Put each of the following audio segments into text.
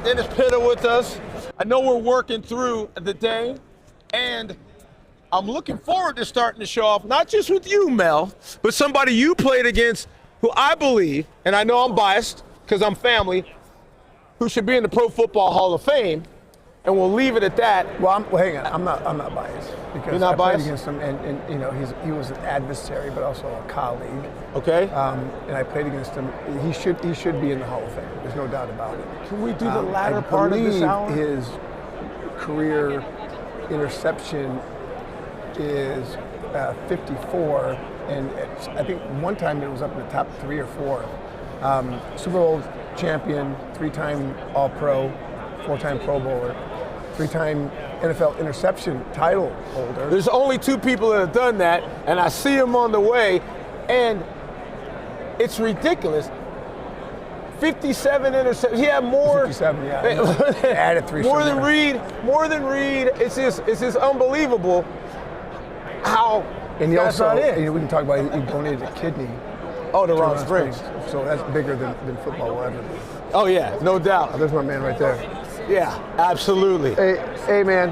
Dennis Pitta with us. I know we're working through the day, and I'm looking forward to starting the show off, not just with you, Mel, but somebody you played against who I believe, and I know I'm biased because I'm family, who should be in the Pro Football Hall of Fame, and we'll leave it at that. Well, hang on, I'm not biased. Because You're not I played biased? against him, and you know, he was an adversary, but also a colleague. Okay. And I played against him. He should be in the Hall of Fame. There's no doubt about it. Can we do the latter part of this hour? His career interception is 54, and I think one time it was up in the top 3 or 4. Super Bowl champion, 3-time All-Pro, 4-time Pro Bowler, 3-time NFL interception title holder. There's only 2 people that have done that, and I see them on the way, and it's ridiculous. 57 interceptions. He had more. 57, yeah. Added 3. More than Reed. It's just unbelievable how. And he that's also, not it. you know, we can talk about he donated a kidney. Oh, to Ron Ron Springs. So that's bigger than football will ever be. Oh yeah, no doubt. There's my man right there. Yeah, absolutely. Hey man.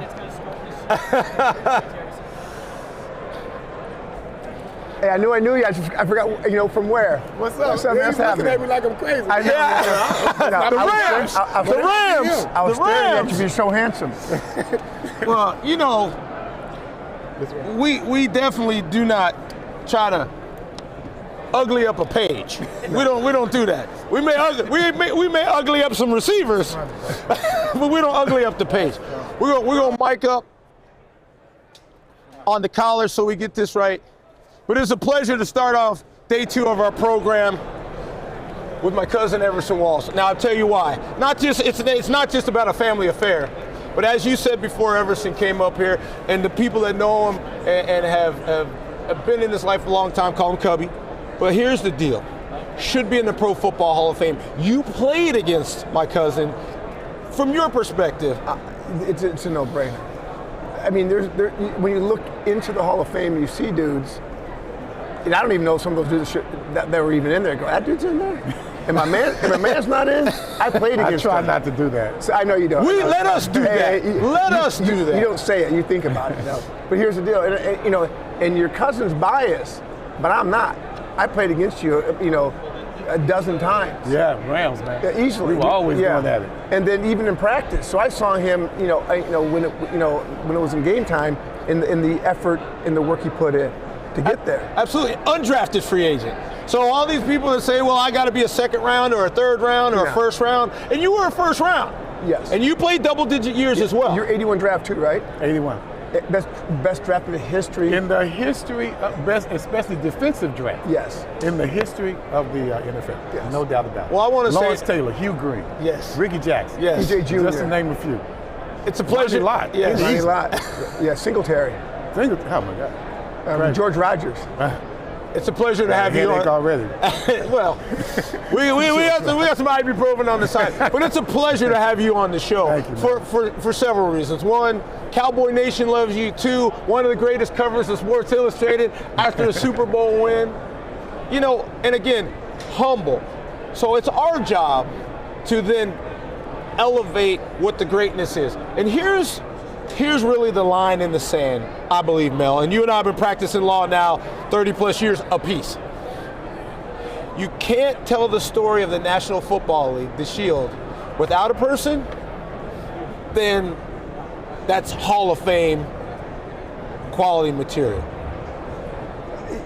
Hey, I knew you. I forgot, you know, from where. What's up? Something else looking happened. at me like I'm crazy. I know. Yeah. The Rams. I was staring at you. You're so handsome. Well, you know, we definitely do not try to ugly up a page. We don't do that. We may ugly up some receivers, but we don't ugly up the page. We're gonna mic up on the collar so we get this right. But it's a pleasure to start off day 2 of our program with my cousin Everson Walls. Now I'll tell you why. It's not just about a family affair, but as you said before Everson came up here, and the people that know him and have been in this life a long time call him Cubby. But here's the deal. Should be in the Pro Football Hall of Fame. You played against my cousin. From your perspective, It's a no-brainer. I mean, when you look into the Hall of Fame, you see dudes. And I don't even know some of those dudes that were even in there. Go, that dude's in there? And my man's not in? I played against him. I try not to do that. So I know you don't. let us do that. Let us do that. You don't say it, you think about it. No. But here's the deal, and you know, and your cousin's biased, but I'm not. I played against you, you know, a dozen times. Yeah, Rams, man. Yeah, easily. We were always going at it. And then even in practice. So I saw him, when it was in game time, in the effort, in the work he put in to get there. Absolutely, undrafted free agent. So all these people that say, well, I got to be a 2nd round or a 3rd round or a 1st round, and you were a 1st round. Yes. And you played double-digit years as well. You're 81 draft too, right? 81. Best draft in the history. In the history of best, especially defensive draft. Yes. In the history of the NFL. Yes. No doubt about it. Well, I want to say Lawrence Taylor, Hugh Green. Yes. Ricky Jackson. Yes. PJ Jr. Just to name a few. It's a pleasure. Ronnie Lott. Yes. Ronnie Lott. Yeah, Singletary. Oh my God. George Rogers. It's a pleasure to have you on. Already. Well, we got some ibuprofen on the side, but it's a pleasure to have you on the show. Thank you, for several reasons. 1, Cowboy Nation loves you. 2, one of the greatest covers of Sports Illustrated after a Super Bowl win. You know, and again, humble. So it's our job to then elevate what the greatness is. And here's really the line in the sand, I believe, Mel, and you and I have been practicing law now 30 plus years apiece. You can't tell the story of the National Football League, the Shield, without a person, then that's Hall of Fame quality material.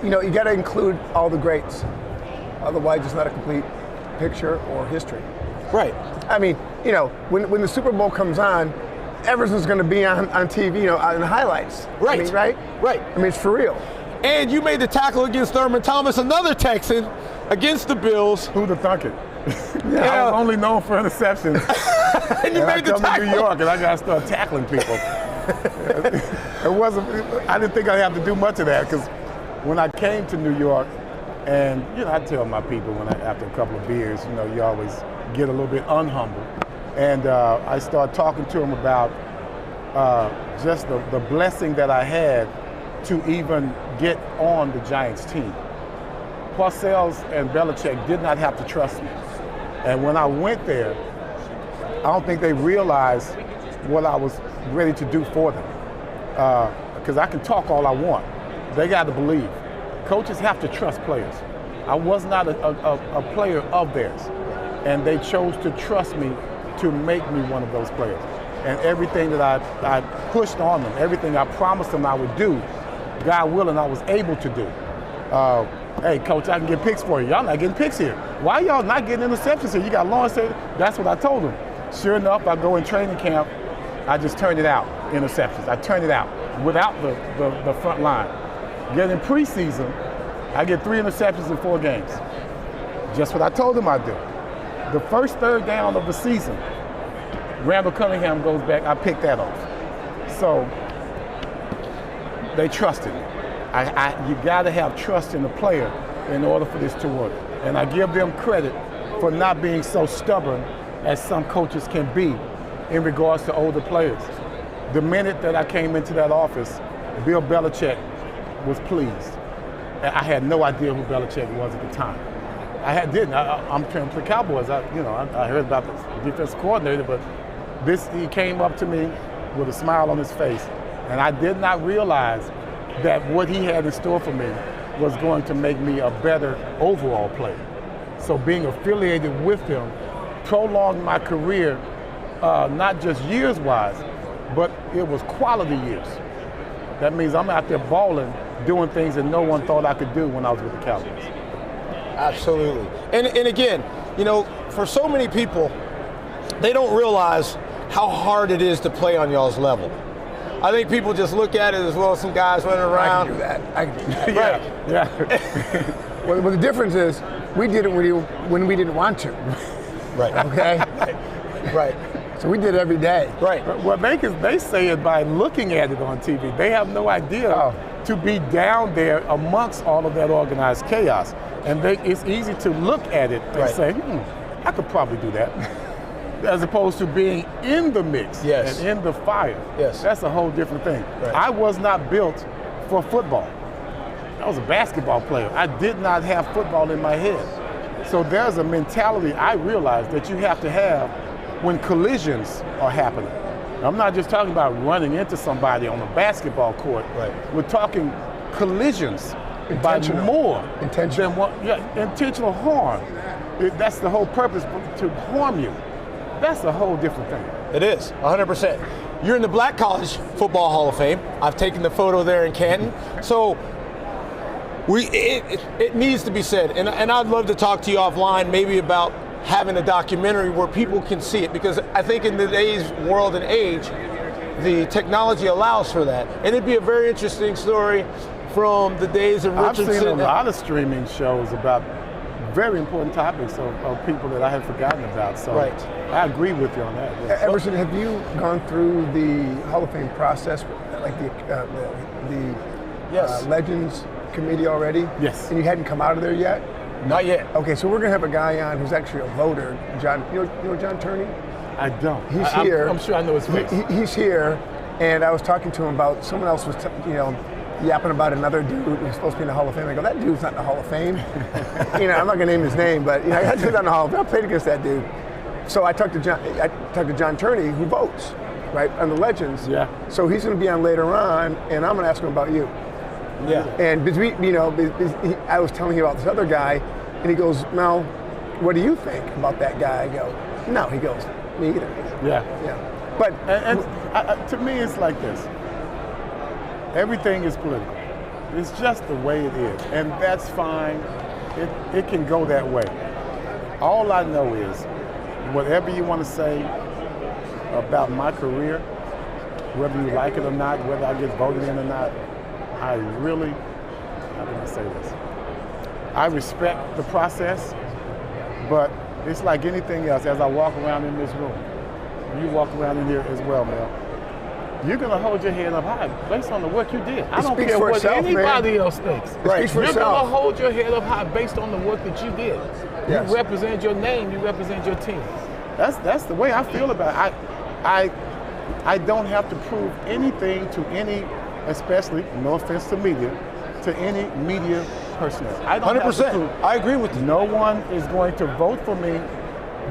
You know, you got to include all the greats. Otherwise, it's not a complete picture or history. Right. I mean, you know, when the Super Bowl comes on, Everson's going to be on TV, you know, on the highlights. Right. I mean, right? Right. I mean, it's for real. And you made the tackle against Thurman Thomas, another Texan, against the Bills. Who'd have thunk it? Yeah. I was only known for interceptions. And you made the I come tackle. to New York and I got to start tackling people. I didn't think I'd have to do much of that because when I came to New York, and you know, I tell my people after a couple of beers, you know, you always get a little bit unhumble. And I started talking to him about just the blessing that I had to even get on the Giants team. Parcells and Belichick did not have to trust me. And when I went there, I don't think they realized what I was ready to do for them. Because I can talk all I want. They got to believe. Coaches have to trust players. I was not a player of theirs. And they chose to trust me to make me one of those players. And everything that I pushed on them, everything I promised them I would do, God willing, I was able to do. Hey, coach, I can get picks for you. Y'all not getting picks here. Why y'all not getting interceptions here? You got Lawrence here. That's what I told them. Sure enough, I go in training camp, I just turned it out, interceptions. I turned it out without the front line. Get in preseason, I get 3 interceptions in 4 games. Just what I told them I'd do. The first third down of the season, Randall Cunningham goes back, I picked that off. So they trusted me. You gotta have trust in the player in order for this to work. And I give them credit for not being so stubborn as some coaches can be in regards to older players. The minute that I came into that office, Bill Belichick was pleased. I had no idea who Belichick was at the time. I'm training for the Cowboys. I heard about the defensive coordinator, but he came up to me with a smile on his face, and I did not realize that what he had in store for me was going to make me a better overall player. So being affiliated with him prolonged my career, not just years-wise, but it was quality years. That means I'm out there balling, doing things that no one thought I could do when I was with the Cowboys. Absolutely. And again, for so many people, they don't realize how hard it is to play on y'all's level. I think people just look at it as well as some guys running around. I can do that. Right. Yeah. Well, the difference is we did it when we didn't want to. Right. Okay? Right. So we did it every day. Right. Well, they say it by looking at it on TV. They have no idea to be down there amongst all of that organized chaos. And it's easy to look at it and say, I could probably do that. As opposed to being in the mix and in the fire. Yes. That's a whole different thing. Right. I was not built for football. I was a basketball player. I did not have football in my head. So there's a mentality I realized that you have to have when collisions are happening. I'm not just talking about running into somebody on a basketball court. Right. We're talking collisions by more than intentional harm. That's the whole purpose, to harm you. That's a whole different thing. It is, 100%. You're in the Black College Football Hall of Fame. I've taken the photo there in Canton. So it needs to be said, and I'd love to talk to you offline maybe about having a documentary where people can see it, because I think in today's world and age, the technology allows for that. And it'd be a very interesting story from the days of Richardson. I've seen a lot of streaming shows about very important topics of people that I had forgotten about. So I agree with you on that. Yes. Emerson, have you gone through the Hall of Fame process, like the Legends Committee already? Yes. And you hadn't come out of there yet? Not yet. Okay, so we're going to have a guy on who's actually a voter, John. You know John Turney? I don't. He's here. I'm sure I know his face. He's here, and I was talking to him about someone else was, yapping about another dude who's supposed to be in the Hall of Fame. I go, that dude's not in the Hall of Fame. I'm not going to name his name, but I got to sit on the Hall of Fame. I played against that dude. So I talked to John Turney, who votes, right, on the Legends. Yeah. So he's going to be on later on, and I'm going to ask him about you. Yeah. And I was telling him about this other guy, and he goes, Mel, what do you think about that guy? I go, no. He goes, me either. Yeah. Yeah. But to me, it's like this. Everything is political. It's just the way it is, and that's fine. It can go that way. All I know is, whatever you want to say about my career, whether you like it or not, whether I get voted in or not, I really, how can I say this? I respect the process, but it's like anything else. As I walk around in this room, you walk around in here as well, Mel, you're going to hold your head up high based on the work you did. I don't care what anybody else thinks. Right. You're going to hold your head up high based on the work that you did. Yes. You represent your name, you represent your team. That's the way I feel about it. I don't have to prove anything to any, especially, no offense to media, to any media personnel. I don't 100%. have to prove. I agree with you. No one is going to vote for me.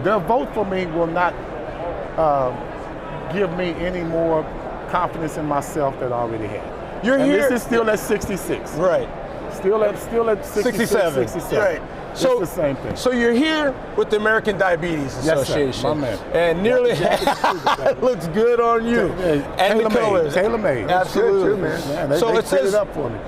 Their vote for me will not give me any more confidence in myself that I already had. You're and here. This is still at 66. Right. Still at 66, 67. Right. So it's the same thing. So you're here with the American Diabetes Association. Yes, sir. My man. And nearly looks good on you. And the colors. Tailor-made. Absolutely. Too, man. Yeah, they So it set says it up for me.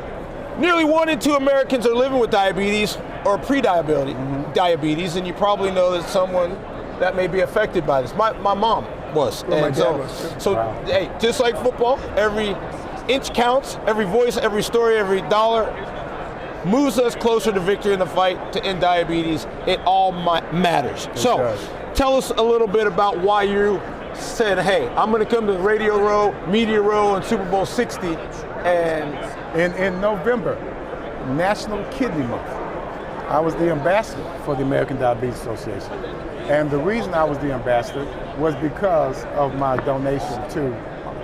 nearly 1 in 2 Americans are living with diabetes or diabetes, and you probably know that someone that may be affected by this. My mom was. Well, my and dad was too. so Wow. hey, just like football, every inch counts, every voice, every story, every dollar moves us closer to victory in the fight to end diabetes. It all matters. So does. tell us a little bit about why you said, hey, I'm going to come to Radio Row, Media Row, and Super Bowl 60. And In November, National Kidney Month, I was the ambassador for the American Diabetes Association. And the reason I was the ambassador was because of my donation to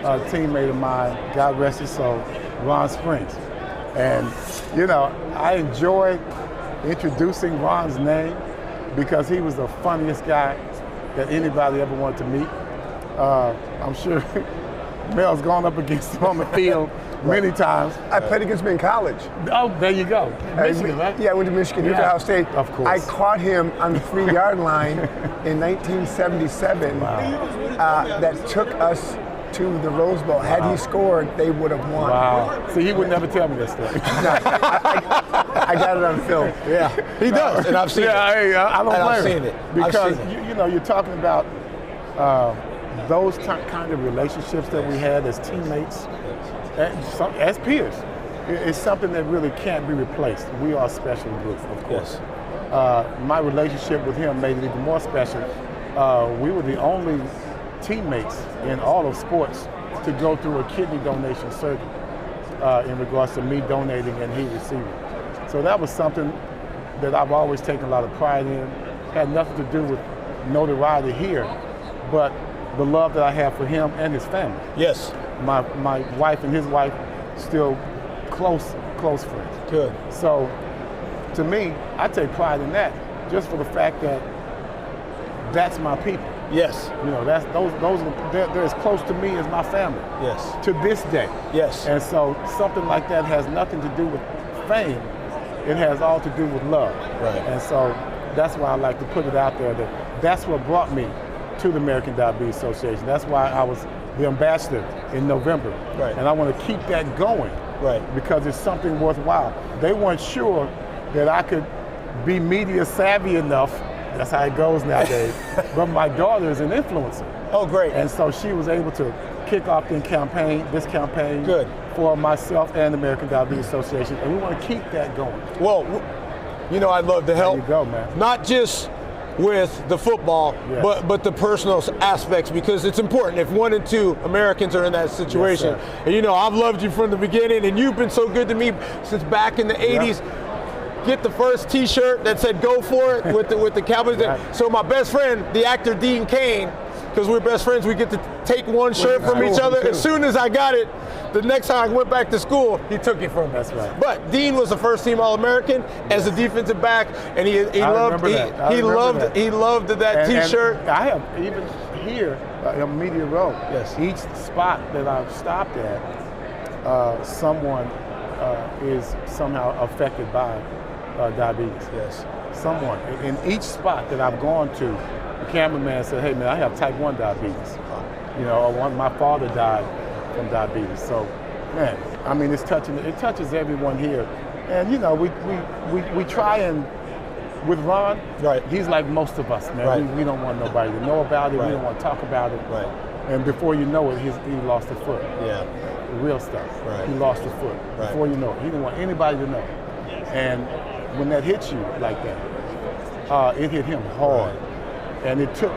a teammate of mine, God rest his soul, Ron Springs. And, you know, I enjoyed introducing Ron's name because he was the funniest guy that anybody ever wanted to meet. I'm sure Mel's gone up against him on the field many times. I played against him in college. Oh, there you go. Michigan, right? Yeah, I went to Michigan, he was at Ohio State. Of course. I caught him on the 3-yard line in 1977. That took us to the Rose Bowl. Had he scored, they would have won. Wow. See, he would never tell me this story. I got it on film. yeah, he does, and I've seen it. Hey, I don't And I've blame seen him. it. Because, I've seen it. you know, you're talking about those kind of relationships that we had as teammates, as peers. It's something that really can't be replaced. We are a special group, of course. My relationship with him made it even more special. We were the only teammates in all of sports to go through a kidney donation surgery in regards to me donating and he receiving. So that was something that I've always taken a lot of pride in. Had nothing to do with notoriety here, but the love that I have for him and his family. Yes. My wife and his wife still close friends. Good. So to me, I take pride in that just for the fact that that's my people. Yes. You know, they're as close to me as my family. Yes. To this day. Yes. And so something like that has nothing to do with fame. It has all to do with love. Right. And so that's why I like to put it out there that that's what brought me to the American Diabetes Association. That's why I was the ambassador in November. Right. And I want to keep that going. Right. Because it's something worthwhile. They weren't sure that I could be media savvy enough. That's how it goes nowadays. But my daughter is an influencer. Oh, great. And so she was able to kick off this campaign Good. for myself and the American Diabetes Association. And we want to keep that going. Well, you know, I'd love to help. There you go, man. Not just with the football, Yes. but the personal aspects, because it's important. If 1 in 2 Americans are in that situation, Yes, sir. and you know, I've loved you from the beginning, and you've been so good to me since back in the 80s. Get the first T-shirt that said "Go for it" with the Cowboys. Right. So my best friend, the actor Dean Cain, because we're best friends, we get to take one shirt from each other. As soon as I got it, the next time I went back to school, he took it from me. That's right. But Dean was a first-team All-American as a defensive back, and he loved that And T-shirt. I have even here on Media Row. Yes. Each spot that I've stopped at, someone is somehow affected by diabetes. Yes. Someone in each spot that I've gone to, the cameraman said, "Hey man, I have type 1 diabetes." You know, my father died from diabetes. So, man, I mean, it touches everyone here. And you know, we try and with Ron, Right. he's like most of us, man. Right. We don't want nobody to know about it. Right. We don't want to talk about it. Right. And before you know it, he lost a foot. Yeah. The real stuff. Right. He lost a foot. Right. Before you know it, he didn't want anybody to know. And when that hits you like that, it hit him hard. And it took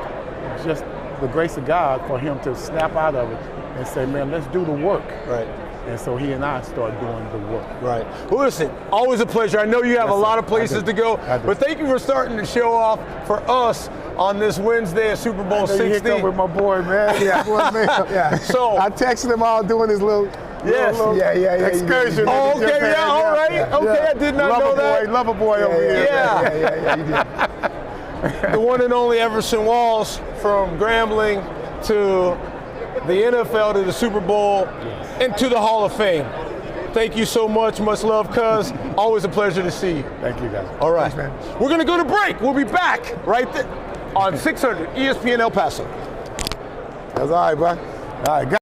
just the grace of God for him to snap out of it and say, man, let's do the work. Right. And so he and I started doing the work. Right. Well, listen, always a pleasure. I know you have a Yes, lot sir. of places to go, I do. but thank you for starting to show off for us on this Wednesday at Super Bowl 60. You hit up with my boy, man. Yeah. Boy, man. Yeah. So, I texted him all doing his little, Yes. little Yeah. excursion. Oh, into okay, Japan. yeah, all right. Okay, I did not know that. Lover boy over here. Yeah. Yeah, you did. the one and only Everson Walls from Grambling to the NFL, to the Super Bowl, and to the Hall of Fame. Thank you so much. Much love, cuz. Always a pleasure to see you. Thank you, guys. All right. Thanks, man. We're going to go to break. We'll be back right there on 600 ESPN El Paso. That's all right, bro. All right, guys.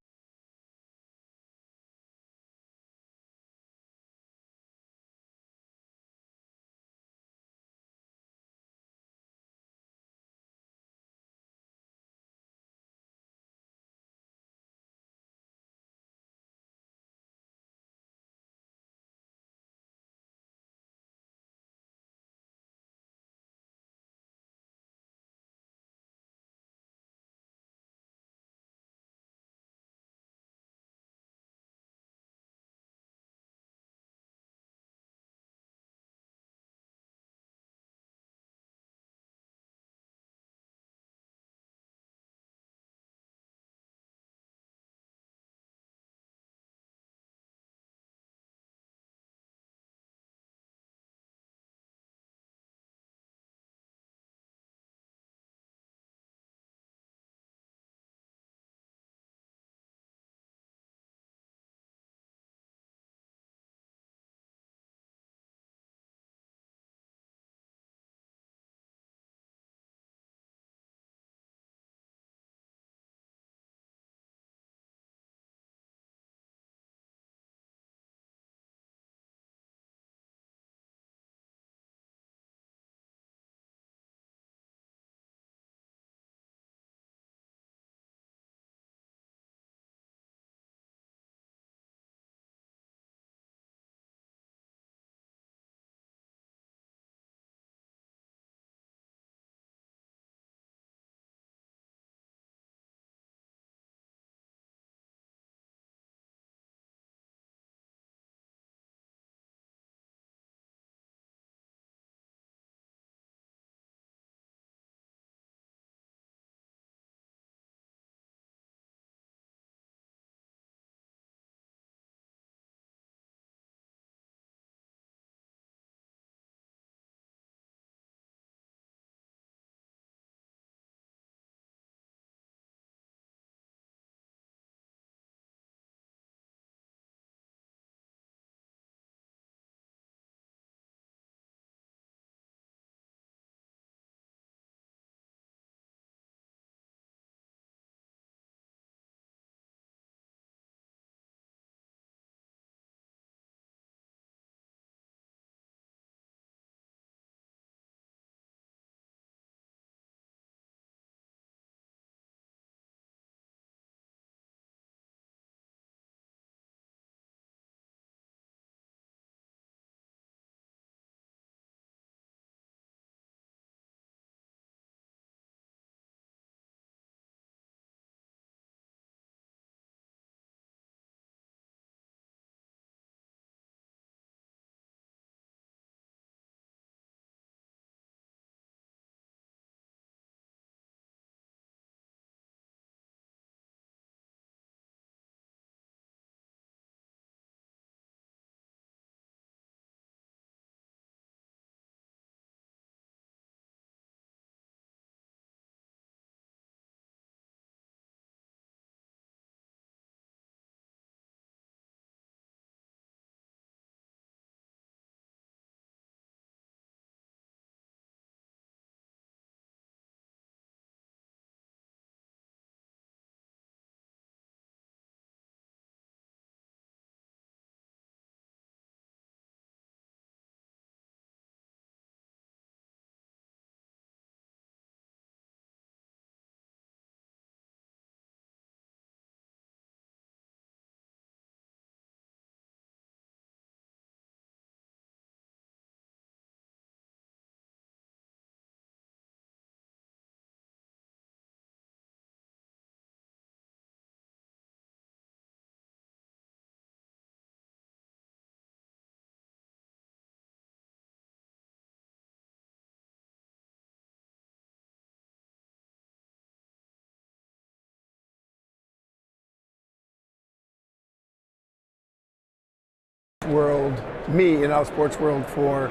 World, me in our sports world for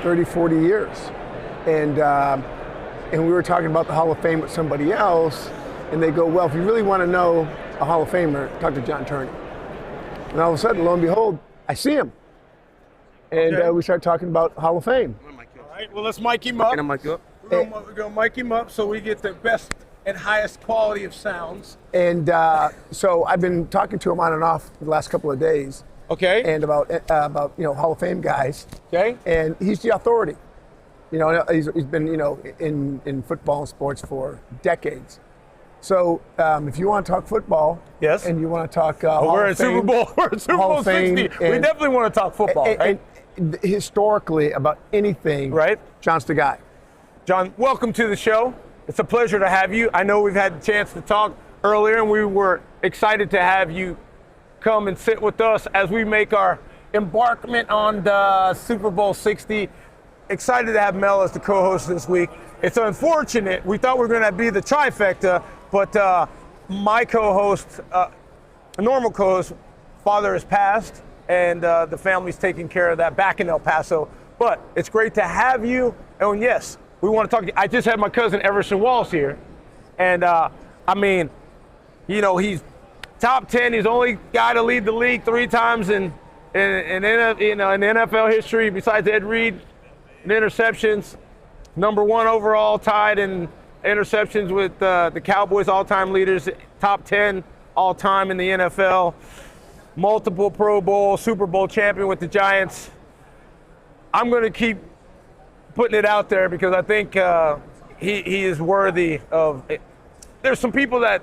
30, 40 years. And we were talking about the Hall of Fame with somebody else, and they go, well, if you really want to know a Hall of Famer, talk to John Turney. And all of a sudden, lo and behold, I see him. And Okay. we start talking about Hall of Fame. All right, well, let's mic him up. Can I mic you up? We're going to mic him up so we get the best and highest quality of sounds. And so I've been talking to him on and off for the last couple of days, Okay. and about Hall of Fame guys. Okay. And he's the authority. He's been in football and sports for decades. So if you want to talk football, Yes. and you want to talk, we're in Super Bowl. We're in Super Hall Bowl of Fame, 60. We definitely want to talk football, right? and historically about anything, Right. John's the guy. John, welcome to the show. It's a pleasure to have you. I know we've had the chance to talk earlier, and we were excited to have you come and sit with us as we make our embarkment on the Super Bowl 60. Excited to have Mel as the co-host this week. It's unfortunate. We thought we were going to be the trifecta, but my co-host, a normal co-host, father has passed, and the family's taking care of that back in El Paso. But it's great to have you. And yes, we want to talk to you. I just had my cousin Everson Walls here, and he's top 10. He's the only guy to lead the league 3 times in NFL history, besides Ed Reed in interceptions. Number 1 overall, tied in interceptions with the Cowboys all-time leaders, top 10 all-time in the NFL. Multiple Pro Bowl, Super Bowl champion with the Giants. I'm going to keep putting it out there because I think he is worthy of it. There's some people that,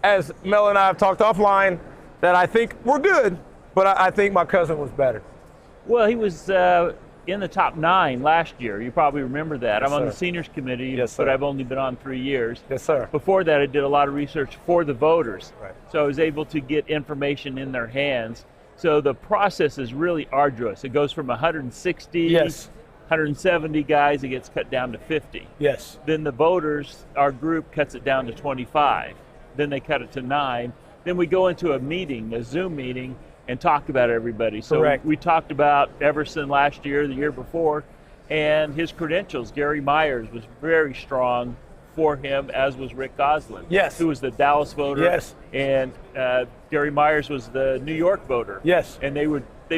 as Mel and I have talked offline, that I think were good, but I think my cousin was better. Well, he was in the top 9 last year. You probably remember that. Yes, I'm on sir. the seniors committee, Yes, but sir. I've only been on 3 years. Yes, sir. Before that, I did a lot of research for the voters. Right. So I was able to get information in their hands. So the process is really arduous. It goes from 160, Yes. 170 guys, it gets cut down to 50. Yes. Then the voters, our group cuts it down to 25. Then they cut it to 9. Then we go into a meeting, a Zoom meeting, and talk about everybody. So Correct. we talked about Everson last year, the year before, and his credentials. Gary Myers was very strong for him, as was Rick Goslin, Yes. who was the Dallas voter. Yes. And Gary Myers was the New York voter. Yes. And they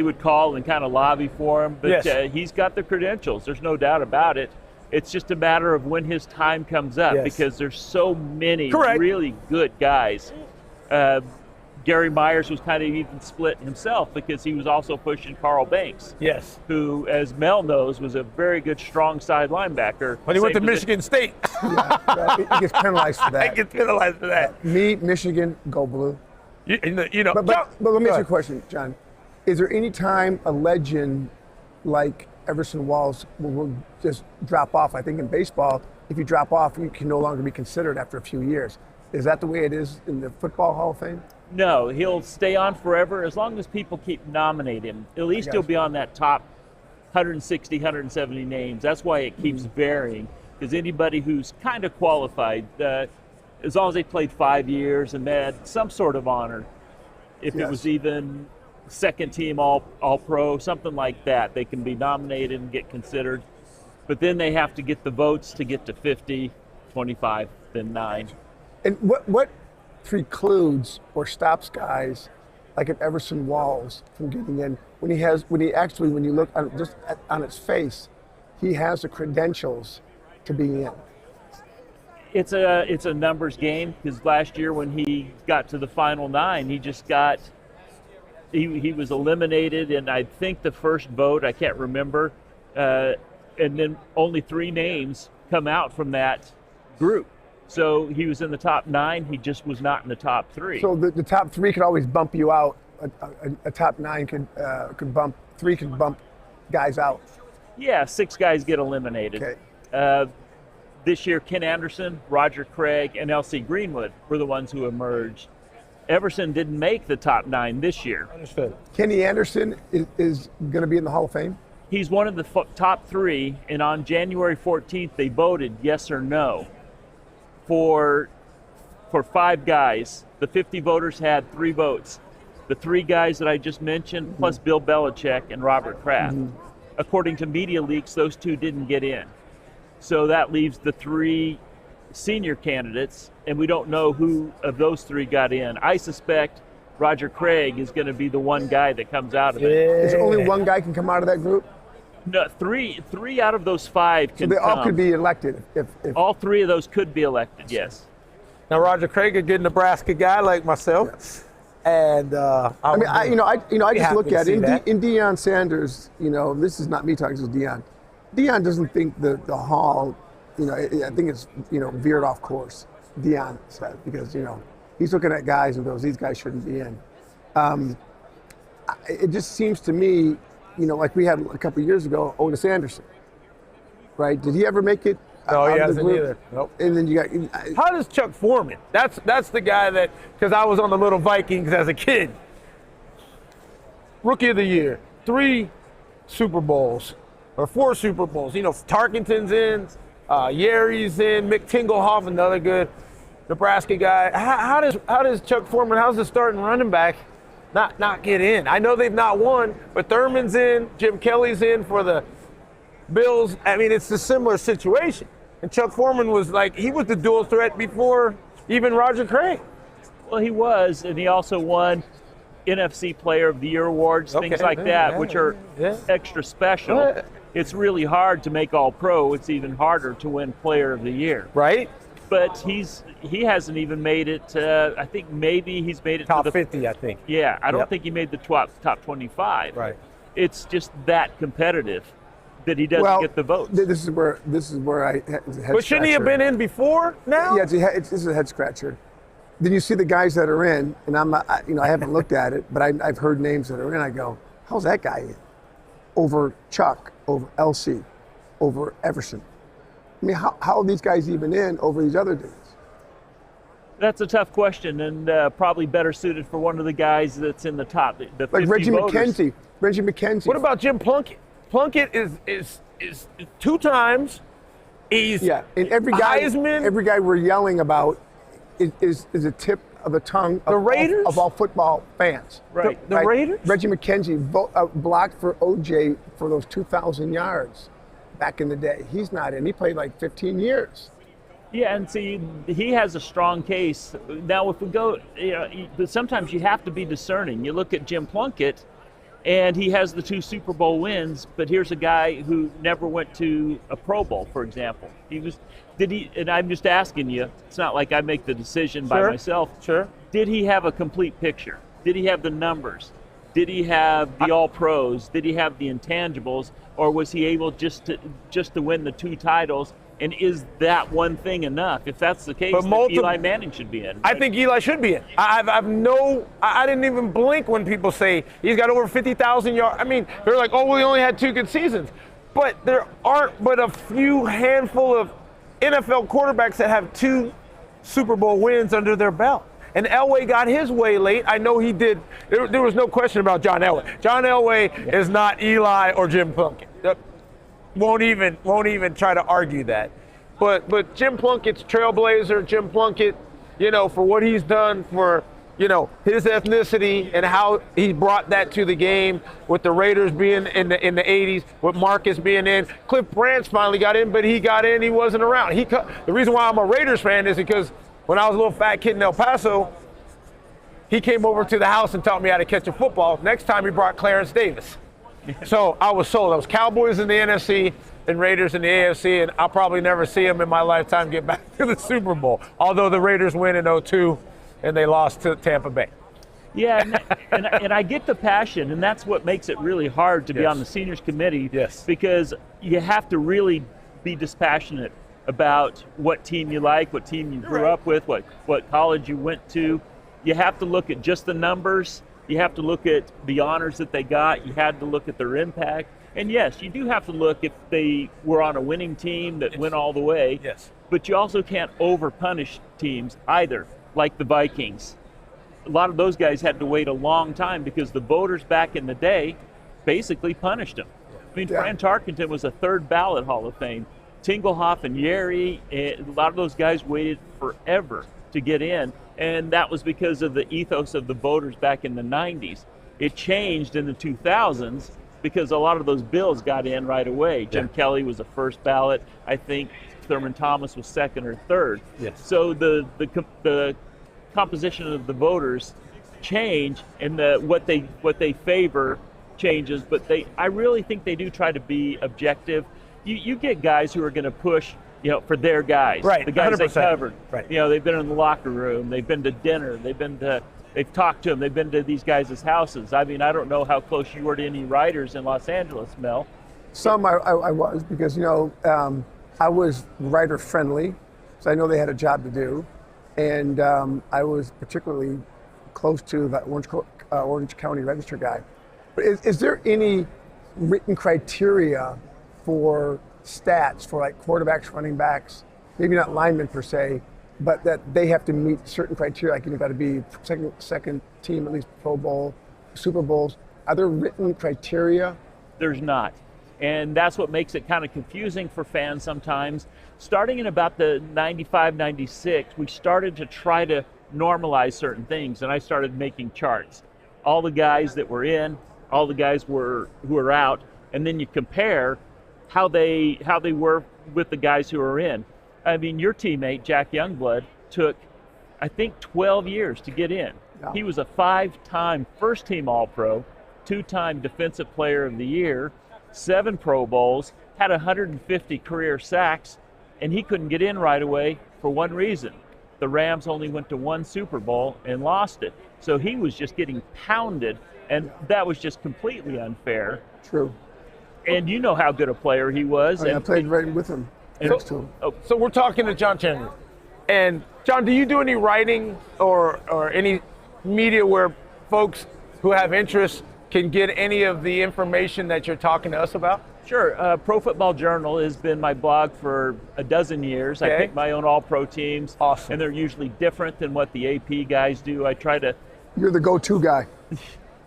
would call and kind of lobby for him, but Yes. He's got the credentials. There's no doubt about it. It's just a matter of when his time comes up, Yes. because there's so many Correct. really good guys. Gary Myers was kind of even split himself because he was also pushing Carl Banks, Yes. who, as Mel knows, was a very good strong side linebacker. But he went to Same position. Michigan State. He gets penalized for I that. get penalized for that. Me, Michigan, go blue. You know. But let me Go ask you a ahead. question, John. Is there any time a legend like Everson Walls will just drop off? I think in baseball, if you drop off, you can no longer be considered after a few years. Is that the way it is in the Football Hall of Fame? No, he'll stay on forever as long as people keep nominating him. At least got he'll you. be on that top 160, 170 names. That's why it keeps varying, because anybody who's kind of qualified, as long as they played 5 years and they had some sort of honor, if Yes. it was even second team all-pro, something like that, they can be nominated and get considered. But then they have to get the votes to get to 50, 25, then 9. And what precludes or stops guys like an Everson Walls from getting in when you look on its face, he has the credentials to be in? It's a numbers game, because last year when he got to the final 9, he was eliminated, and I think the first vote, I can't remember, and then only 3 names come out from that group. So he was in the top 9, he just was not in the top 3. So the top 3 could always bump you out. A top 9 could bump 3 could bump guys out. Yeah, 6 guys get eliminated. Okay. This year, Ken Anderson, Roger Craig, and L.C. Greenwood were the ones who emerged. Everson didn't make the top 9 this year. Understood. Kenny Anderson is going to be in the Hall of Fame. He's one of the top 3, and on January 14th, they voted yes or no for 5 guys. The 50 voters had 3 votes. The 3 guys that I just mentioned, plus Bill Belichick and Robert Kraft. According to media leaks, those 2 didn't get in. So that leaves the 3 senior candidates, and we don't know who of those three got in. I suspect Roger Craig is going to be the one guy that comes out of it. Is there only one guy can come out of that group? No, three out of those five can So they all come. could be elected. If All three of those could be elected, yes. Now Roger Craig, a good Nebraska guy like myself, and I mean, I just look at it. In it. Deion Sanders, this is not me talking, this is Deion. Deion doesn't think the hall, I think it's, veered off course, Deion said, because, he's looking at guys and goes, these guys shouldn't be in. It just seems to me, like we had a couple of years ago, Otis Anderson, right? Did he ever make it? No, he out of the hasn't group? either. Nope. And then you got. How does Chuck Foreman? That's the guy that, because I was on the Little Vikings as a kid. Rookie of the Year, 3 Super Bowls, or 4 Super Bowls. Tarkenton's in, Yerry's in, Mick Tinglehoff, another good Nebraska guy. How does Chuck Foreman, how's the starting running back not get in? I know they've not won, but Thurman's in, Jim Kelly's in for the Bills. I mean, it's a similar situation. And Chuck Foreman was he was the dual threat before even Roger Craig. Well, he was, and he also won NFC Player of the Year awards, things like that, yeah, which are yeah. extra special. Yeah. It's really hard to make All-Pro. It's even harder to win Player of the Year. Right? But he hasn't even made it. I think maybe he's made it Top to the 50, I think. Yeah, I don't Yep. think he made the top 25. Right. It's just that competitive that he doesn't get the votes. This is where I. But shouldn't he have been in before now? Yeah, it's a head scratcher. Then you see the guys that are in, and I haven't looked at it, but I've heard names that are in. I go, how's that guy in? Over Chuck, over LC, over Everson. I mean, how are these guys even in over these other dudes? That's a tough question, and probably better suited for one of the guys that's in the top. The 50 Like Reggie voters. McKenzie. What about Jim Plunkett? Plunkett is 2 times. He's and every guy Heisman. we're yelling about is a tip of the tongue of all football fans. Right. The Raiders? Reggie McKenzie blocked for OJ for those 2,000 yards back in the day. He's not in. He played like 15 years. Yeah, and see, he has a strong case. Now, if we go, but sometimes you have to be discerning. You look at Jim Plunkett, and he has the 2 Super Bowl wins, but here's a guy who never went to a Pro Bowl, for example. And I'm just asking you, it's not like I make the decision by myself. Sure. Did he have a complete picture? Did he have the numbers? Did he have the All-Pros? Did he have the intangibles? Or was he able just to win the 2 titles? And is that one thing enough? If that's the case, then Eli Manning should be in. I think Eli should be in. I didn't even blink when people say he's got over 50,000 yards. I mean, they're like, oh, we only had 2 good seasons. But there aren't but a few handful of NFL quarterbacks that have 2 Super Bowl wins under their belt. And Elway got his way late. I know he did. There was no question about John Elway. John Elway is not Eli or Jim Plunkett. Won't even try to argue that. But Jim Plunkett's trailblazer, Jim Plunkett, for what he's done for, his ethnicity and how he brought that to the game, with the Raiders being in the 80s, with Marcus being in. Cliff Branch finally got in, but he got in, he wasn't around. The reason why I'm a Raiders fan is because when I was a little fat kid in El Paso, he came over to the house and taught me how to catch a football. Next time he brought Clarence Davis. So I was sold. I was Cowboys in the NFC and Raiders in the AFC, and I'll probably never see them in my lifetime get back to the Super Bowl, although the Raiders win in 2002 and they lost to Tampa Bay. Yeah, and I get the passion, and that's what makes it really hard to be on the seniors committee. Yes. Because you have to really be dispassionate about what team you like, what team you grew up with, what college you went to. You have to look at just the numbers. You have to look at the honors that they got. You had to look at their impact. And yes, you do have to look if they were on a winning team that went all the way. Yes. But you also can't over-punish teams either, like the Vikings. A lot of those guys had to wait a long time because the voters back in the day basically punished them. I mean, Fran Tarkenton was a 3rd ballot Hall of Fame. Tinglehoff and Yerry, a lot of those guys waited forever to get in, and that was because of the ethos of the voters back in the 90s. It changed in the 2000s because a lot of those bills got in right away. Jim Kelly was a 1st ballot. I think Thurman Thomas was second or third. Yes. So the composition of the voters change, and what they favor changes. But I really think they do try to be objective. You get guys who are going to push, for their guys, right? The guys 100%. they covered. Right. They've been in the locker room, they've been to dinner, they've talked to them, they've been to these guys' houses. I mean, I don't know how close you were to any writers in Los Angeles, Mel. Some I was, because I was writer friendly, so I know they had a job to do, and I was particularly close to the Orange County Register guy. But is there any written criteria for stats for like quarterbacks, running backs, maybe not linemen per se, but that they have to meet certain criteria, like you've got to be second team, at least Pro Bowl, Super Bowls? Are there written criteria? There's not. And that's what makes it kind of confusing for fans sometimes. Starting in about the 95, 96, we started to try to normalize certain things, and I started making charts. All the guys that were in, all the guys who were out, and then you compare how they were with the guys who are in. I mean, your teammate, Jack Youngblood, took, I think, 12 years to get in. Yeah. He was a 5-time first-team All-Pro, 2-time Defensive Player of the Year, 7 Pro Bowls, had 150 career sacks, and he couldn't get in right away for one reason. The Rams only went to 1 Super Bowl and lost it. So he was just getting pounded, and that was just completely unfair. True. And you know how good a player he was. I played right with him. Next to him. So we're talking to John Chandler. And John, do you do any writing or any media where folks who have interest can get any of the information that you're talking to us about? Sure. Pro Football Journal has been my blog for a dozen years. Okay. I pick my own all-pro teams. Awesome. And they're usually different than what the AP guys do. I try to... You're the go-to guy.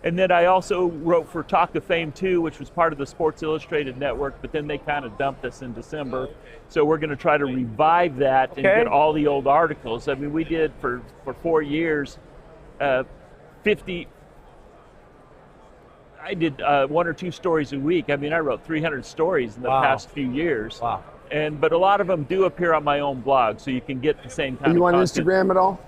And then I also wrote for Talk of Fame 2, which was part of the Sports Illustrated network, but then they kind of dumped us in December. So we're going to try to revive that and get all the old articles. I mean, we did for 4 years, 50... I did 1 or 2 stories a week. I mean, I wrote 300 stories in the past few years. Wow. But a lot of them do appear on my own blog, so you can get the same kind Are you of on content. Instagram at all?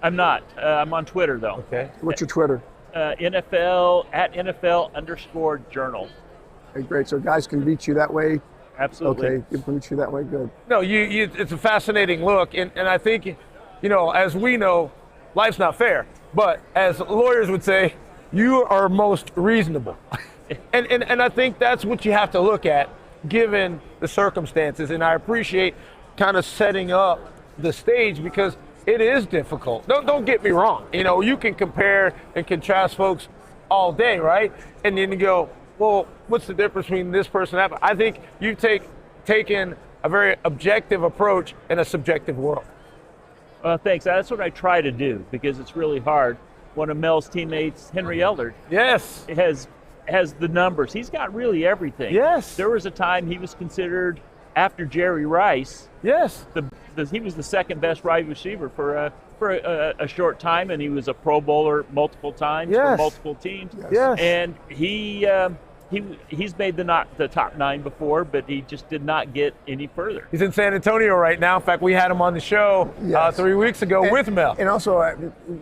I'm not. I'm on Twitter, though. Okay. What's your Twitter? NFL, @NFL_journal. Okay, great. So guys can reach you that way? Absolutely. Okay, you can reach you that way, good. No, it's a fascinating look. And I think, as we know, life's not fair. But as lawyers would say, you are most reasonable. and I think that's what you have to look at given the circumstances. And I appreciate kind of setting up the stage because it is difficult. Don't get me wrong. You can compare and contrast folks all day, right? And then you go, well, what's the difference between this person and that? I think you've taken a very objective approach in a subjective world. Thanks. That's what I try to do because it's really hard. One of Mel's teammates, Henry Eldard, Yes. has the numbers. He's got really everything. Yes. There was a time he was considered, after Jerry Rice, Yes. he was the second best wide receiver for a short time, and he was a Pro Bowler multiple times for Yes. multiple teams. Yes. And he's made the top 9 before, but he just did not get any further. He's in San Antonio right now. In fact, we had him on the show Yes. 3 weeks ago with Mel. And also,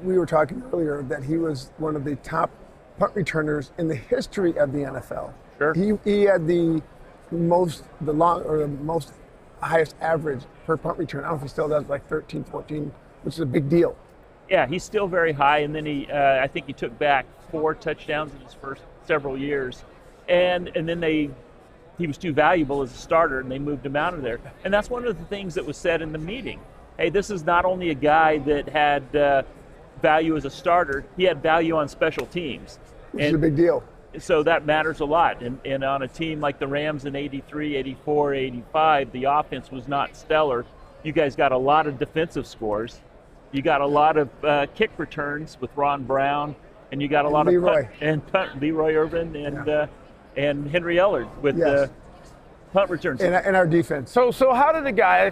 we were talking earlier that he was one of the top punt returners in the history of the NFL. Sure. He had the most highest average per punt return. I don't know if he still does, like 13, 14, which is a big deal. Yeah, he's still very high, and then I think he took back 4 touchdowns in his first several years. And then he was too valuable as a starter, and they moved him out of there. And that's one of the things that was said in the meeting. Hey, this is not only a guy that had value as a starter, he had value on special teams. Which is a big deal. So that matters a lot. And on a team like the Rams in 83, 84, 85, the offense was not stellar. You guys got a lot of defensive scores. You got a lot of kick returns with Ron Brown, and you got a lot Leroy. of punt, Leroy Irvin and Henry Ellard with punt returns. And our defense. So how did a guy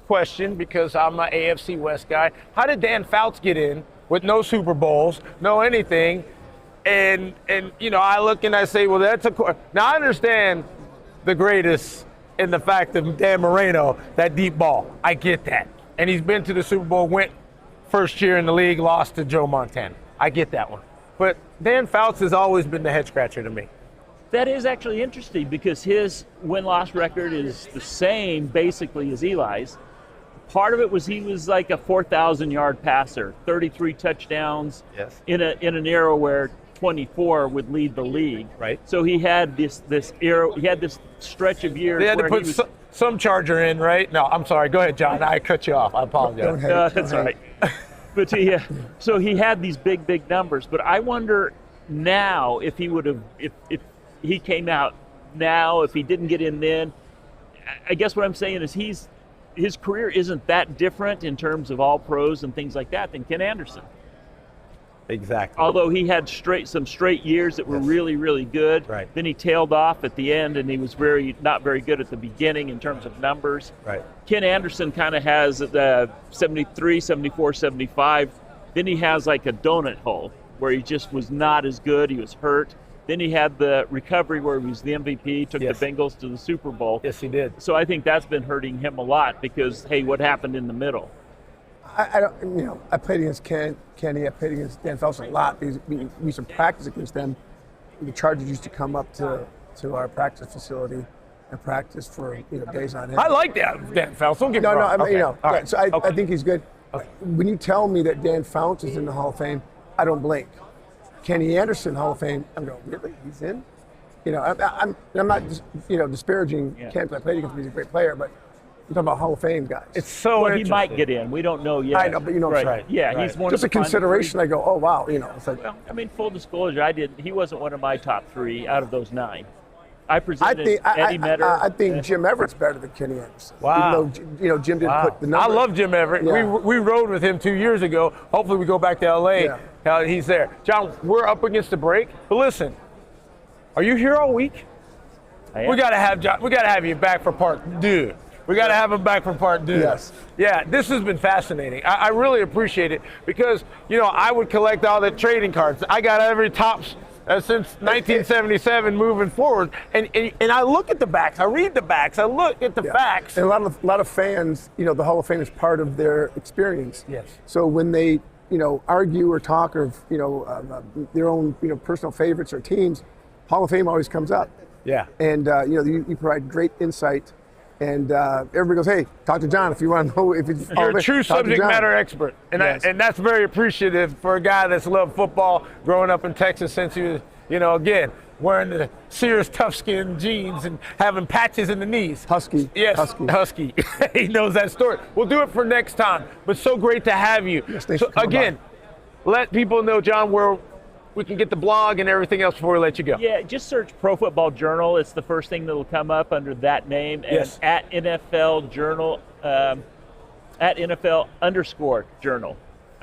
question, because I'm an AFC West guy, how did Dan Fouts get in with no Super Bowls, no anything? And I look and I say, well, that's now I understand the greatest in the fact of Dan Moreno, that deep ball. I get that. And he's been to the Super Bowl, went first year in the league, lost to Joe Montana. I get that one. But Dan Fouts has always been the head scratcher to me. That is actually interesting because his win-loss record is the same basically as Eli's. Part of it was he was like a 4,000-yard passer, 33 touchdowns in an era where 24 would lead the league. Right. So he had this era. He had this stretch of years. They had to where put he was, some Charger in, right? No, I'm sorry. Go ahead, John. I cut you off. I apologize. That's all right. But so he had these big numbers. But I wonder now if he would have, if he came out now, if he didn't get in then. I guess what I'm saying is his career isn't that different in terms of all pros and things like that than Ken Anderson. Exactly. Although he had some straight years that were really good. Right. Then he tailed off at the end, and he was not very good at the beginning in terms of numbers. Right. Ken Anderson kind of has 73, 74, 75. Then he has like a donut hole where he just was not as good. He was hurt. Then he had the recovery where he was the MVP, took the Bengals to the Super Bowl. Yes, he did. So I think that's been hurting him a lot because, hey, what happened in the middle? I don't, I played against Kenny. I played against Dan Phelps a lot because we used to practice against them. The Chargers used to come up to our practice facility and practice for days on end. I like Dan Fouts. Don't get me wrong. I mean, I think he's good. Okay. When you tell me that Dan Fouts is in the Hall of Fame, I don't blink. Kenny Anderson Hall of Fame, I'm going, really? He's in? I'm not disparaging Ken because I played against him. He's a great player, but you're talking about Hall of Fame guys. It's so well, interesting. he might get in. We don't know yet. I know, but what I'm saying. Yeah, right. He's one just of the a consideration. I go, oh wow, it's like. Well, I mean, full disclosure, he wasn't one of my top 3 out of those 9. I presented Eddie Metter. I think Jim Everett's better than Kenny Anderson. Wow. Even though, Jim didn't put the number. I love Jim Everett. Yeah. We rode with him 2 years ago. Hopefully we go back to L.A. Yeah. He's there. John, we're up against the break. But listen, are you here all week? We gotta have you back for part 2. We got to have him back for part 2. Yes. Yeah, this has been fascinating. I really appreciate it because, I would collect all the trading cards. I got every Topps since 1977 moving forward. And I look at the backs. I read the backs. I look at the facts. And a lot of fans, the Hall of Fame is part of their experience. Yes. So when they, argue or talk of, their own, personal favorites or teams, Hall of Fame always comes up. Yeah. And, you provide great insight. And everybody goes, hey, talk to John if you want to know if it's. You're a true subject matter expert, and and that's very appreciative for a guy that's loved football, growing up in Texas since he was, again, wearing the Sears Toughskin jeans and having patches in the knees. Husky. Yes, Husky. He knows that story. We'll do it for next time, but so great to have you. Yes, thanks so for coming again, let people know, John, where we can get the blog and everything else before we let you go. Yeah, just search Pro Football Journal. It's the first thing that'll come up under that name. And at NFL Journal, at NFL_Journal.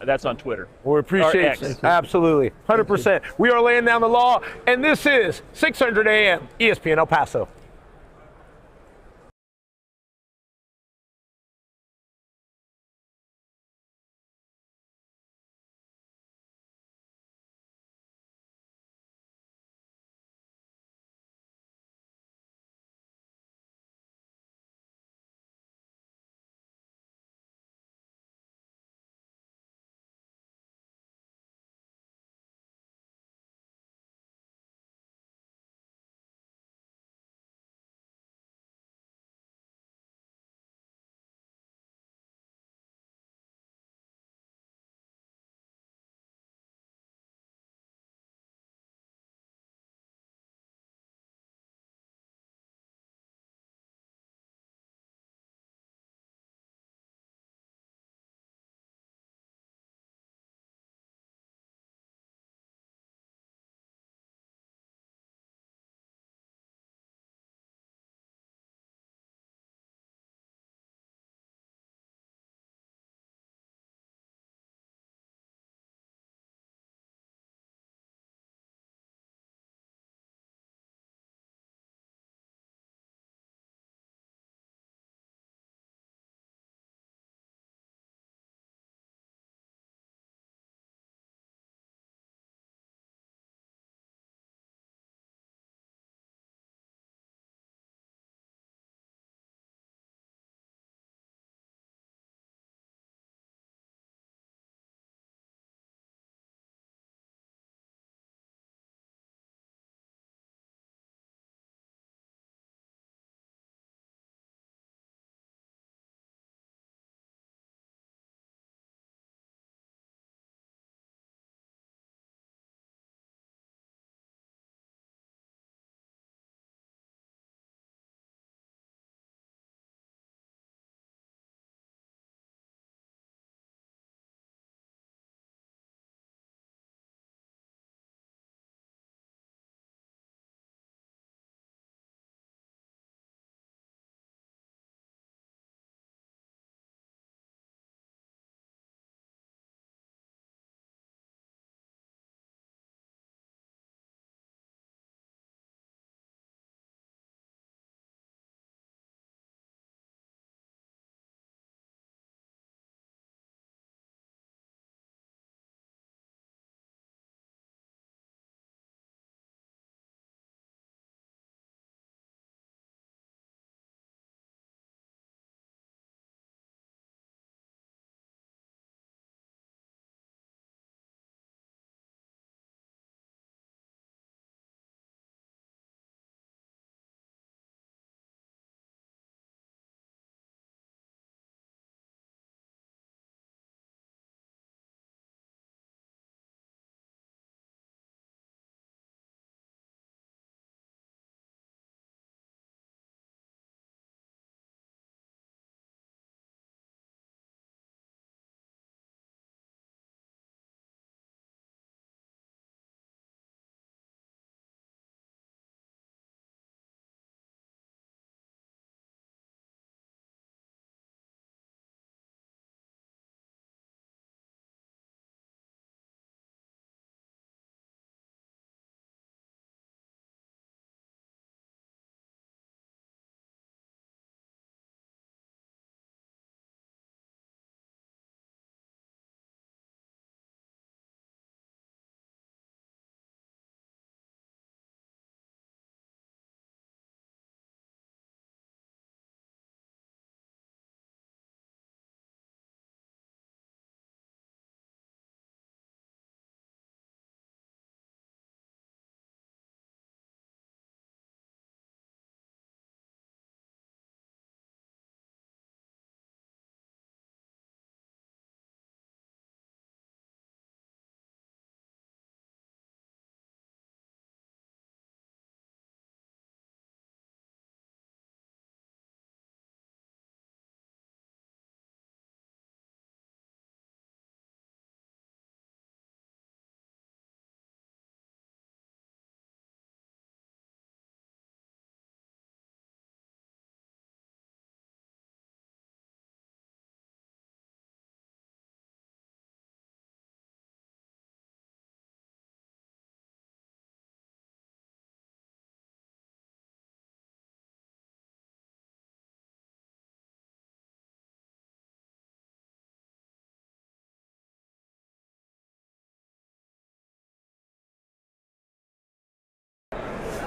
That's on Twitter. We appreciate it. Absolutely. 100%. We are laying down the law, and this is 600 AM ESPN El Paso.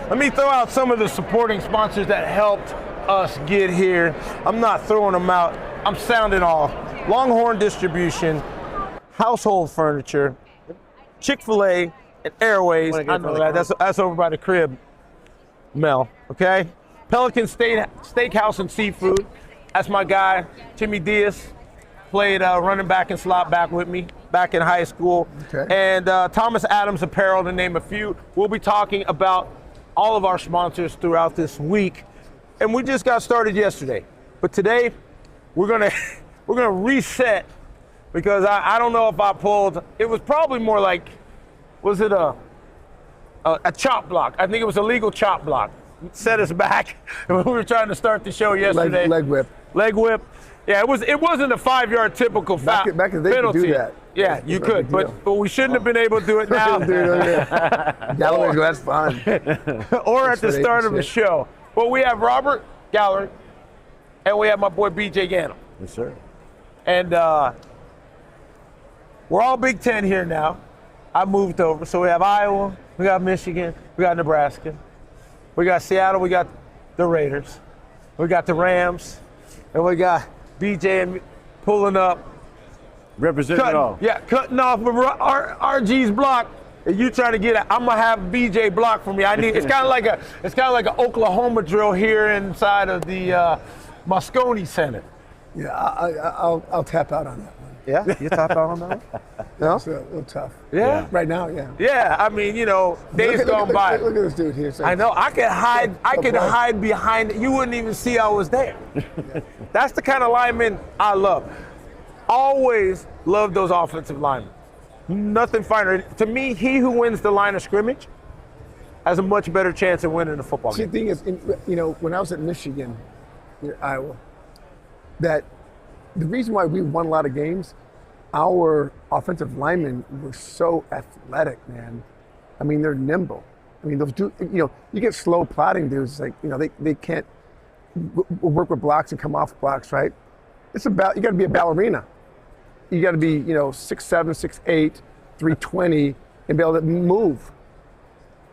Let me throw out some of the supporting sponsors that helped us get here. I'm not throwing them out. I'm sounding off. Longhorn Distribution, Household Furniture, Chick-fil-A, and Airways. I know that. That's over by the crib, Mel. Okay. Pelican Steakhouse and Seafood. That's my guy, Timmy Diaz. Played running back and slot back with me back in high school. Okay. And Thomas Adams Apparel, to name a few. We'll be talking about all of our sponsors throughout this week. And we just got started yesterday. But today, we're gonna reset, because I don't know if I pulled, it was probably more like, was it a chop block? I think it was a legal chop block. Set us back when we were trying to start the show yesterday. Leg whip. Leg whip. Yeah, it wasn't a 5-yard typical foul. Back in the day, you could do that. Yeah, you could, but we shouldn't have been able to do it now. Galloway's, that's fun. Or at the start of the show. Well, we have Robert Gallery, and we have my boy BJ Gannell. Yes, sir. And we're all Big Ten here now. I moved over, so we have Iowa, we got Michigan, we got Nebraska, we got Seattle, we got the Raiders, we got the Rams, and we got BJ and pulling up. Representing all. Yeah, cutting off with RG's block. And you trying to get it? I'm gonna have BJ block for me. I need. It's kind of like an Oklahoma drill here inside of the Moscone Center. Yeah, I'll tap out on that one. Yeah, you tap out on that one? No? It's a little tough. Yeah. Right now, yeah. Yeah, I mean, days gone by. Look at this dude here. I know. I could hide behind it. You wouldn't even see I was there. That's the kind of lineman I love. Always love those offensive linemen. Nothing finer. To me, he who wins the line of scrimmage has a much better chance of winning the football game. See, the thing is, when I was at Michigan, near Iowa, that the reason why we won a lot of games, our offensive linemen were so athletic, man. I mean, they're nimble. I mean, those dudes, you get slow plotting dudes, like, they can't work with blocks and come off blocks, right? You got to be a ballerina. You got to be, 6'7", 6'8", 320, and be able to move.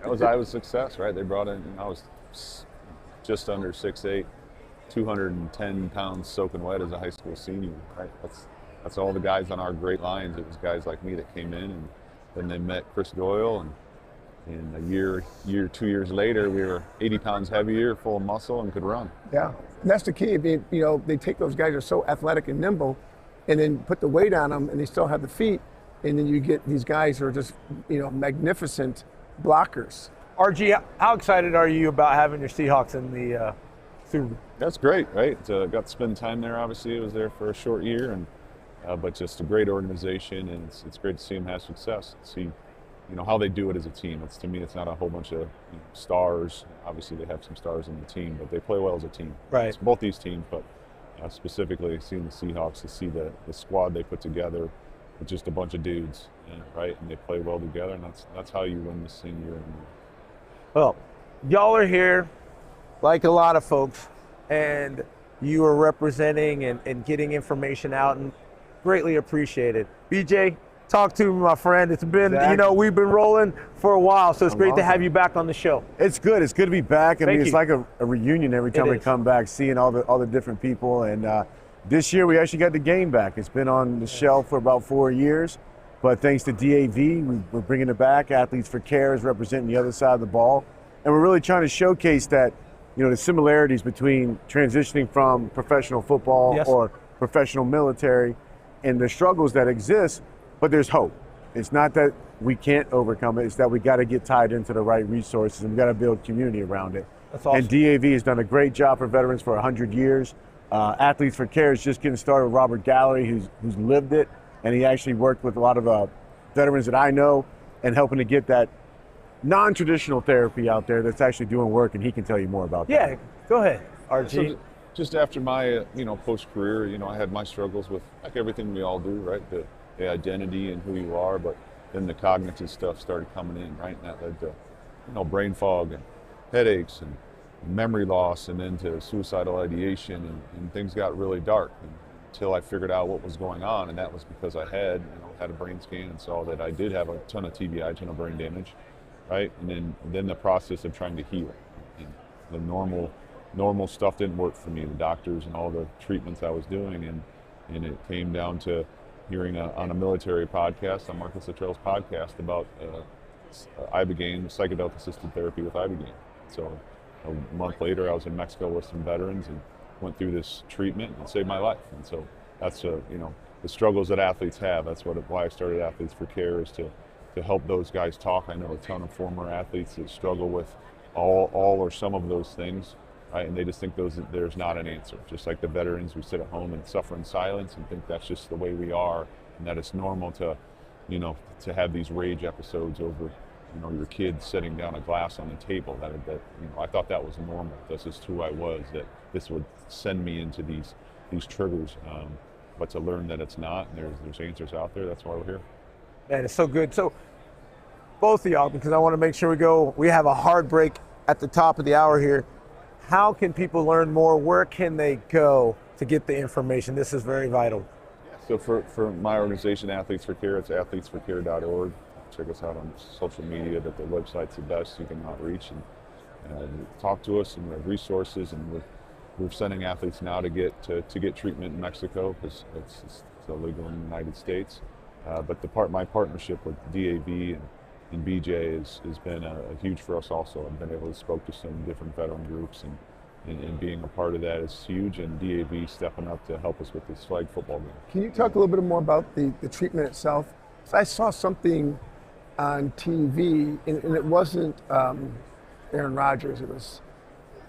That was Iowa's success, right? They brought in, I was just under 6'8", 210 pounds soaking wet as a high school senior, right? That's all the guys on our great lines. It was guys like me that came in, and then they met Chris Doyle, and a year, 2 years later, we were 80 pounds heavier, full of muscle, and could run. Yeah, and that's the key. They take those guys who are so athletic and nimble, and then put the weight on them, and they still have the feet, and then you get these guys who are just, magnificent blockers. RG, how excited are you about having your Seahawks in the Super Bowl? That's great, right? Got to spend time there. Obviously, I was there for a short year, and but just a great organization, and it's great to see them have success. See, how they do it as a team. To me, it's not a whole bunch of stars. Obviously, they have some stars in the team, but they play well as a team. Right. It's both these teams, but specifically seeing the Seahawks, to see the squad they put together with just a bunch of dudes, right? And they play well together, and that's how you win this thing year in year. Well, y'all are here, like a lot of folks, and you are representing and getting information out, and greatly appreciated. BJ, talk to me, my friend. It's been, we've been rolling for a while, so it's great to have you back on the show. It's good. It's good to be back. I mean, Thank it's you. like a reunion every time we come back, seeing all the different people. And this year we actually got the game back. It's been on the shelf for about 4 years, but thanks to DAV, we're bringing it back. Athletes for Care is representing the other side of the ball, and we're really trying to showcase that, the similarities between transitioning from professional football or professional military, and the struggles that exist. But there's hope. It's not that we can't overcome it. It's that we got to get tied into the right resources, and we got to build community around it. That's awesome. And DAV has done a great job for veterans for 100 years. Athletes for Care is just getting started with Robert Gallery, who's lived it, and he actually worked with a lot of veterans that I know, and helping to get that non-traditional therapy out there that's actually doing work, and he can tell you more about that. Yeah, go ahead, RG. So just after my post-career, I had my struggles with, like everything we all do, right? The identity and who you are, but then the cognitive stuff started coming in, right? And that led to, brain fog and headaches and memory loss, and then to suicidal ideation, and things got really dark until I figured out what was going on, and that was because I had a brain scan and saw that I did have a ton of TBI, a ton of brain damage, right? And then the process of trying to heal. And the normal stuff didn't work for me, the doctors and all the treatments I was doing, and it came down to hearing on a military podcast, on Marcus Luttrell's podcast, about Ibogaine, psychedelic-assisted therapy with Ibogaine. So a month later, I was in Mexico with some veterans and went through this treatment and saved my life. And so that's the struggles that athletes have. That's why I started Athletes for Care, is to help those guys talk. I know a ton of former athletes that struggle with all or some of those things, right? And they just think there's not an answer. Just like the veterans, we sit at home and suffer in silence and think that's just the way we are, and that it's normal to have these rage episodes over, your kid setting down a glass on the table. That I thought that was normal. That's just who I was. That this would send me into these triggers. But to learn that it's not, and there's answers out there. That's why we're here. Man, it's so good. So both of y'all, because I want to make sure we have a hard break at the top of the hour here. How can people learn more? Where can they go to get the information? This is very vital. So for my organization, Athletes for Care, it's athletesforcare.org. Check us out on social media. That the website's the best. You can outreach and talk to us, and we have resources, and we're sending athletes now to get treatment in Mexico, because it's illegal in the United States. But my partnership with DAV and BJ has been huge for us also. I've been able to spoke to some different veteran groups, and being a part of that is huge, and DAV stepping up to help us with this flag football game. Can you talk a little bit more about the treatment itself? So I saw something on TV, and it wasn't Aaron Rodgers. It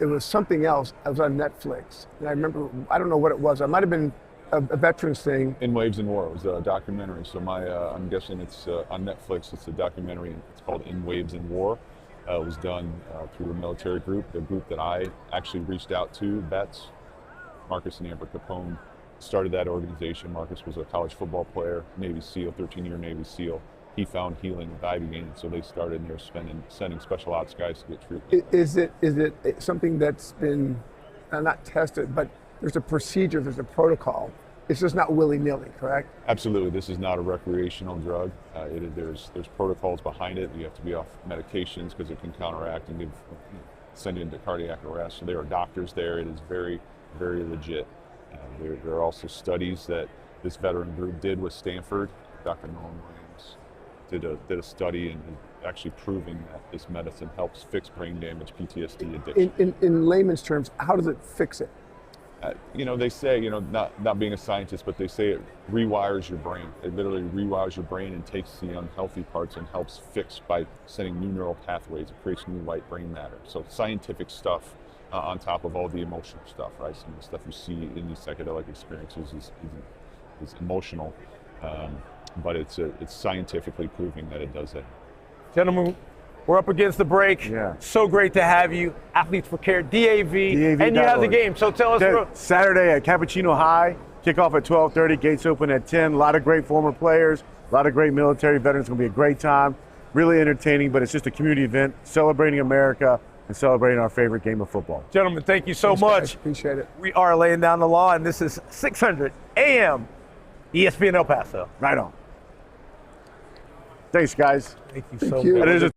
was something else. It was on Netflix, and I remember, I don't know what it was. It might have been a veterans thing. In Waves and War. It was a documentary. So I'm guessing it's on Netflix. It's a documentary. It's called In Waves and War. It was done through a military group, the group that I actually reached out to, vets. Marcus and Amber Capone started that organization. Marcus was a college football player, Navy SEAL, 13-year Navy SEAL. He found healing with Ibogaine, so they started, and they're sending special ops guys to get treatment. Is it something that's been not tested, but there's a procedure, there's a protocol? It's just not willy-nilly, correct? Absolutely. This is not a recreational drug. There's protocols behind it. You have to be off medications because it can counteract and send you into cardiac arrest. So there are doctors there. It is very, very legit. There are also studies that this veteran group did with Stanford. Dr. Nolan Williams did a study and actually proving that this medicine helps fix brain damage, PTSD, addiction. In layman's terms, how does it fix it? They say, not being a scientist, but they say it rewires your brain. It literally rewires your brain and takes the unhealthy parts and helps fix by sending new neural pathways. It creates new white brain matter. So scientific stuff on top of all the emotional stuff, right? Some of the stuff you see in these psychedelic experiences is emotional, but it's scientifically proving that it does that. Gentlemen, we're up against the break. Yeah. So great to have you. Athletes for Care, DAV, and you have the game. So tell us. Saturday at Cappuccino High, kickoff at 12:30, gates open at 10. A lot of great former players, a lot of great military veterans. It's going to be a great time. Really entertaining, but it's just a community event celebrating America and celebrating our favorite game of football. Gentlemen, thank you so Thanks, much. guys. Appreciate it. We are laying down the law, and this is 600 AM ESPN El Paso. Right on. Thanks, guys. Thank you Thank so you. much. It is a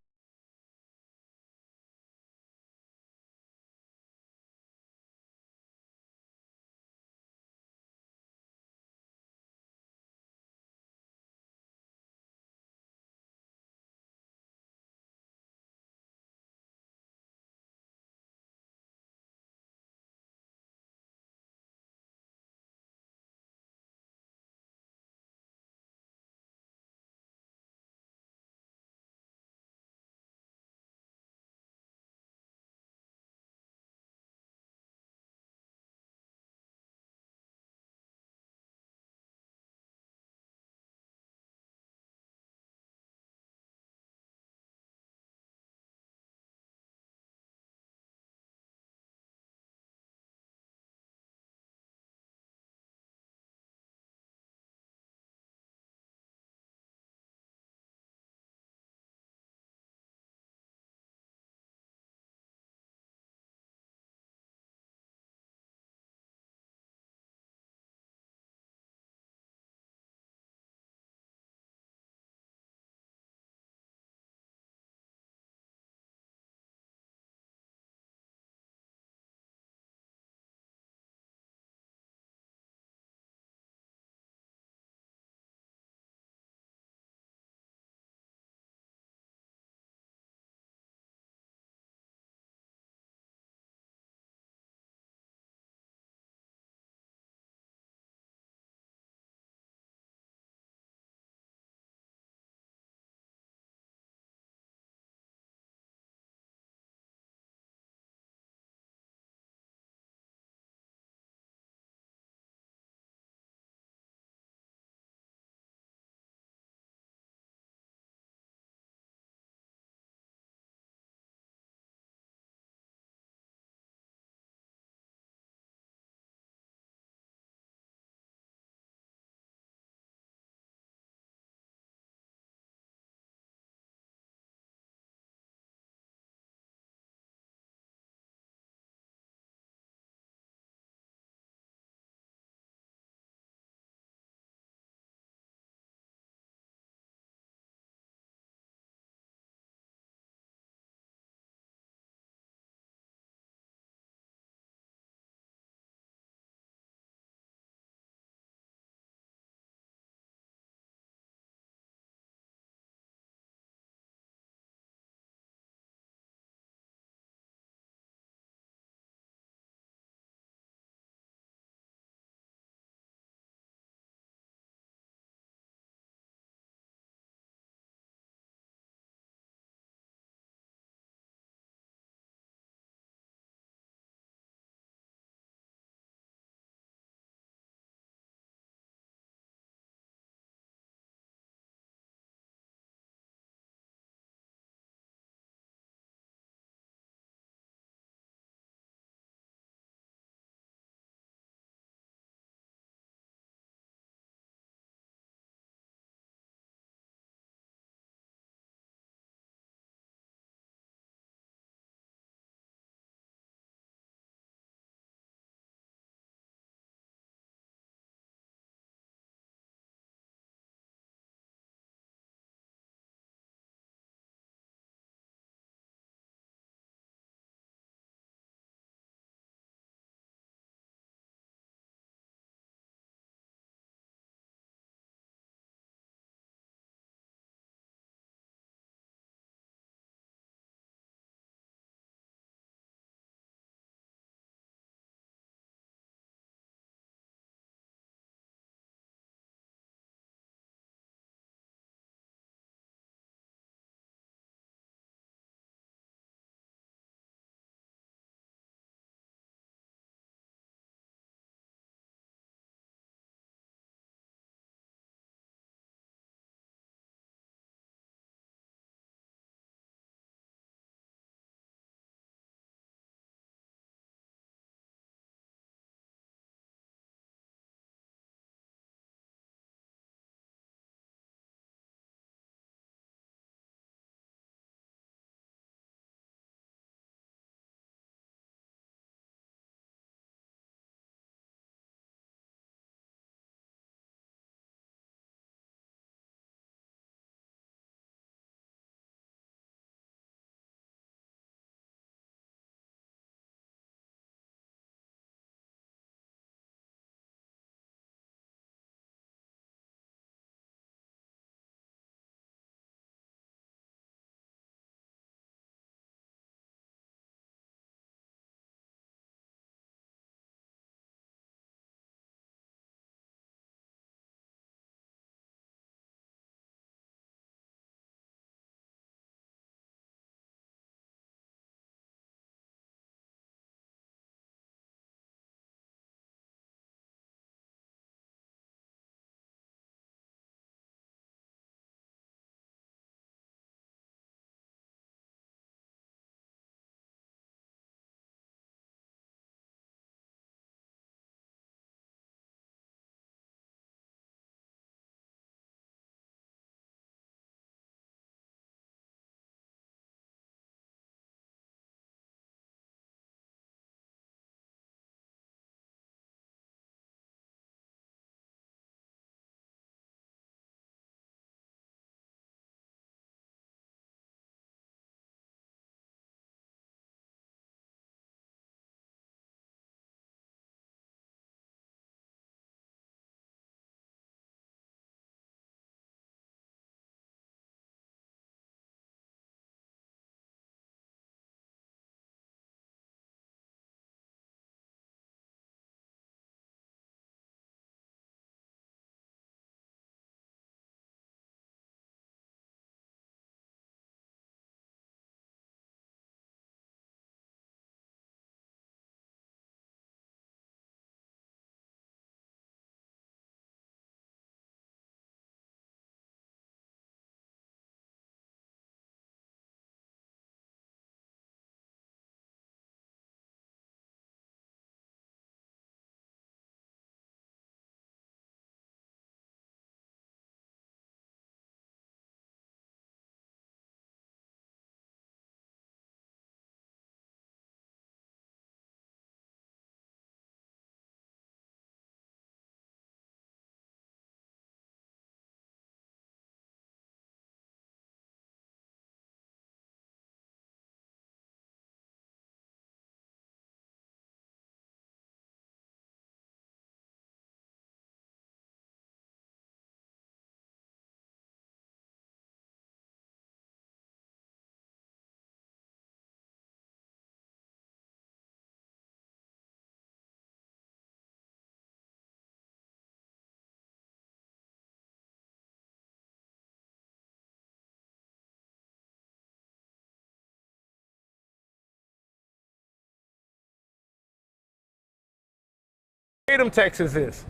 Tatum, Texas is?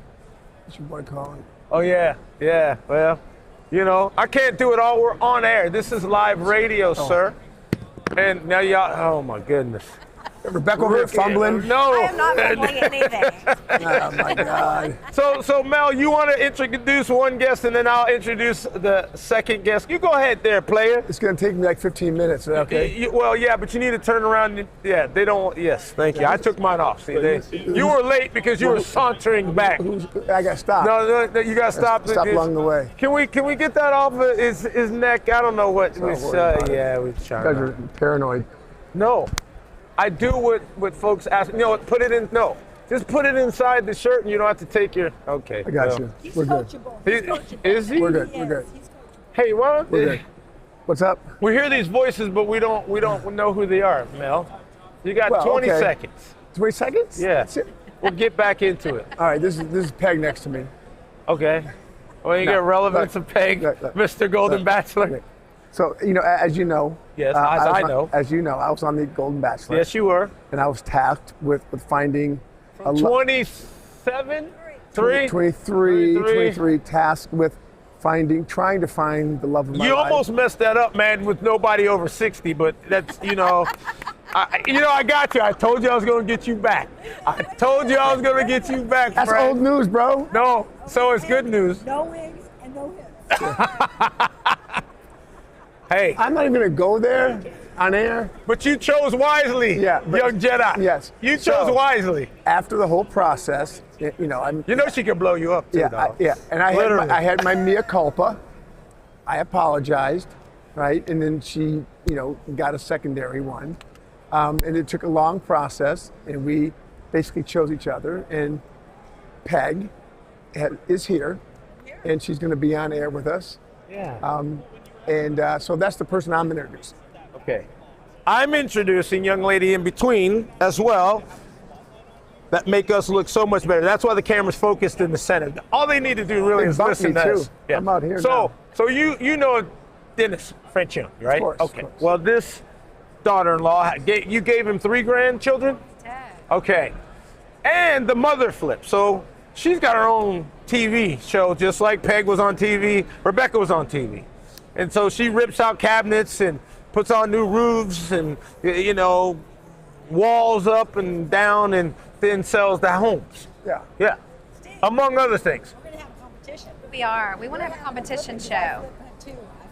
What's your boy calling? Oh, yeah. Well, you know, I can't do it all. We're on air. This is live radio, sir. And now y'all, oh, my goodness. Rebecca over here fumbling. No. I am not fumbling anything. Oh my God. So Mel, you want to introduce one guest and then I'll introduce the second guest. You go ahead there, player. It's going to take me like 15 minutes. Okay. Well, yeah, but you need to turn around. Yeah, they don't. Yes, thank you. I took mine off. See, you were late because you were sauntering back. I got stopped. No, you got stopped. Stop along the way. Can we get that off of his neck? I don't know what. Don't worry about it. Yeah, we You trying. guys are paranoid. No, I do what folks ask. You know, put it in. No, just put it inside the shirt, and you don't have to take your. Okay. I got you. We're good. Is he? We're good. We're good. Hey, what? We're good. What's up? We hear these voices, but we don't know who they are, Mel. You got Well, 20 okay. seconds. 20 seconds? Yeah. That's it. We'll get back into it. All right. This is Peg next to me. Okay. Well, you No, get relevance look, of Peg, look. Mr. Golden Look. Bachelor. Okay. So, you know, as you know. Yes, I know. As you know, I was on the Golden Bachelor. Yes, you were. And I was tasked with finding a 27? 3? 23 tasked with trying to find the love of my You life. almost messed that up, man, with nobody over 60, but that's, I got you. I told you I was going to get you back. I told you I was going to get you back, That's Frank. old news, bro. No, so it's good news. No wigs and no hips. Hey, I'm not even going to go there on air. but you chose wisely, Yeah, but- young Jedi. Yes. You chose So- wisely. After the whole process, I'm. You know she can blow you up, too, Yeah, dog. and I Literally. had my mea culpa. I apologized, right? And then she, got a secondary one. And it took a long process, and we basically chose each other. And Peg is here, and she's going to be on air with us. Yeah. So that's the person I'm introducing. Okay. I'm introducing young lady in between as well that make us look so much better. That's why the camera's focused in the center. All they need to do really They is bumped listen me to too. us. I'm out here So now. you know Dennis French Young, right? course, Okay. of course. Well, this daughter-in-law, you gave him 3 grandchildren? Okay. And the mother flip. So she's got her own TV show, just like Peg was on TV, Rebecca was on TV. And so she rips out cabinets and puts on new roofs and, walls up and down and then sells the homes. Yeah. Yeah. Among other things. We're going to have a competition. We are. We want to have a competition show.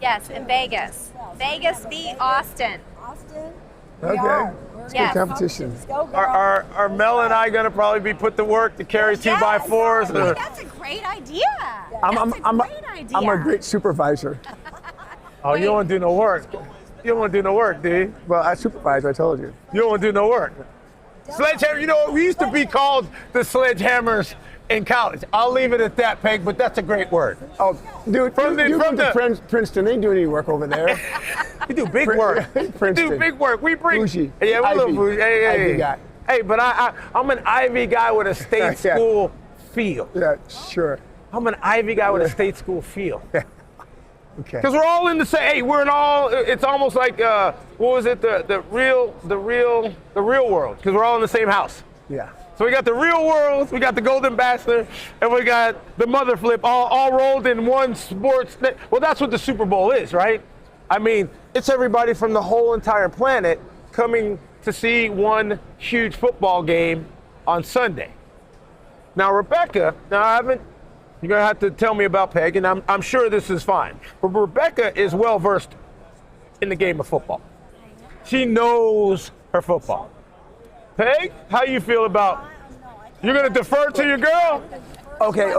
Yes, in Vegas. Vegas beat Austin. Austin. Okay. It's Yes. Good competition. Let's go, girl. Are Mel and I going to probably be put to work to carry 2x4s? Yes. Or- That's a great idea. I'm That's a great idea. I'm a great supervisor. Oh, you don't want to do no work. You don't want to do no work, do you? Well, I supervise, I told you. You don't want to do no work. Sledgehammer, we used to be called the Sledgehammers in college. I'll leave it at that, Peg, but that's a great word. Oh, dude, From you the- went to Princeton. They ain't doing any work over there. We do big work. We do Princeton. big work. We bring. Bougie. Yeah, we love Ivy. bougie. Hey, Ivy guy. Hey, but I'm an Ivy guy with a state Yeah. school feel. Yeah, sure. I'm an Ivy guy with a state school feel. Okay. Because we're all in the same. Hey, we're in all. It's almost like what was it? The real world. Because we're all in the same house. Yeah. So we got the real world, we got the Golden Bachelor, and we got the mother flip all rolled in one sports. Well, that's what the Super Bowl is, right? I mean, it's everybody from the whole entire planet coming to see one huge football game on Sunday. Now, Rebecca, you're going to have to tell me about Peg, and I'm sure this is fine. But Rebecca is well versed in the game of football. She knows her football. Peg, how you feel about? You're gonna defer to your girl? Okay.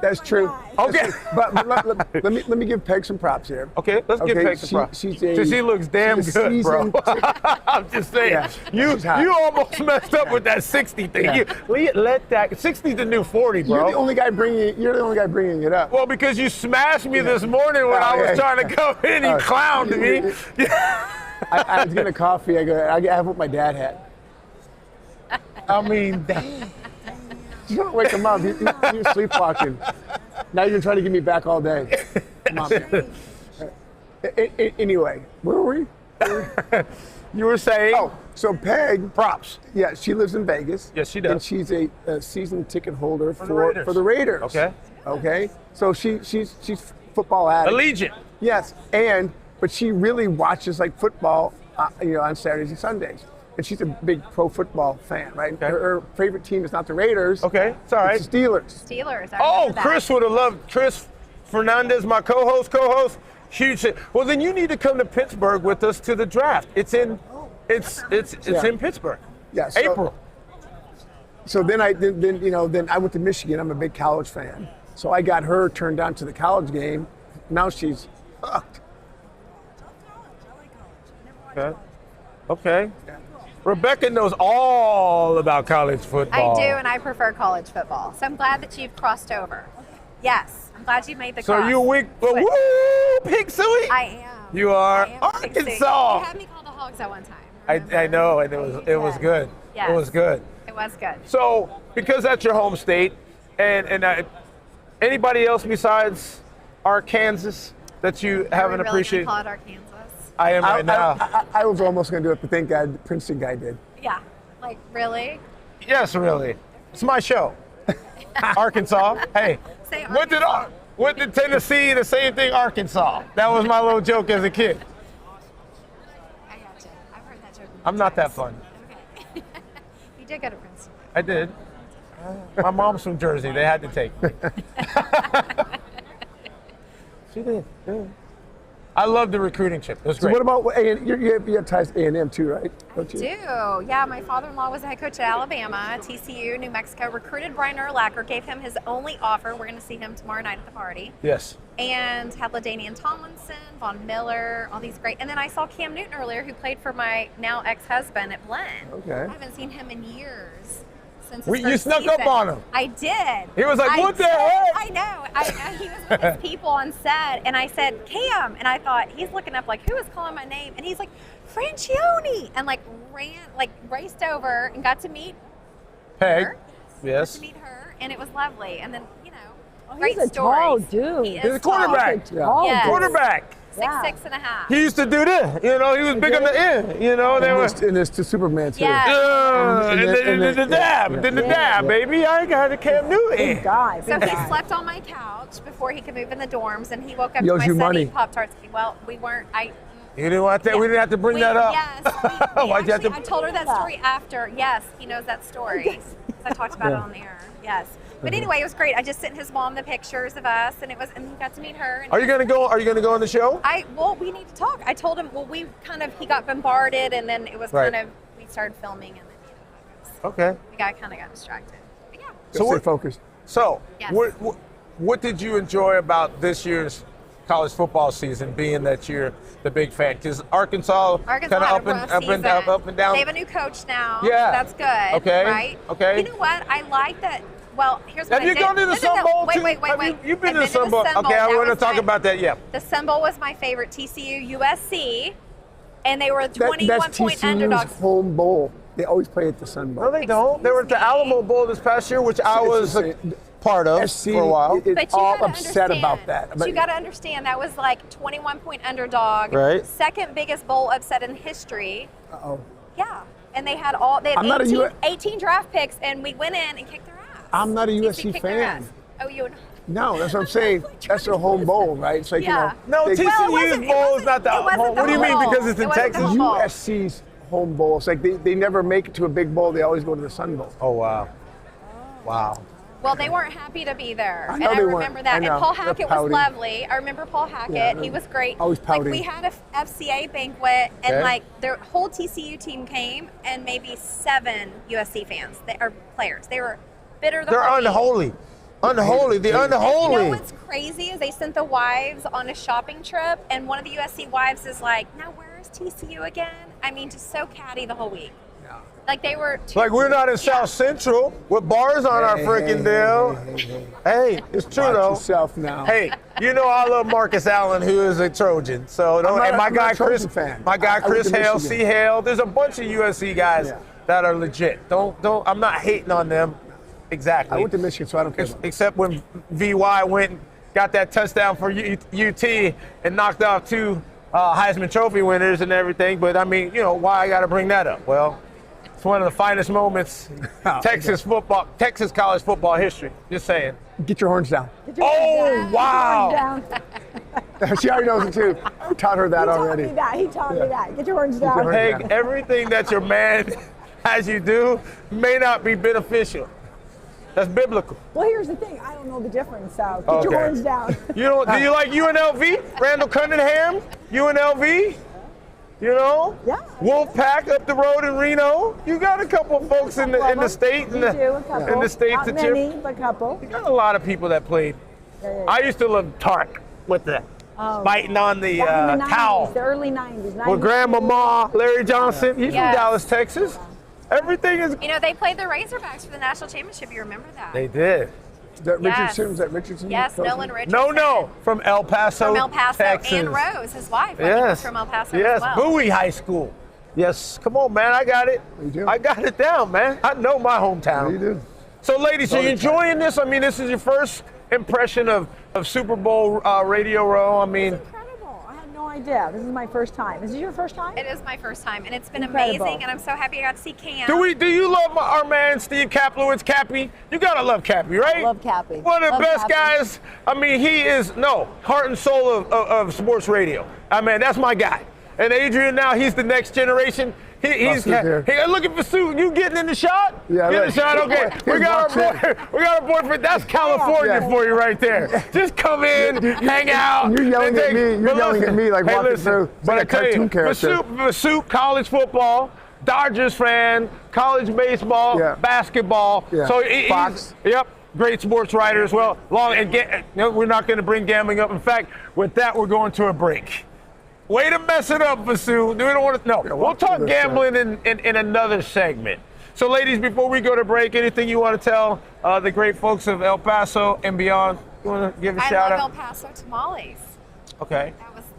That's true. Okay. That's true. But let me give Peg some props here. Okay, let's give Peg some props. She looks damn she's a good, bro. seasoned- I'm just saying. Yeah, you she's hot. almost messed up with that 60 thing. Yeah. Let that 60's the new 40, bro. You're the only guy bringing it up. Well, because you smashed me this morning when I was trying to come in, you clowned me. I was getting a coffee. I have what my dad had. I mean, damn. You don't wake him up. You're sleepwalking. Now you're trying to get me back all day. Come on, man. Anyway, where were we? You were saying. Oh, so Peg, props. yeah, she lives in Vegas. Yes, she does. And she's a season ticket holder the Raiders. for the Raiders. Okay. Okay. So she's football addict. Allegiant. Yes, but she really watches like football, on Saturdays and Sundays. And she's a big pro football fan, right? Okay. Her favorite team is not the Raiders. Okay, it's all right. It's the Steelers. Steelers. I Oh, remember that. Chris would have loved Chris Fernandez, my co-host. Huge. Well, then you need to come to Pittsburgh with us to the draft. It's in Pittsburgh. Yeah. So, April. So then I went to Michigan. I'm a big college fan. So I got her turned down to the college game. Now she's hooked. Okay. Rebecca knows all about college I football. do, and I prefer college football. So I'm glad that you've crossed over. Yes, I'm glad you made the So cross. you woo, Pig Suey? I am. You are I am Pig Suey. Arkansas. You had me call the Hogs at one time. I know, and it was good. Yes. It was good. It was good. So because that's your home state, and anybody else besides Arkansas that you haven't really appreciated? Call it Arkansas. I am right now. I was almost going to do it, but thank God the Princeton guy did. Yeah. Like really? Yes, really. It's my show. Arkansas. Hey, Say what did Tennessee? The same thing. Arkansas. That was my little joke as a kid. I got you. I've heard that joke. I'm not that fun. Okay. You did go to Princeton. I did. My mom's from Jersey. They had to take me. She did. Yeah. I love the recruiting trip. It was So great. what about you have ties to A&M too, right? Don't you? Do. Yeah, my father-in-law was the head coach at Alabama, TCU, New Mexico, recruited Brian Urlacher, gave him his only offer. We're going to see him tomorrow night at the party. Yes. And had LaDainian Tomlinson, Von Miller, all these great. And then I saw Cam Newton earlier, who played for my now ex-husband at Blinn. Okay. I haven't seen him in years. Since his You first snuck up season. on him. I did. He was like, I "What the did. heck?" I know. He was with his people on set, and I said, Cam. And I thought, he's looking up like, who is calling my name? And he's like, Francione. And raced over and got to meet Peg. her. Yes. Got to meet her, and it was lovely. And then, He's great a tall stories. dude. He is He's a quarterback. Tall Yes. dude. Quarterback. Yeah. 6'6.5". He used to do this. He was big on the end. They were. And there's to Superman too. Yeah. And then the dab, yeah. baby. I got a Cam Newton. Big guy. So Big he guy. slept on my couch before he could move in the dorms, and he woke up He to owes my you son money. eating Pop-Tarts. Well, we weren't. You didn't want that. We didn't have to bring that up. Yes. Why'd you have to? I told her that story after. Yes, he knows that story. I talked about it on the air. Yes. But anyway, it was great. I just sent his mom the pictures of us, and he got to meet her. And Are you gonna go? Are you gonna go on the show? we need to talk. I told him. Well, he got bombarded, and then it was Right. we started filming, and then Okay. we kind of got distracted. But yeah. So what- stay focused. So, Yes. what did you enjoy about this year's college football season, being that you're the big fan? Because Arkansas kind Arkansas of had up a rough and season. down. They have a new coach now. Yeah. So that's good. Okay. Right. Okay. You know what? I like that. Well, here's what Have I you did. gone to the Sun Bowl Wait, too? wait. You've been I've to the Sun Bowl. Okay, I That want to was talk about that. Yeah. The Sun Bowl was my favorite. TCU, USC, and they were That's 21-point TCU's underdogs. home bowl. They always play at the Sun Bowl. No, they don't. They were at the Alamo Bowl this past year, which I was a part of SC for a while. is But you all gotta upset understand. about that. But you got to understand that was like 21-point underdog. Right. Second biggest bowl upset in history. Uh-oh. Yeah. And they had 18 draft picks, and we went in and kicked their ass. I'm not a TC USC kicked their fan. ass. Oh, you? No, that's what I'm saying. That's their home bowl, right? It's like, Yeah. No, they- TCU's bowl is not the it wasn't home. the What do you mean? home bowl. Because it's It in wasn't the Texas? home bowl. USC's home bowl. It's like they never make it to a big bowl. They always go to the Sun Bowl. Oh wow. Wow. Well, they weren't happy to be there, I know and I they weren't. remember that. I And know. Paul They're Hackett was pouting. lovely. I remember Paul Hackett. Yeah, He was great. always pouting. Like we had a FCA banquet, and Okay. like their whole TCU team came, and maybe 7 USC fans, players. They were bitter. They're unholy. Unholy. The unholy. You know what's crazy is they sent the wives on a shopping trip, and one of the USC wives is like, "Now where is TCU again?" I mean, just so catty the whole week. Like they were. Like we're not in South Central with bars on our freaking deal. Hey, it's true Watch though. yourself now. Hey, you know I love Marcus Allen, who is a Trojan. So don't, not and my a guy Trojan Chris, fan. my guy I went Chris to Hale, Michigan. C Hale. There's a bunch of USC guys Yeah. that are legit. Don't. I'm not hating on them. Exactly. I went to Michigan, so I don't care. about it. Except when VY went and got that touchdown for UT and knocked off 2 Heisman Trophy winners and everything. But I mean, you know, why I got to bring that up? Well, it's one of the finest moments in Texas college football history. Just saying. Get your horns down. Oh, wow. She already knows it too. I taught her that already. He taught me that. Get your horns down. Hey, everything that your man has you do may not be beneficial. That's biblical. Well, here's the thing. I don't know the difference, so get your Okay. horns down. You know, do you like UNLV? Randall Cunningham? UNLV? You know? Yeah. Wolfpack up the road in Reno. You got a couple of folks in the state You do, a couple. in the states Not that many, but a couple. you got a lot of people that played. I used to love Tark with the biting on the Back in the 90s, towel. the early 90s. With 92. Grandmama, Larry Johnson. He's Yes. from Dallas, Texas. Everything is. You know, they played the Razorbacks for the national championship. You remember that? They did. Is that Yes. Richardson? Was that Richardson? Yes, Coach? Nolan Richardson. No, from El Paso, From El Paso, Texas. and Rose, his wife, I think, Yes. was from El Paso Yes, as well. Bowie High School. Yes, come on, man, I got it. You do? I got it down, man. I know my hometown. Yeah, you do. So, ladies, are you enjoying this? I mean, this is your first impression of Super Bowl Radio Row. I mean, Incredible. I had no idea. This is my first time. Is this your first time? It is my first time, and it's been Incredible. amazing, and I'm so happy I got to see Cam. do you love our man Steve Kaplowitz, Cappy? You gotta love Cappy, right? I love Cappy. One of the Love best Cappy. guys. I mean, he is heart and soul of sports radio. I mean, that's my guy. And Adrian now, he's the next generation. He's Steve here. hey, looking for Sue. You getting in the shot? Yeah, Get in the look. shot. Okay, we got our boy. We got our boyfriend. That's California Yeah. for you right there. Just come in, hang out. You're yelling and at me. You're but yelling at me like hey, walking listen, through. It's But like I a tell you, cartoon character. Pursuit, college football, Dodgers fan, college baseball, Yeah. basketball. Yeah. So Fox. Yep. Great sports writer as well. We're not going to bring gambling up. In fact, with that, we're going to a break. Way to mess it up, Vasu. We don't want to. No, we'll walk talk through this, gambling in another segment. So, ladies, before we go to break, anything you want to tell the great folks of El Paso and beyond? You want to give a I shout love out? El Paso tamales. Okay.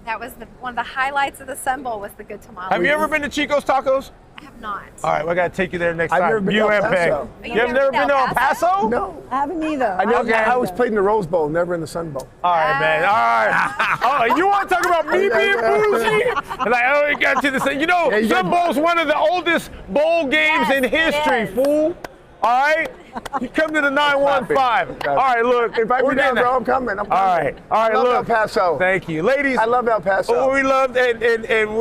That was one of the highlights of the Sun Bowl was the good tamales. Have you ever been to Chico's Tacos? I have not. All right, we got to take you there next I've time. never been You to El and Peg. Paso. You have never been to El Paso? No. I haven't either. I always played in the Rose Bowl, never in the Sun Bowl. All right, man. All right. Oh, you want to talk about me being bougie? Like, oh, it got you to say, you know, you Sun got- Bowl's one of the oldest bowl games in history, yes. fool. All right? You come to the 915. All right, look. Invite we're me down, getting bro. that. I'm coming. I'm coming. All right, I love look. El Paso. Thank you. Ladies, I love El Paso. oh, we loved and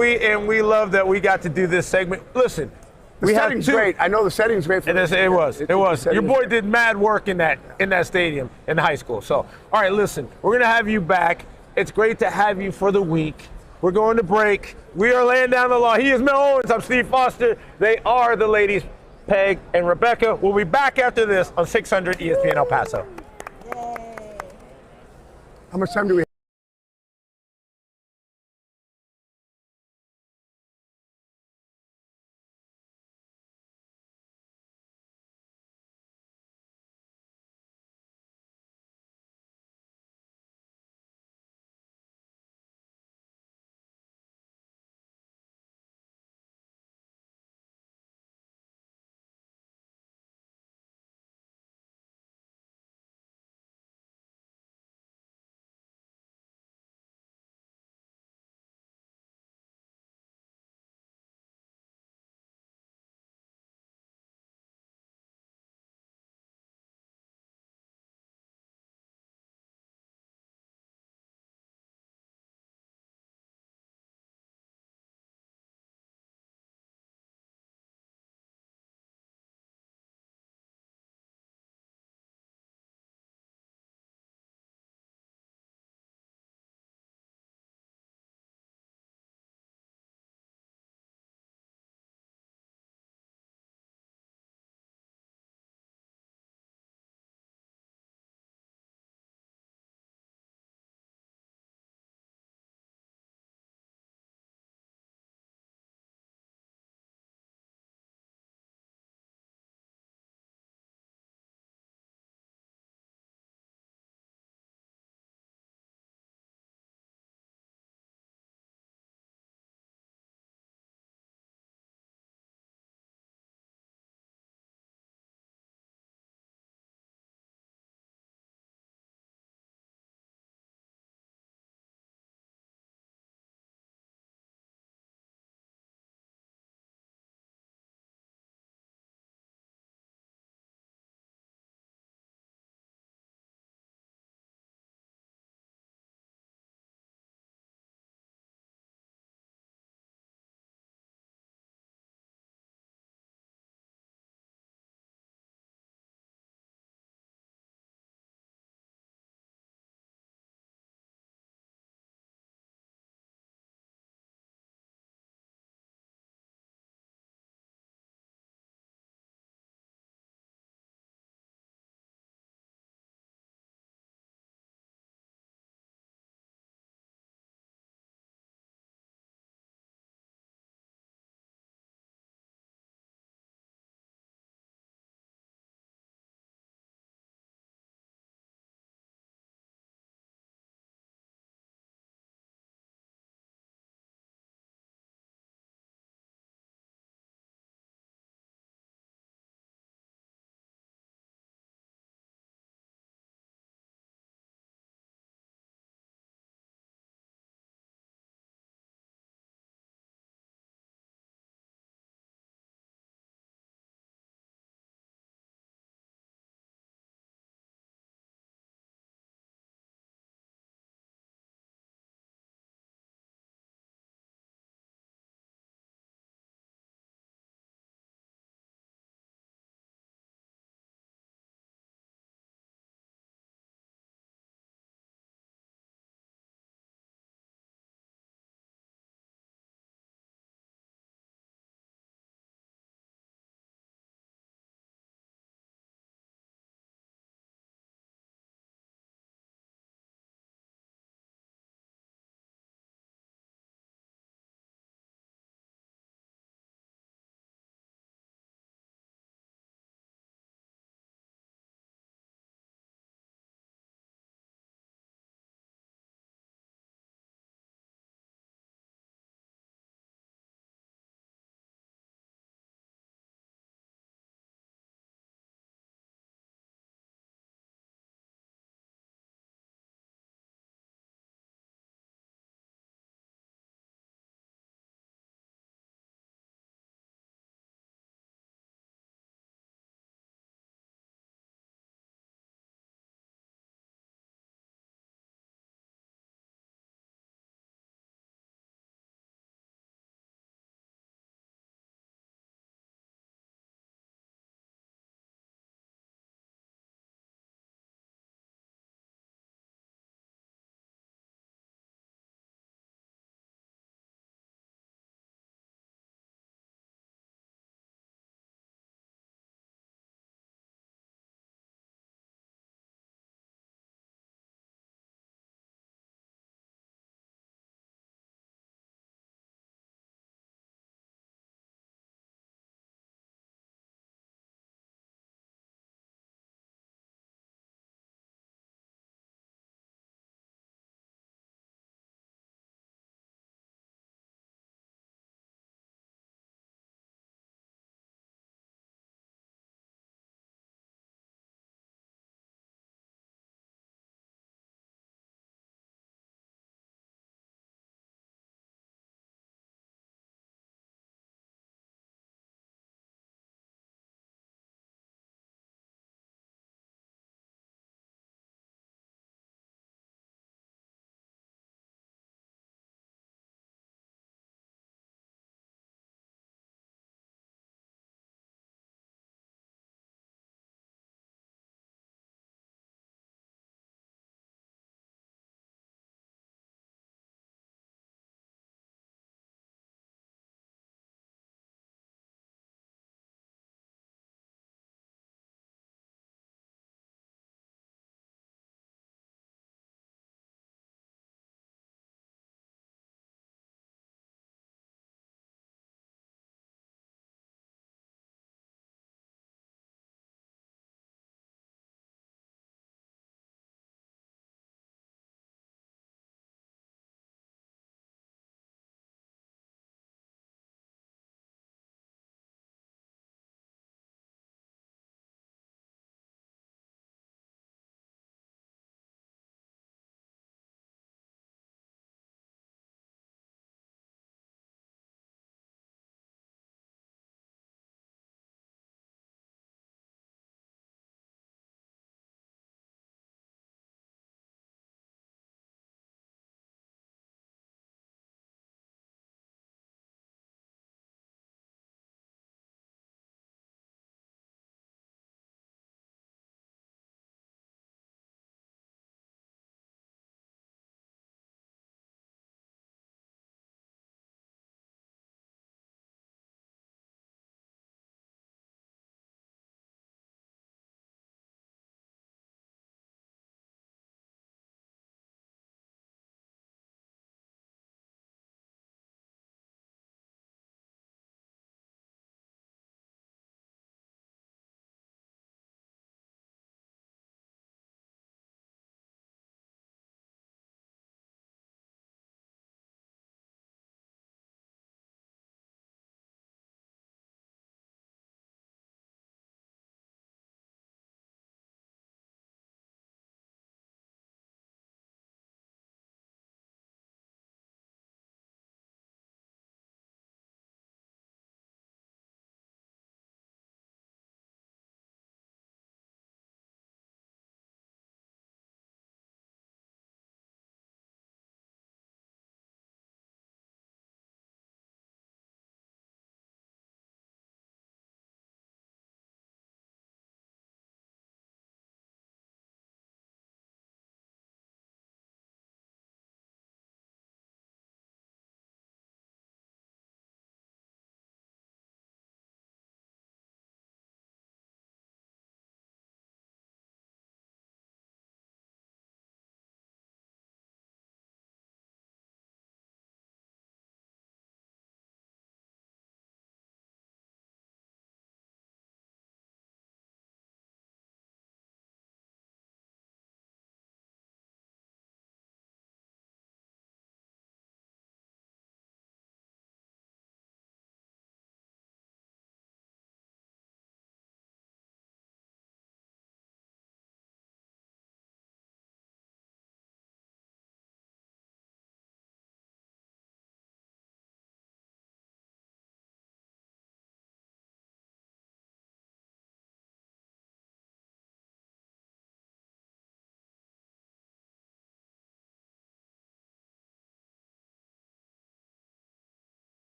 we love that we got to do this segment. Listen, The we have setting's two. great. I know the setting's great for It was. the Your setting is boy great. did mad work in that stadium in high school. So, all right, listen, we're gonna have you back. It's great to have you for the week. We're going to break. We are laying down the law. He is Mel Owens. I'm Steve Foster. They are the ladies, Peg and Rebecca. We'll be back after this on 600 ESPN El Paso. How much time do we have?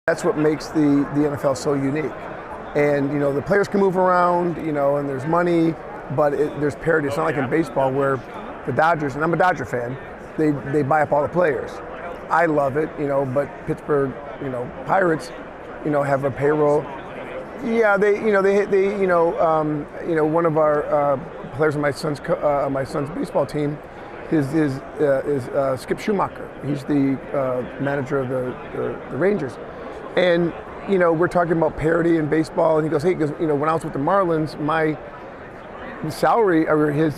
That's what makes the NFL so unique. And you know, the players can move around, you know, and there's money, but there's parity. It's not like in baseball where the Dodgers, and I'm a Dodger fan, they buy up all the players. I love it, you know, but Pittsburgh, you know, Pirates, you know, have a payroll. Yeah, one of our players on my son's baseball team is Skip Schumacher. He's the manager of the Rangers, and you know, we're talking about parity in baseball, and he goes, hey, you know, when I was with the Marlins, my salary, or his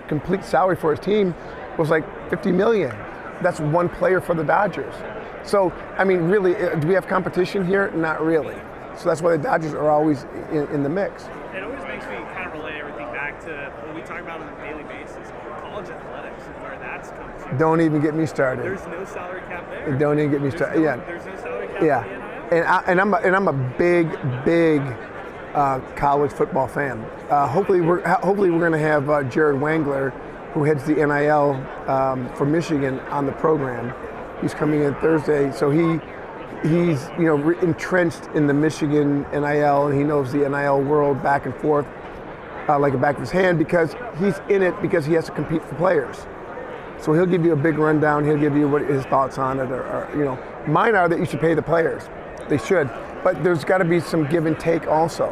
complete salary for his team was like $50 million. That's one player for the Dodgers. So, I mean, really, do we have competition here? Not really. So that's why the Dodgers are always in the mix. It always makes me kind of relate everything back to what we talk about on a daily basis, college athletics and where that's come to. Don't even get me started. There's no salary cap there. Don't even get me started. Yeah. There's no salary cap. Yeah. And I'm a big college football fan. Hopefully we're going to have Jared Wangler, who heads the NIL for Michigan, on the program. He's coming in Thursday, so he's you know, entrenched in the Michigan NIL, and he knows the NIL world back and forth like the back of his hand, because he's in it because he has to compete for players. So he'll give you a big rundown. He'll give you what his thoughts on it, or you know, mine are that you should pay the players. They should, but there's got to be some give and take also.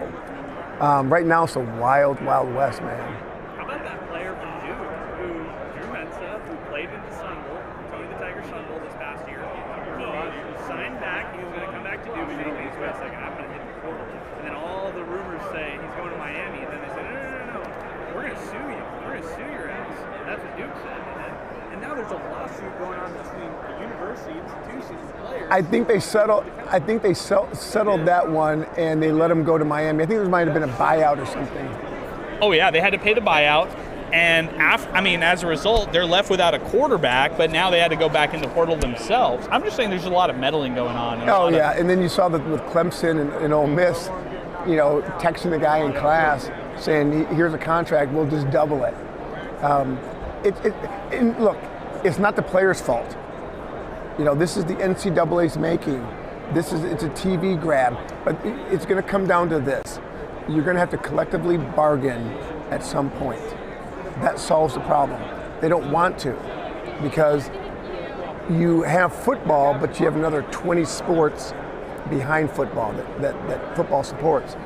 Right now it's a wild, wild west, man. How about that player from Duke, Drew Mensa, who played in the Sun Bowl, Tony the Tiger Sun Bowl this past year? He signed back. He was going to come back to Duke, and then he thinks, wait a second, I'm going to hit the portal. And then all the rumors say he's going to Miami, and then they say, no, we're going to sue you. We're going to sue your ass. And that's what Duke said. And now there's a lawsuit going on between the university, institutions, and players. I think they settled that one, and they let him go to Miami. I think there might have been a buyout or something. Oh yeah, they had to pay the buyout, and as a result, they're left without a quarterback. But now they had to go back in the portal themselves. I'm just saying, there's a lot of meddling going on. And then you saw that with Clemson and Ole Miss, you know, texting the guy in class saying, "Here's a contract, we'll just double it." And look, it's not the player's fault. You know, this is the NCAA's making. It's a TV grab, but it's going to come down to this. You're going to have to collectively bargain at some point. That solves the problem. They don't want to, because you have football, but you have another 20 sports behind football that football supports.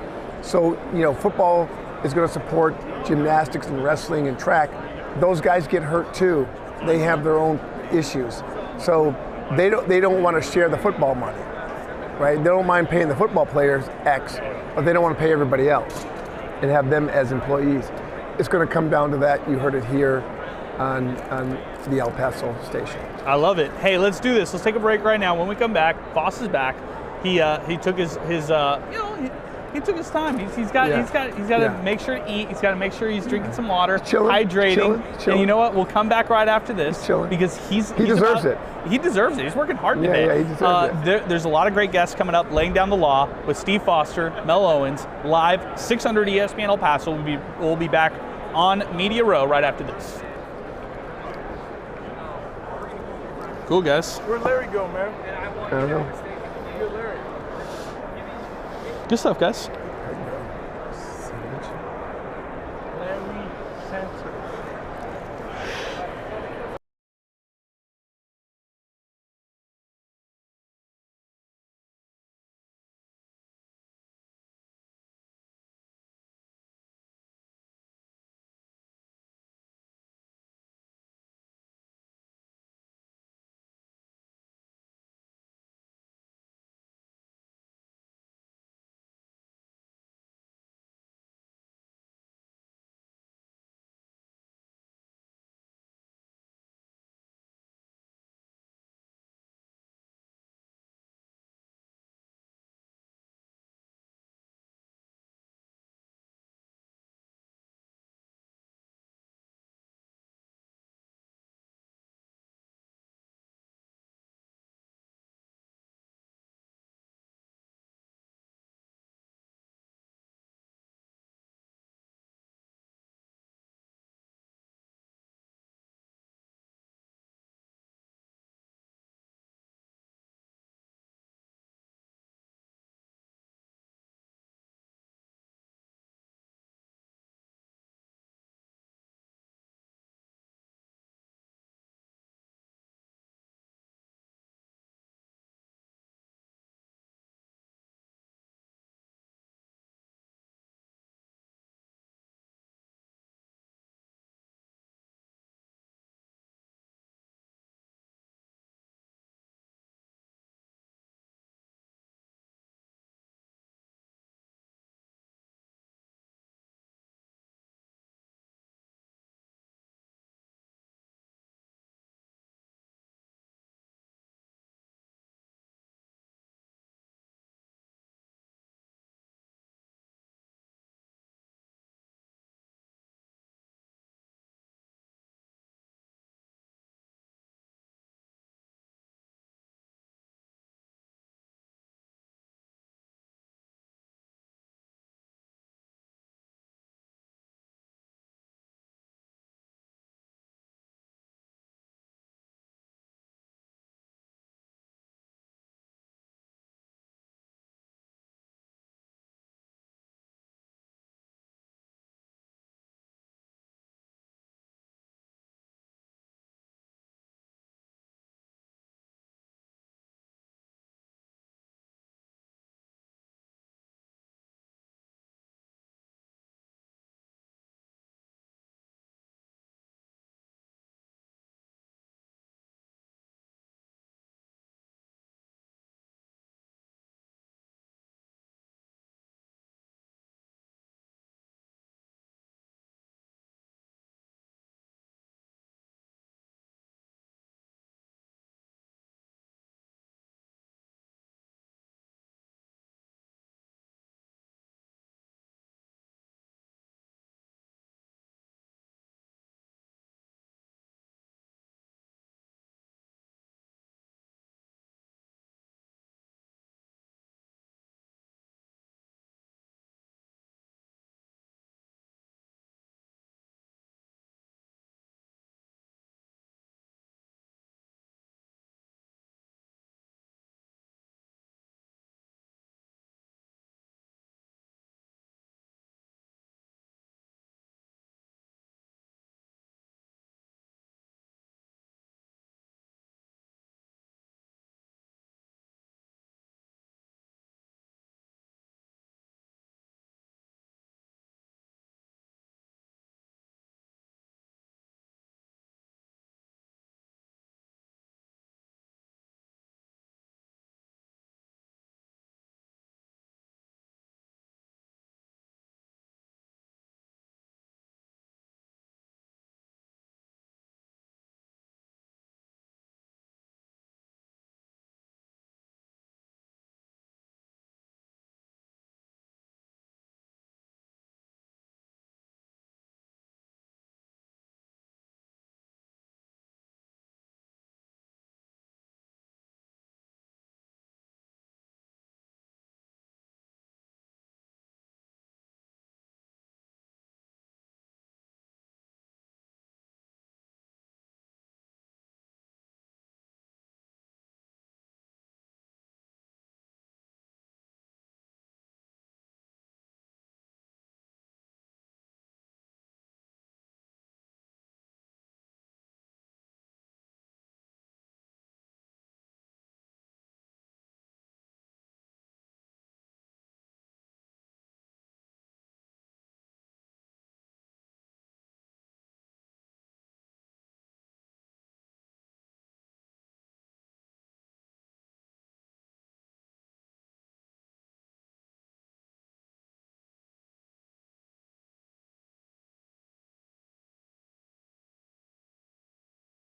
So, you know, football is going to support gymnastics and wrestling and track. Those guys get hurt too. They have their own issues. So they don't want to share the football money, right? They don't mind paying the football players X, but they don't want to pay everybody else and have them as employees. It's going to come down to that. You heard it here on the El Paso station. I love it. Hey, let's do this. Let's take a break right now. When we come back, Boss is back. He took his he took his time. He's got to make sure to eat. He's got to make sure he's drinking some water, hydrating. And you know what? We'll come back right after this because he deserves it. He deserves it. He's working hard today. Yeah, he deserves it. There's a lot of great guests coming up. Laying Down the Law with Steve Foster, Mel Owens, live 600 ESPN El Paso. We'll be back on Media Row right after this. Cool, guys. Where'd Larry go, man? I don't know. Good stuff, guys.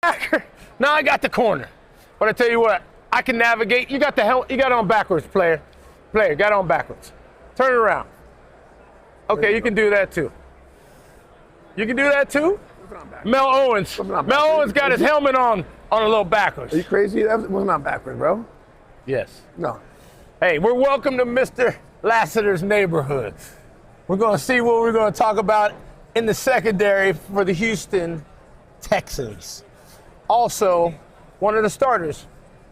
linebacker. Now I got the corner. But I tell you what, I can navigate. You got the hell. You got it on backwards, player. Player, got it on backwards. Turn it around. Okay, you can do that too. You can do that too? Mel Owens. Mel Owens got his helmet on a little backwards. Are you crazy? That was not backward, bro. Yes. No. Hey, we're welcome to Mr. Lassiter's neighborhood. We're going to see what we're going to talk about in the secondary for the Houston Texans. Also, one of the starters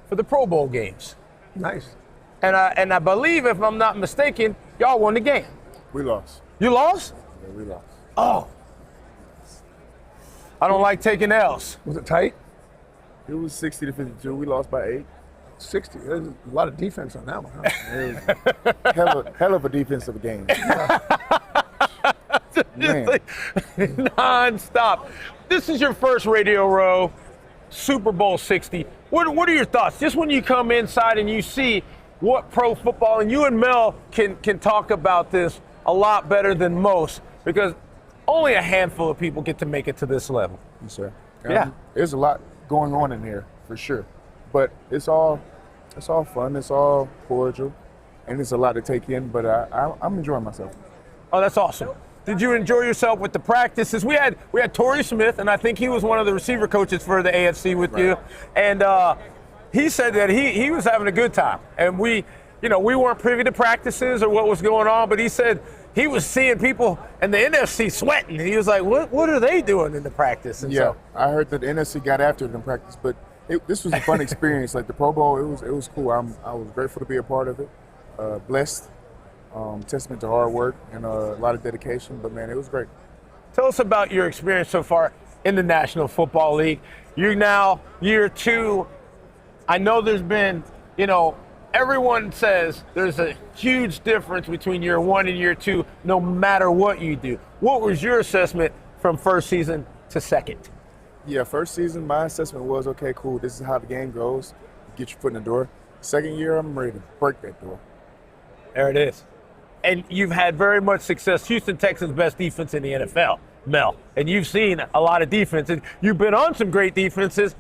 for the Pro Bowl games. Nice. And I believe, if I'm not mistaken, y'all won the game. We lost. You lost? Yeah, we lost. Oh. I don't like taking L's. Was it tight? It was 60 to 52. We lost by 8. 60. There's a lot of defense on that one, huh? It was hell of a defensive game. Man. Non-stop. This is your first Radio Row, Super Bowl 60. What are your thoughts? Just when you come inside and you see what pro football, and you and Mel can talk about this a lot better than most, because only a handful of people get to make it to this level. Yes, sir. Yeah. There's a lot going on in here, for sure. But it's all fun, it's all cordial, and it's a lot to take in, but I'm enjoying myself. Oh, that's awesome. Did you enjoy yourself with the practices? We had Torrey Smith, and I think he was one of the receiver coaches for the AFC with you, and he said that he was having a good time. And we weren't privy to practices or what was going on, but he said he was seeing people in the NFC sweating. And he was like, what are they doing in the practice? And Yeah, I heard that the NFC got after it in practice, but this was a fun experience. Like the Pro Bowl, it was cool. I was grateful to be a part of it. Blessed, testament to hard work and a lot of dedication. But man, it was great. Tell us about your experience so far in the National Football League. You're now year 2. I know there's been, everyone says there's a huge difference between year 1 and year 2, no matter what you do. What was your assessment from first season to second? Yeah, first season, my assessment was, okay, cool, this is how the game goes. Get your foot in the door. Second year, I'm ready to break that door. There it is. And you've had very much success. Houston Texans' best defense in the NFL, Mel. And you've seen a lot of defenses. You've been on some great defenses.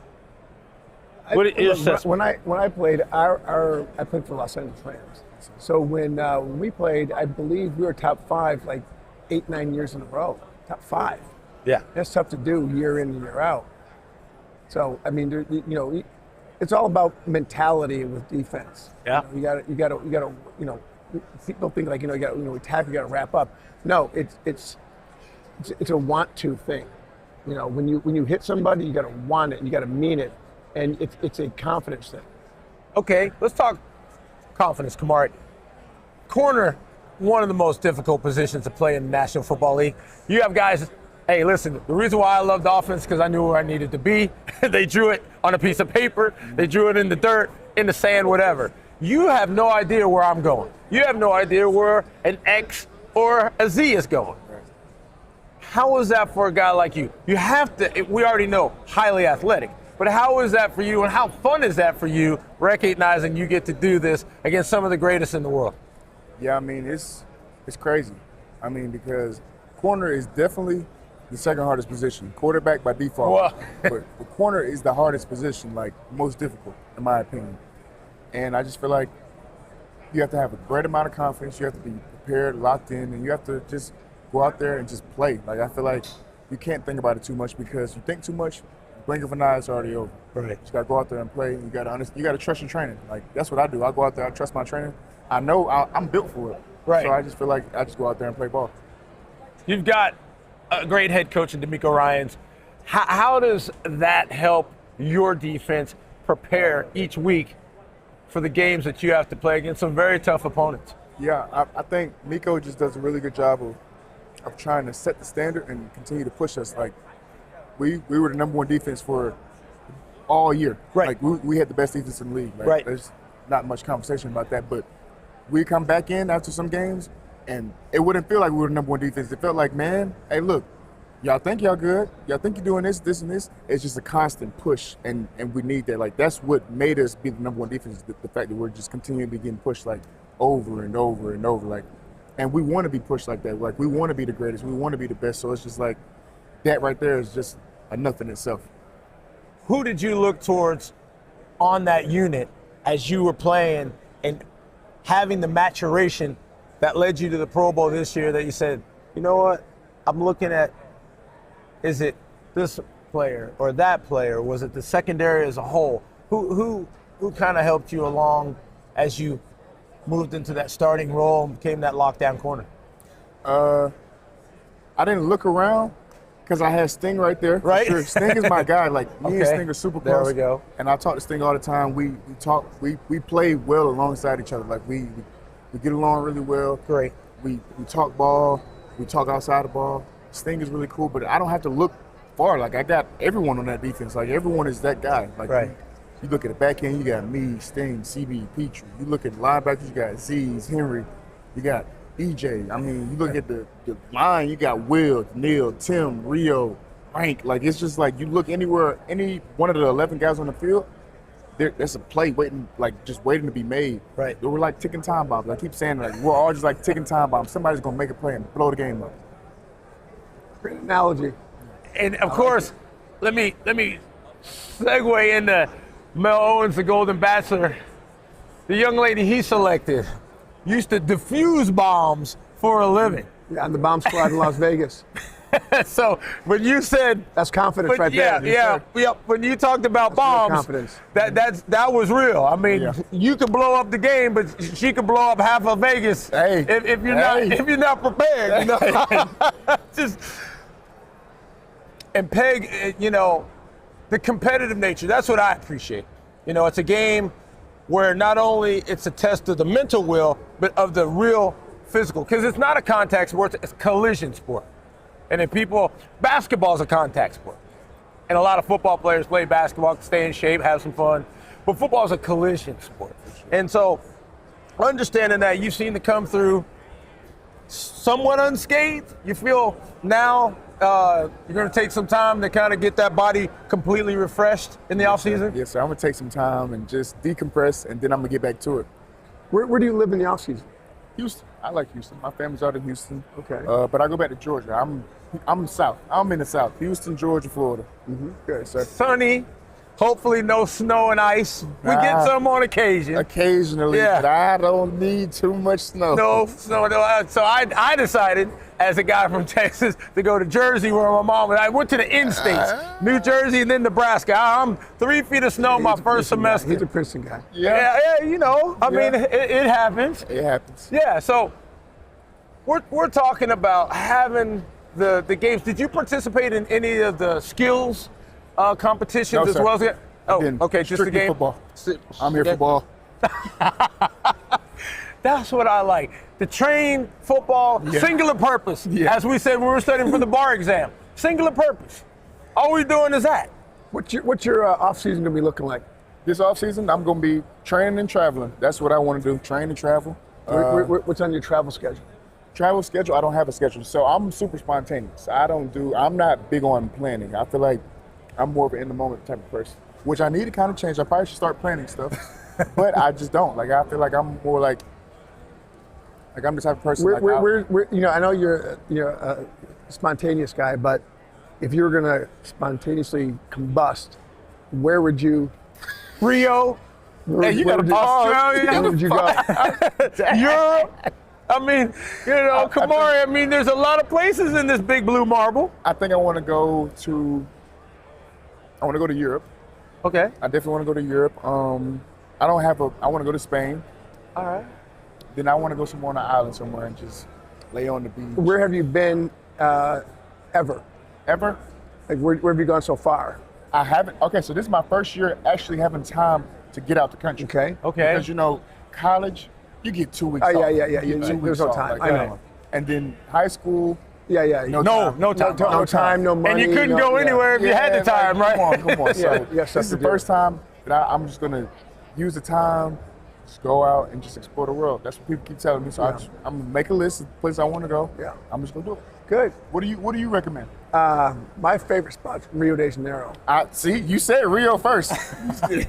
What is your assessment? When I played, I played for Los Angeles Rams. So when we played, I believe we were top 5 like 8-9 years in a row. Top 5. Yeah. That's tough to do year in and year out. So I mean, it's all about mentality with defense. Yeah. You got to people think like you got attack, you got to wrap up. No, it's a want to thing. When you hit somebody, you got to want it and you got to mean it, and it's a confidence thing. Okay, let's talk confidence, Kamari. Corner, one of the most difficult positions to play in the National Football League. You have guys. Hey, listen, the reason why I loved offense because I knew where I needed to be. They drew it on a piece of paper. They drew it in the dirt, in the sand, whatever. You have no idea where I'm going. You have no idea where an X or a Z is going. How is that for a guy like you? You have to, we already know, highly athletic. But how is that for you, and how fun is that for you, recognizing you get to do this against some of the greatest in the world? Yeah, I mean, it's crazy. I mean, because corner is definitely the second hardest position. Quarterback by default. But the corner is the hardest position, like most difficult, in my opinion. And I just feel like you have to have a great amount of confidence. You have to be prepared, locked in, and you have to just go out there and just play. Like, I feel like you can't think about it too much, because you think too much, blink of an eye, it's already over. Right. You just got to go out there and play. You got to trust your training. Like, that's what I do. I go out there, I trust my training. I know I'm built for it. Right. So I just feel like I just go out there and play ball. You've got a great head coach in DeMeco Ryans. How does that help your defense prepare each week for the games that you have to play against some very tough opponents? Yeah, I think Miko just does a really good job of trying to set the standard and continue to push us. Like, we were the number 1 defense for all year. Right. Like, we had the best defense in the league. Like, right. There's not much conversation about that, but we come back in after some games, and it wouldn't feel like we were the number 1 defense. It felt like, man, hey, look, y'all think y'all good. Y'all think you're doing this, this, and this. It's just a constant push, and we need that. Like, that's what made us be the number 1 defense, the fact that we're just continually getting pushed, like, over and over and over. Like, and we want to be pushed like that. Like, we want to be the greatest. We want to be the best. So it's just like, that right there is just enough in itself. who did you look towards on that unit as you were playing and having the maturation that led you to the Pro Bowl this year that you said, you know what, I'm looking at, is it this player or that player? Was it the secondary as a whole? Who kind of helped you along as you moved into that starting role and became that lockdown corner? I didn't look around because I had Sting right there. Right. Sure. Sting is my guy. Like, me and Sting are super close. There we go. And I talk to Sting all the time. We play well alongside each other. Like, we get along really well. Great. We talk ball. We talk outside the ball. Sting is really cool, but I don't have to look far. Like, I got everyone on that defense. Like, everyone is that guy. Like, right. You look at the back end, you got me, Sting, CB, Petrie. You look at the linebackers, you got Z's, Henry. You got EJ. I mean, you look at the line, you got Will, Neil, Tim, Rio, Frank. Like, it's just like you look anywhere, any one of the 11 guys on the field, there's a play waiting, like just waiting to be made. Right. We're like ticking time bombs. I keep saying, like, we're all just like ticking time bombs. Somebody's going to make a play and blow the game up. Great analogy. And of course, let me segue into Mel Owens, the Golden Bachelor. The young lady he selected used to defuse bombs for a living. Yeah, on the bomb squad in Las Vegas. So when you said that's confidence right there. Yeah. When you talked about bombs, confidence. That was real. I mean, you could blow up the game, but she could blow up half of Vegas if you're not prepared. You know? And Peg, you know, the competitive nature. That's what I appreciate. You know, it's a game where not only it's a test of the mental will, but of the real physical. Because it's not a contact sport, it's a collision sport. And if basketball's a contact sport. And a lot of football players play basketball to stay in shape, have some fun. But football is a collision sport. And so understanding that you've seen it come through somewhat unscathed, you feel now you're going to take some time to kind of get that body completely refreshed in the offseason? Yes, sir. I'm going to take some time and just decompress, and then I'm going to get back to it. Where do you live in the offseason? Houston. I like Houston. My family's out in Houston. Okay. But I go back to Georgia. I'm south. I'm in the south. Houston, Georgia, Florida. Good, sir. Sunny. Hopefully no snow and ice. We get some on occasion. Occasionally, but I don't need too much snow. No snow. So I decided, as a guy from Texas, to go to Jersey where my mom was. I went to the in-states, New Jersey and then Nebraska. I'm 3 feet of snow my first semester. He's a Princeton guy. Yeah, you know, I mean, it happens. It happens. Yeah, so we're talking about having the games. Did you participate in any of the skills competitions as well as okay, just the game. Football. I'm here for ball. That's what I like. The train football, singular purpose. As we said when we were studying for the bar exam. Singular purpose. All we're doing is that. What's your off season gonna be looking like? This off season, I'm gonna be training and traveling. That's what I want to do. Train and travel. What's on your travel schedule? Travel schedule? I don't have a schedule, so I'm super spontaneous. I'm not big on planning. I feel like I'm more of an in the moment type of person, which I need to kind of change. I probably should start planning stuff, but I just don't. Like, I feel like I'm more like I'm the type of person. You know, I know you're a spontaneous guy, but if you were gonna spontaneously combust, where would you? Rio. Hey, you got Australia. Where would you go? Europe. I mean, you know, Kamari, I mean, there's a lot of places in this big blue marble. I think I want to go to Europe. Okay. I definitely want to go to Europe. I want to go to Spain. All right. Then I want to go somewhere on an island somewhere and just lay on the beach. Where have you been ever? Ever? Like, where have you gone so far? I haven't. Okay, so this is my first year actually having time to get out the country. Okay. Because, you know, college, you get 2 weeks off. Yeah. You get 2 weeks There's no off, time. like, I know. And then high school. Yeah. No time, no money. And you couldn't go anywhere if you had the time, right? Come on. So this is the first time that I'm just going to use the time, just go out and just explore the world. That's what people keep telling me. So I'm going to make a list of places I want to go. Yeah. I'm just going to do it. Good. What do you recommend? My favorite spot's Rio de Janeiro. See, you said Rio first.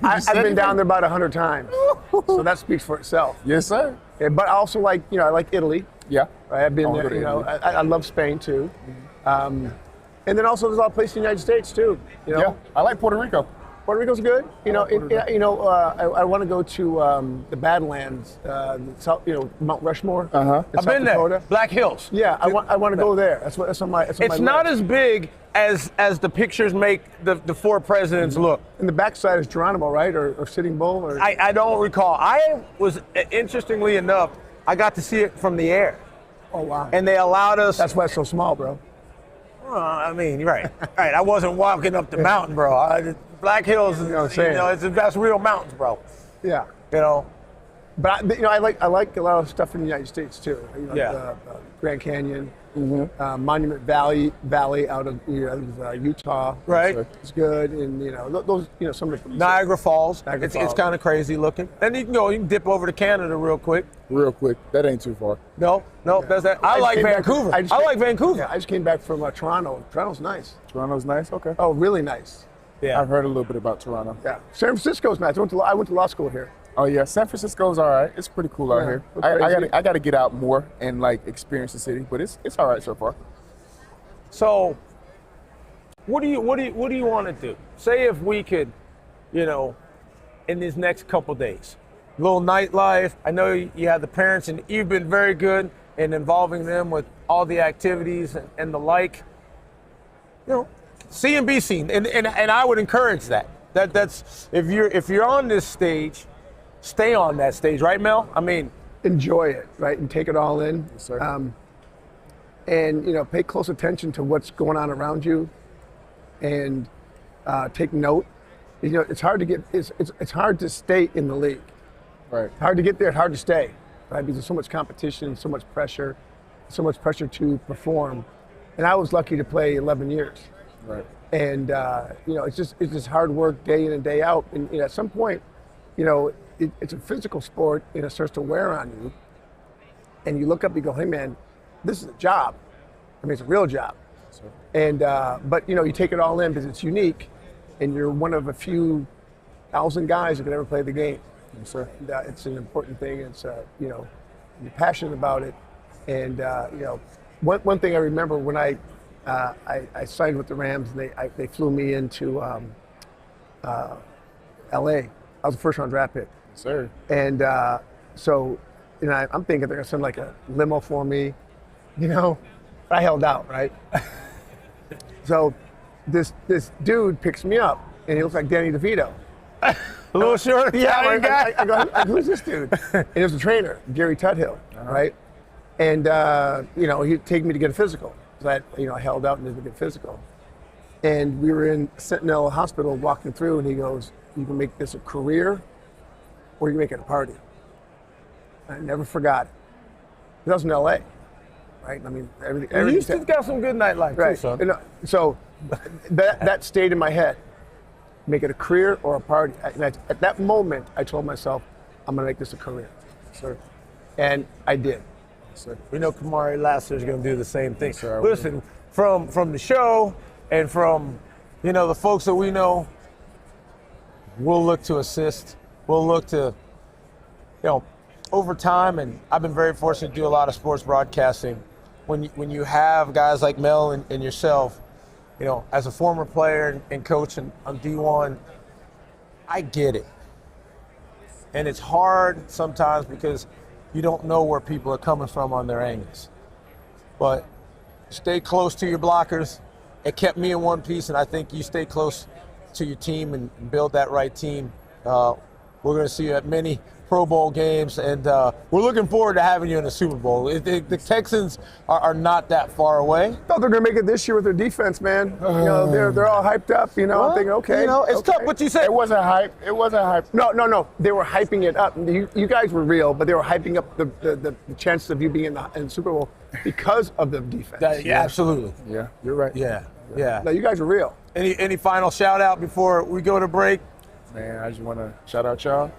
I've been down there about 100 times, so that speaks for itself. Yes, sir. Yeah, but I also like Italy. Yeah. I've been there. You know, I love Spain too. And then also there's a lot of places in the United States too. You know? Yeah, I like Puerto Rico. Puerto Rico's good. You know, I want to go to the Badlands, Mount Rushmore. I've been there. Black Hills. Yeah, I want to go there. That's on my. It's not as big as the pictures make the four presidents look. And the backside is Geronimo, right, or Sitting Bull, or I don't recall. Interestingly enough, I got to see it from the air. Oh wow! And they allowed us. That's why it's so small, bro. I mean, you're right. Right. I wasn't walking up the mountain, bro. Black Hills, that's real mountains, bro. Yeah. You know. But I like a lot of stuff in the United States too. The Grand Canyon, Monument Valley out of Utah. Right. It's good, and those some of the Niagara Falls. Niagara It's Falls. kind of crazy looking. And you can dip over to Canada real quick. Real quick, that ain't too far. No, that's that. I like Vancouver. I like Vancouver. Yeah, I just came back from Toronto. Toronto's nice. Toronto's nice. Okay. Oh, really nice. Yeah. I've heard a little bit about Toronto. Yeah. San Francisco's nice. I went to law school here. Oh yeah, San Francisco's all right. It's pretty cool out here. I gotta get out more and experience the city, but it's all right so far. So, what do you want to do? Say if we could, in these next couple days, little nightlife. I know you have the parents, and you've been very good in involving them with all the activities and the like. See and be seen, and I would encourage that. That's if you're on this stage, stay on that stage, right, Mel? I mean, enjoy it, right, and take it all in. Yes, sir. And pay close attention to what's going on around you, and take note. It's hard to get. It's hard to stay in the league. Right. It's hard to get there. It's hard to stay, right? Because there's so much competition, so much pressure to perform. And I was lucky to play 11 years. Right. And it's just hard work day in and day out. And at some point, it's a physical sport, and it starts to wear on you. And you look up, you go, hey man, this is a job. I mean, it's a real job. Sure. And but you take it all in because it's unique, and you're one of a few thousand guys who can ever play the game. Yes, sir. And, it's an important thing. It's you're passionate about it. And one thing I remember when I signed with the Rams, and they flew me into LA. I was a first round draft pick. Yes, sir. And so I'm thinking they're gonna send like a limo for me, but I held out, right? So this dude picks me up, and he looks like Danny DeVito. a little short. Yeah, I go, who's this dude? And it was a trainer, Gary Tudhill, right? And he'd take me to get a physical. I held out and didn't get physical. And we were in Sentinel Hospital walking through, and he goes, you can make this a career, or you can make it a party. I never forgot it. That was in LA, right? I mean, everything. You still got some good nightlife, right. too, son. And, so that stayed in my head. Make it a career or a party. At that moment, I told myself, I'm going to make this a career. Sir. And I did. Sir. We know Kamari Lassiter is going to do the same thing. Sir, Listen, from the show and from the folks that we know, we'll look to assist. We'll look to over time, and I've been very fortunate to do a lot of sports broadcasting. When you have guys like Mel and yourself, as a former player and coach on D1, I get it. And it's hard sometimes because you don't know where people are coming from on their angles. But stay close to your blockers. It kept me in one piece, and I think you stay close to your team and build that right team. We're going to see you at many Pro Bowl games, and we're looking forward to having you in the Super Bowl. The Texans are not that far away. No, they're going to make it this year with their defense, man. They're all hyped up. I'm thinking, okay. It's tough. What you said. It wasn't hype. No. They were hyping it up. You guys were real, but they were hyping up the chances of you being in the Super Bowl because of the defense. Yeah, absolutely. Yeah, you're right. Yeah. No, you guys are real. Any final shout out before we go to break? Man, I just want to shout out y'all.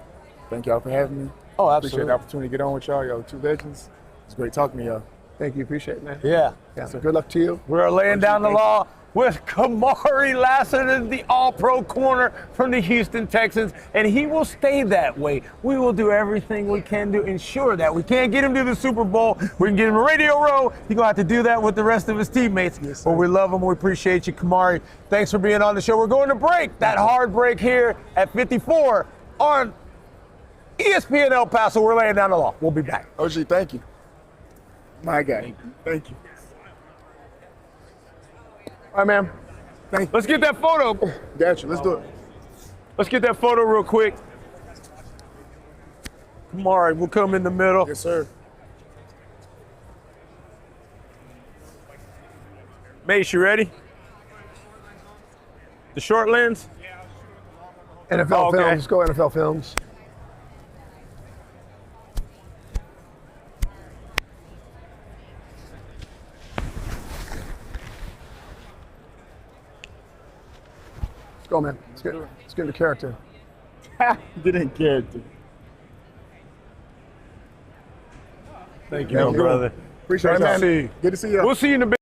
Thank y'all for having me. Oh, absolutely. Appreciate the opportunity to get on with y'all. Y'all are two legends. It's great talking to y'all. Thank you. Appreciate it, man. Yeah. So good luck to you. We're laying down the law. with Kamari Lassiter, the all-pro corner from the Houston Texans, and he will stay that way. We will do everything we can to ensure that. We can't get him to the Super Bowl. We can get him to Radio Row. He's going to have to do that with the rest of his teammates. Yes, but we love him. We appreciate you, Kamari. Thanks for being on the show. We're going to break, that hard break here at 54 on ESPN El Paso. We're laying down the law. We'll be back. OG, thank you. My guy. Thank you. All right, man. Thank you. Let's get that photo. Gotcha. Let's do it. Let's get that photo real quick. Kamari, we'll come in the middle. Yes, sir. Mace, you ready? The short lens? NFL okay. Films. Go NFL Films. Let's go, man. Let's get into character. Get in character. Thank you, brother. Appreciate it, man. See you. Good to see you. We'll see you in the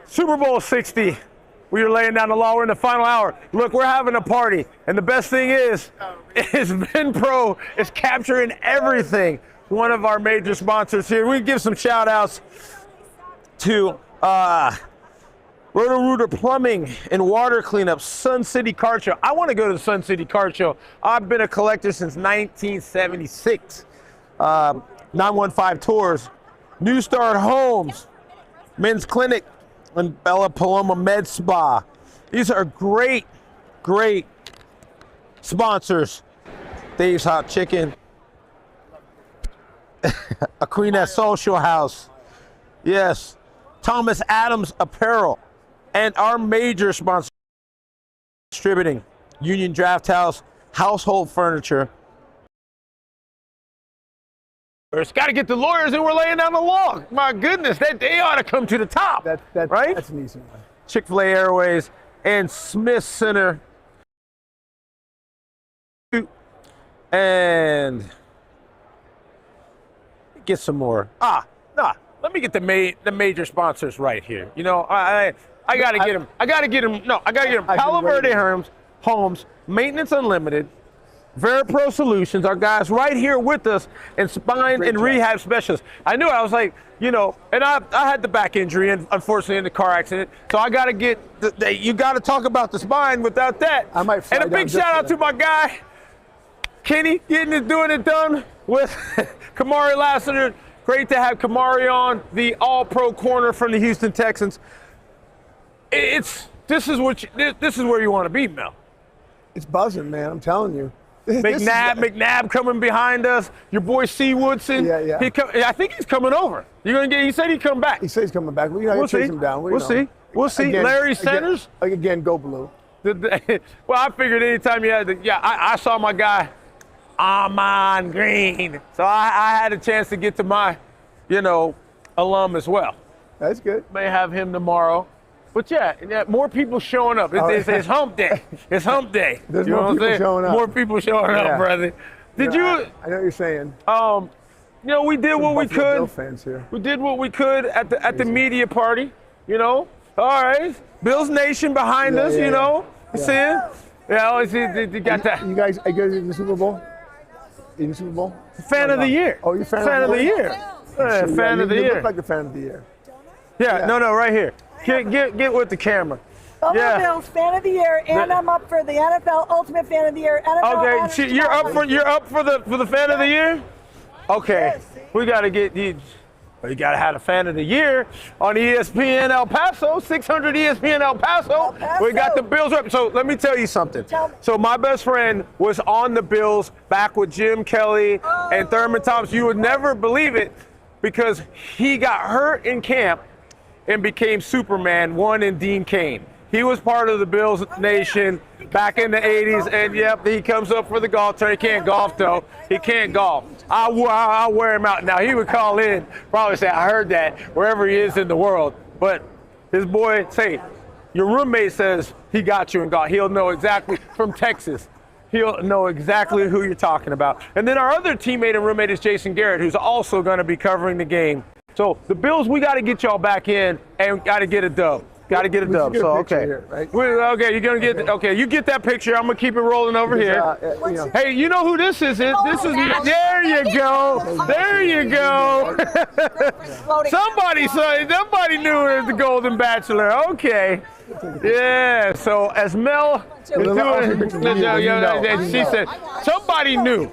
Super Bowl 60. We are laying down the law. We're in the final hour. Look, we're having a party. And the best thing is VenPro is capturing everything. One of our major sponsors here. We can give some shout outs to Roto-Rooter Plumbing and Water Cleanup, Sun City Car Show. I want to go to the Sun City Car Show. I've been a collector since 1976. 915 Tours, New Start Homes, Men's Clinic, and Bella Paloma Med Spa. These are great, great sponsors. Dave's Hot Chicken, Aquina Social House, yes, Thomas Adams Apparel, and our major sponsor distributing, Union Draft House, Household Furniture. It's got to get the lawyers, and we're laying down the law. My goodness, they ought to come to the top, right? That's an easy one. Chick-fil-A Airways and Smith Center. And get some more. Let me get the major sponsors right here. You know, I got to get them. I got to get them. No, I got to get them. Palo Verde Homes, Maintenance Unlimited, VenPro Solutions, our guys right here with us, and spine and rehab specialists. I knew I was like, you know, and I had the back injury, and unfortunately in the car accident. So I got to get, you got to talk about the spine without that. I might fly and a big down shout out to my guy, Kenny, doing it done with Kamari Lassiter. Great to have Kamari on, the all-pro corner from the Houston Texans. This is where you want to be, Mel. It's buzzing, man. I'm telling you. McNabb coming behind us. Your boy C. Woodson. Yeah. I think he's coming over. He said he'd come back. He said he's coming back. We'll chase him down. We'll see. Again, Larry Sanders. Again, go blue. Well, I figured anytime you had I saw my guy, Amon Green. So I had a chance to get to my, alum as well. That's good. May have him tomorrow. But yeah, more people showing up. It's hump day. It's hump day. There's more people showing up. More people showing up, brother. I know what you're saying. We did what we could. Bill fans here. We did what we could at the media party. All right, Bills Nation behind us. You see it? Yeah, you got that. You guys in the Super Bowl? In the Super Bowl? Fan of the year. Oh, you're fan of the year. Fan of the year. You look like the fan of the year. Yeah. No, right here. Get with the camera. Bills Fan of the Year, and I'm up for the NFL Ultimate Fan of the Year. NFL you're up for the Fan of the Year. Okay, we got to get you. You got to have a Fan of the Year on ESPN El Paso, 600 ESPN El Paso. We got the Bills up. So let me tell you something. So my best friend was on the Bills back with Jim Kelly and Thurman Thomas. You would never believe it because he got hurt in camp and became Superman, one in Dean Cain. He was part of the Bills Nation back in the 80s, and he comes up for the golf tournament. He can't golf, though. He can't golf. I'll wear him out. Now, he would call in, probably say, I heard that, wherever he is in the world. But his boy, your roommate says he got you in golf. He'll know exactly, from Texas. He'll know exactly who you're talking about. And then our other teammate and roommate is Jason Garrett, who's also going to be covering the game. So the Bills, we got to get y'all back in and got to get a dub. Got to get a dub. So okay, here, right? Okay, you're gonna get. Okay, you get that picture. I'm gonna keep it rolling over here. Hey, you know who this is? This is. There you go. There you go. Somebody knew it was the Golden Bachelor. Okay. Yeah. So as Mel is doing, she said somebody knew.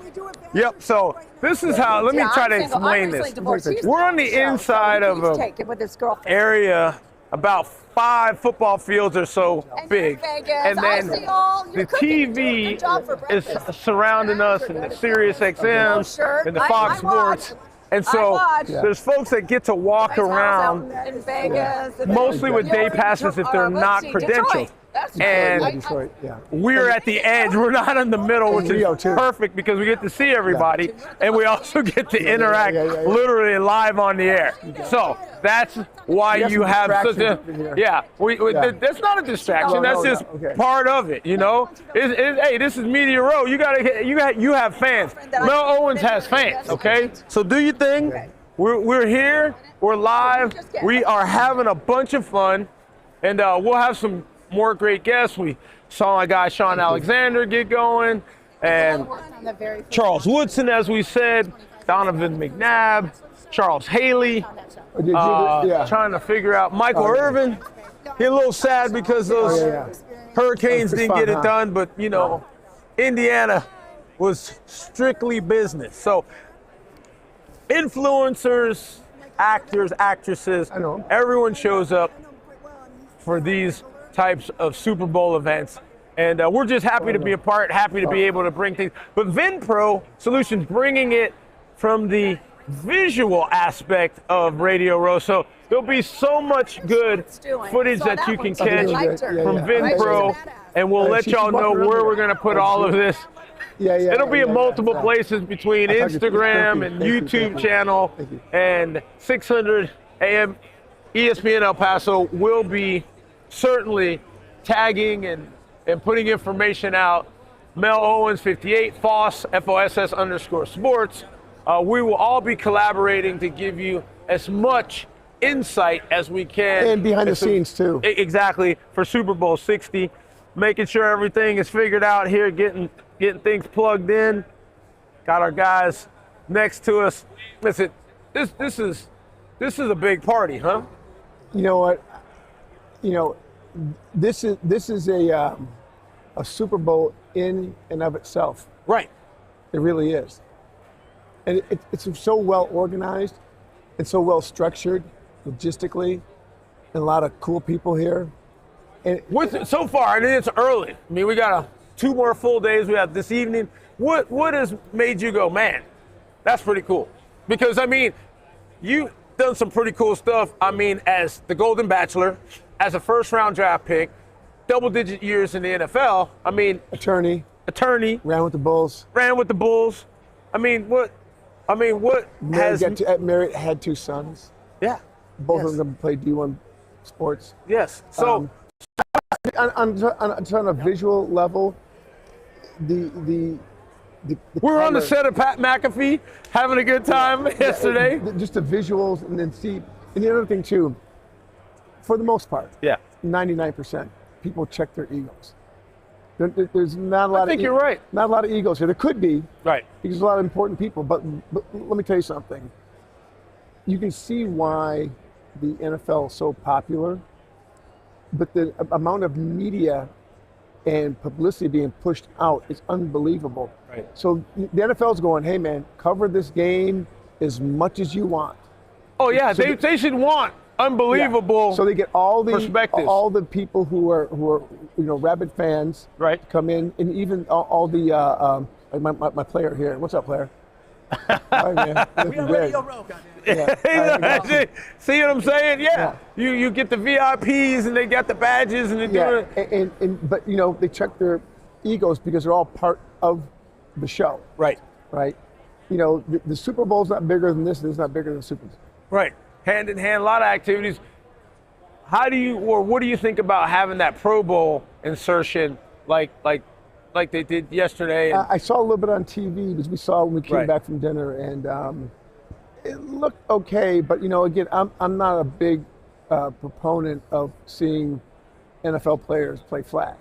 Yep. So this is how. Let me try to explain this. We're on the inside of an area about 5 football fields or so big, and then the TV is surrounding us, and the Sirius XM and the Fox Sports. And so there's folks that get to walk around mostly with day passes if they're not credentialed. And we're at the edge. We're not in the middle, which is perfect because we get to see everybody, and we also get to interact literally live on the air. So that's why you have such a that's not a distraction. That's just part of it. Hey, this is Media Row. You have fans. Mel Owens has fans. Okay, so do your thing. We're here. We're live. We are having a bunch of fun. And we'll have some more great guests. We saw my guy Sean Alexander get going, and Charles Woodson, as we said, Donovan McNabb, Charles Haley, trying to figure out Michael Irvin. He's a little sad because those Hurricanes didn't get it done, but you know, Indiana was strictly business. So influencers, actors, actresses, everyone shows up for these types of Super Bowl events. And we're just happy to be a part, happy to be able to bring things. But VenPro Solutions bringing it from the visual aspect of Radio Row. So there'll be so much good footage that you can catch from VenPro, and we'll let y'all know where we're going to put all of this. It'll be in multiple places between Instagram and YouTube channel, and 600 AM ESPN El Paso will be certainly tagging and putting information out. Mel Owens 58, Foss, FOSS_sports. We will all be collaborating to give you as much insight as we can. And behind the scenes too. Exactly, for Super Bowl 60. Making sure everything is figured out here, getting things plugged in. Got our guys next to us. Listen, this is a big party, huh? You know what? You know, this is a Super Bowl in and of itself. Right. It really is. And it's so well organized and so well structured logistically, and a lot of cool people here. And so far, I mean, it's early. I mean, we got 2 more full days. We have this evening. What has made you go, man, that's pretty cool? Because, I mean, you've done some pretty cool stuff. I mean, as the Golden Bachelor, as a first-round draft pick, double-digit years in the NFL. I mean, attorney. Ran with the Bulls. I mean, what married, had 2 sons. Yeah. Both of them played D1 sports. Yes. So on a visual level, we were on the set of Pat McAfee having a good time yesterday. Just the visuals, and then see. And the other thing too, for the most part, 99% people check their egos. There's not a lot. I think you're right. Not a lot of egos here. There could be, right? Because there's a lot of important people. But let me tell you something. You can see why the NFL is so popular, but the amount of media and publicity being pushed out is unbelievable. Right. So the NFL's going, hey man, cover this game as much as you want. Oh yeah, so they should want unbelievable. So they get all the perspectives. All the people who are rabid fans, right, come in, and even all the my player here. What's up, player? All right, man. We are Radio Row, goddamn. See what I'm saying? Yeah. You get the VIPs and they got the badges and they're doing it. But they check their egos because they're all part of the show. Right. Right. The Super Bowl's not bigger than this, and it's not bigger than the Super Bowl. Right. Hand in hand, a lot of activities. What do you think about having that Pro Bowl insertion like they did yesterday? I saw a little bit on TV because we saw when we came back from dinner, and it looked okay. But again, I'm not a big proponent of seeing NFL players play flag.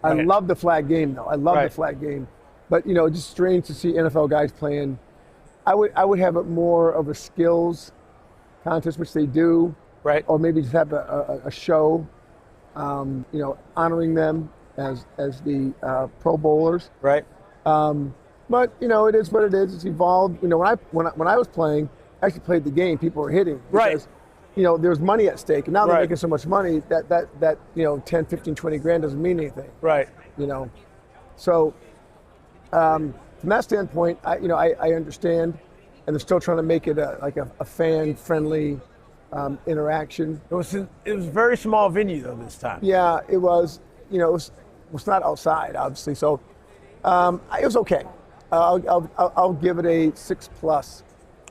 I love the flag game, though. I love the flag game, but it's just strange to see NFL guys playing. I would have it more of a skills contest, which they do, right? Or maybe just have a show, honoring them as the Pro Bowlers, right? But it is what it is. It's evolved. When I was playing, I actually played the game. People were hitting, because, right? There's money at stake, and now they're making so much money that 10, 15, 20 grand doesn't mean anything, right? So from that standpoint, I understand, and they're still trying to make it a fan-friendly interaction. It was a very small venue though this time. Yeah, it was. It was not outside, obviously. So it was okay. I'll give it a 6+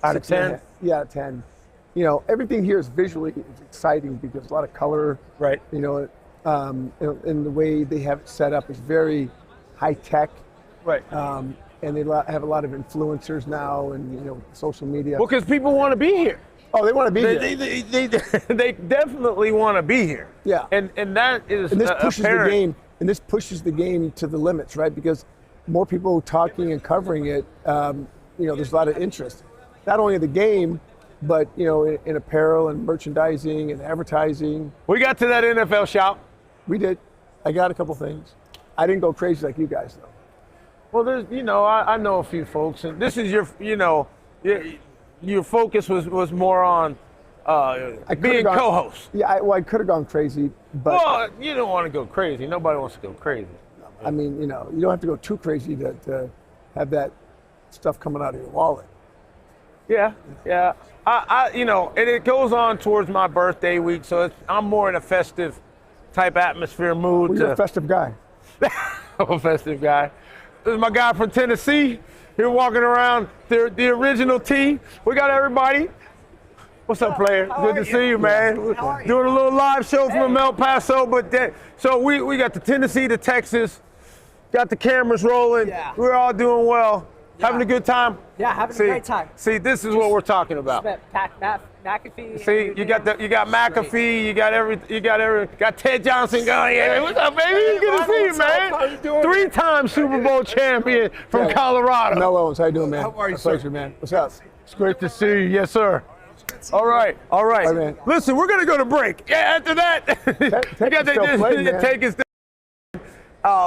out of 10. Yeah, 10. Everything here is visually exciting because a lot of color. Right. And the way they have it set up is very high tech. Right. And they have a lot of influencers now, and social media. Well, because people want to be here. Oh, they want to be here. They definitely want to be here. Yeah. And that is And this pushes apparent. the game. And this pushes the game to the limits, right? Because more people talking and covering it. There's a lot of interest, not only in the game, but in apparel and merchandising and advertising. We got to that NFL shop. We did. I got a couple things. I didn't go crazy like you guys, though. Well, there's, I know a few folks, and this is your focus was more on being co-host. Yeah, I could have gone crazy, but Well, you don't want to go crazy. Nobody wants to go crazy. I mean, you don't have to go too crazy to have that stuff coming out of your wallet. Yeah. And it goes on towards my birthday week, so I'm more in a festive type atmosphere mood. Well, you're a festive guy. I'm a festive guy. This is my guy from Tennessee. Here walking around the original T. We got everybody. What's up, player? Good to see you, man. Doing a little live show from El Paso, so we got the Tennessee to Texas, got the cameras rolling. Yeah. We're all doing well, having a good time. Yeah, having a great time. See, this is what we're talking about. McAfee. See, you got McAfee, you got Ted Johnson going. Hey, what's up, baby? Good to see you, man. How you doing? 3-time Super Bowl champion from Colorado. Mel Owens, how you doing, man? How are you, sir? Pleasure, man. What's up? It's great to see you. Yes, sir. All right. man. Listen, we're gonna go to break. Yeah, after that, take us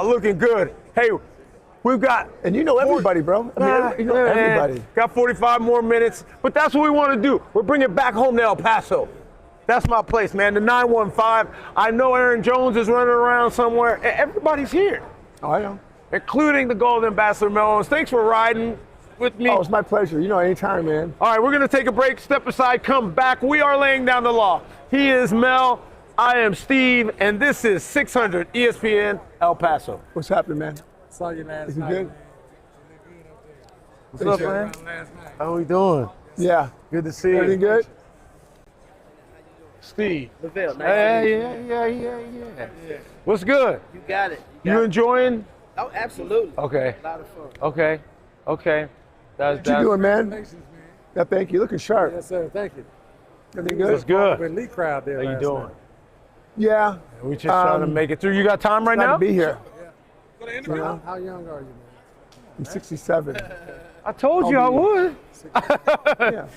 looking good. Hey, we've got. And you know everybody, bro. Everybody. Got 45 more minutes, but that's what we want to do. We're bringing it back home to El Paso. That's my place, man. The 915. I know Aaron Jones is running around somewhere. Everybody's here. Oh, I know. Including the Golden Ambassador Mel Owens. Thanks for riding with me. Oh, it's my pleasure. Anytime, man. All right, we're going to take a break, step aside, come back. We are laying down the law. He is Mel, I am Steve, and this is 600 ESPN El Paso. What's happening, man? Saw you last Is it night. good? What's up, man? How we doing? Yeah. Good to see you. Everything good? Steve. LaVille, nice Yeah. What's good? You got it. You enjoying? Oh, absolutely. Okay. A lot of fun. Okay. What you doing, man? Yeah, thank you. Looking sharp. Yes, sir. Thank you. Everything That's good? good. Elite crowd there. How you last doing? night. Yeah. We just trying to make it through. You got time right Glad now? to be here. How young are you, man? I'm 67. I told you I would. Yeah.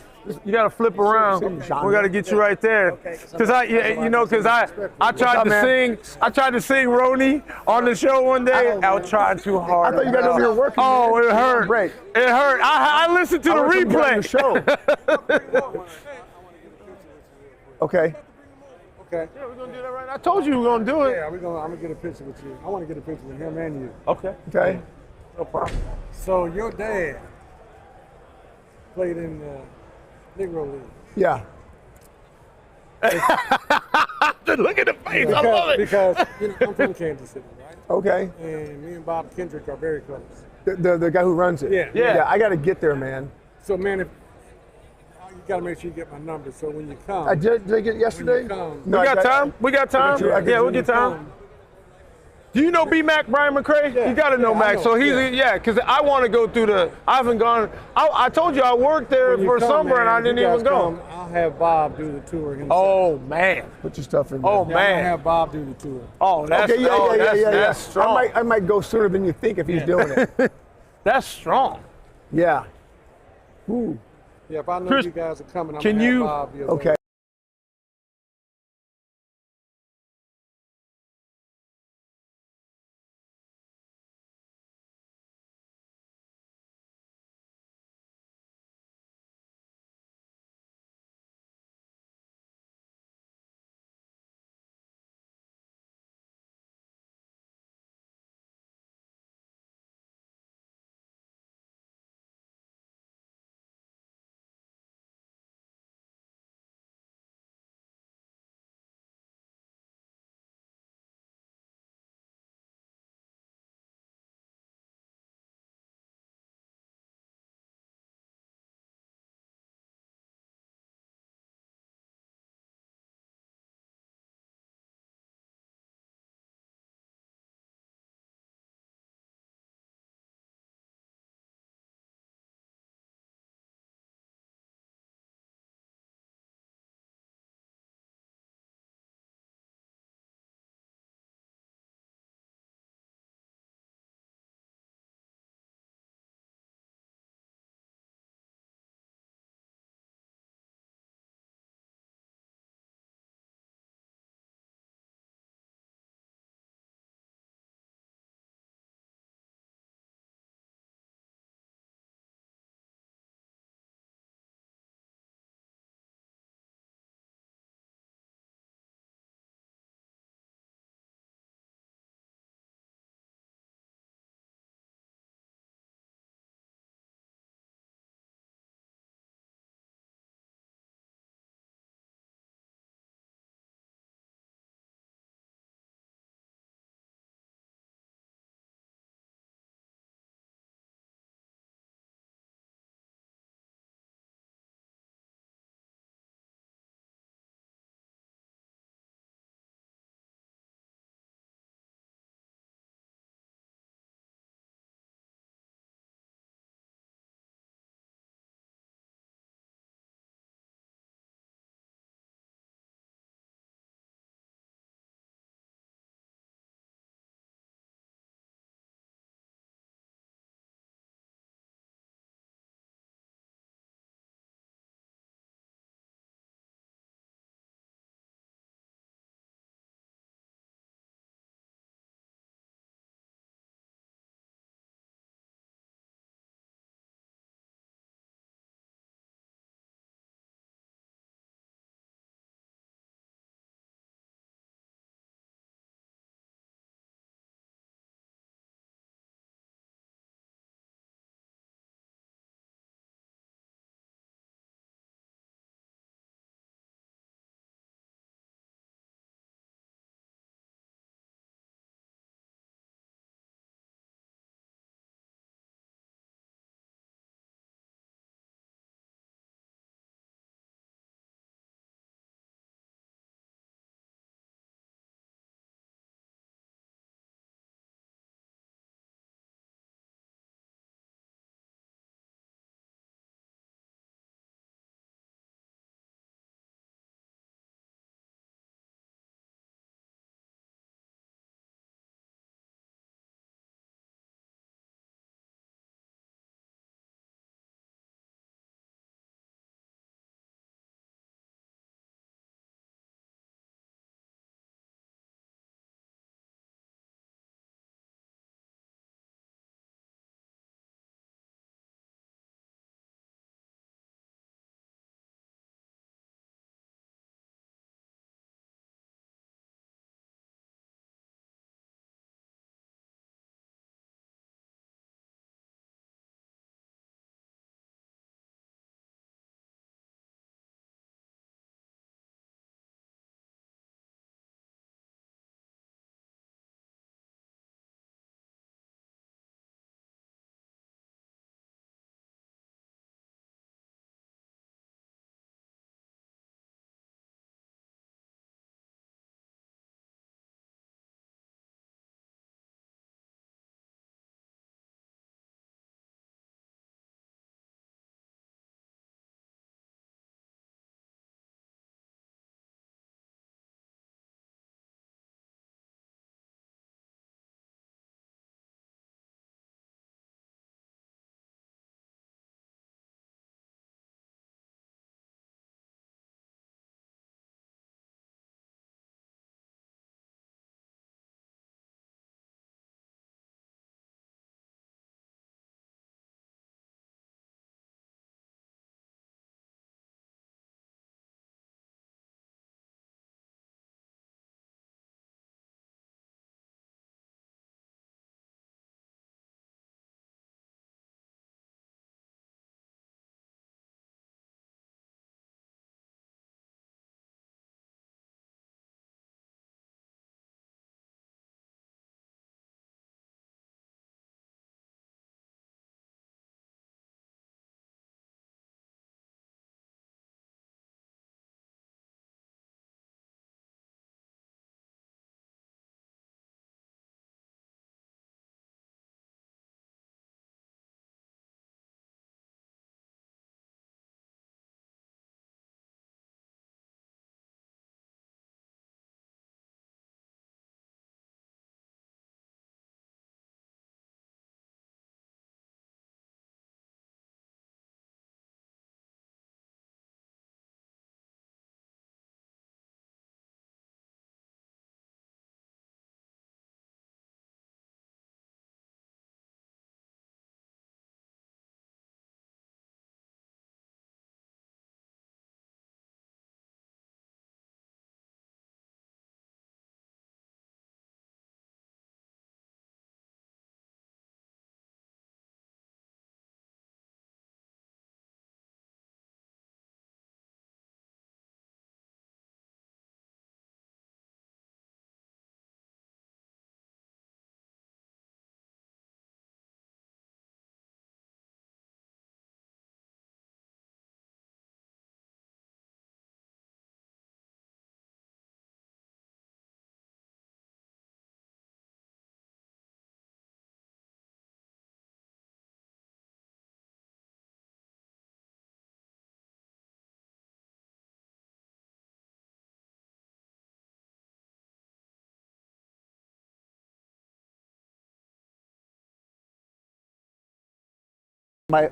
You got to flip around. We got to get you right there. Because I tried to sing Roni on the show one day. I was trying too hard. I thought you guys were working. Oh, man. it hurt. Break. It hurt. I listened to the replay. The show. Okay. Okay. Yeah, we're gonna do that right now. I told you we were gonna do it. Yeah, I'm gonna get a picture with you. I want to get a picture with him and you. Okay. Okay. No problem. So your dad played in the Negro League. Yeah. Look at the face. I love it. Because I'm from Kansas City, right? Okay. And me and Bob Kendrick are very close. The guy who runs it. Yeah. Yeah. I got to get there, man. So man, you gotta make sure you get my number. So when you come, Did I get it yesterday? come. No, We got time? We got time? Yeah, we get time. Do you know B-Mac, Brian McCray? Yeah. You got to know Yeah, I Mac. know. So he's, because I want to go through I haven't gone. I told you I worked there When you for come, summer man, and I if didn't you even guys go. come, I'll have Bob do the tour himself. Oh, man. Put your stuff in there. Oh, Yeah, man. I'll have Bob do the tour. Oh, that's, Okay, yeah. that's strong. I might go sooner than you think if he's doing it. That's strong. Yeah. Ooh. Yeah, if I know Chris, you guys are coming, I'm can gonna have you- Bob be Okay.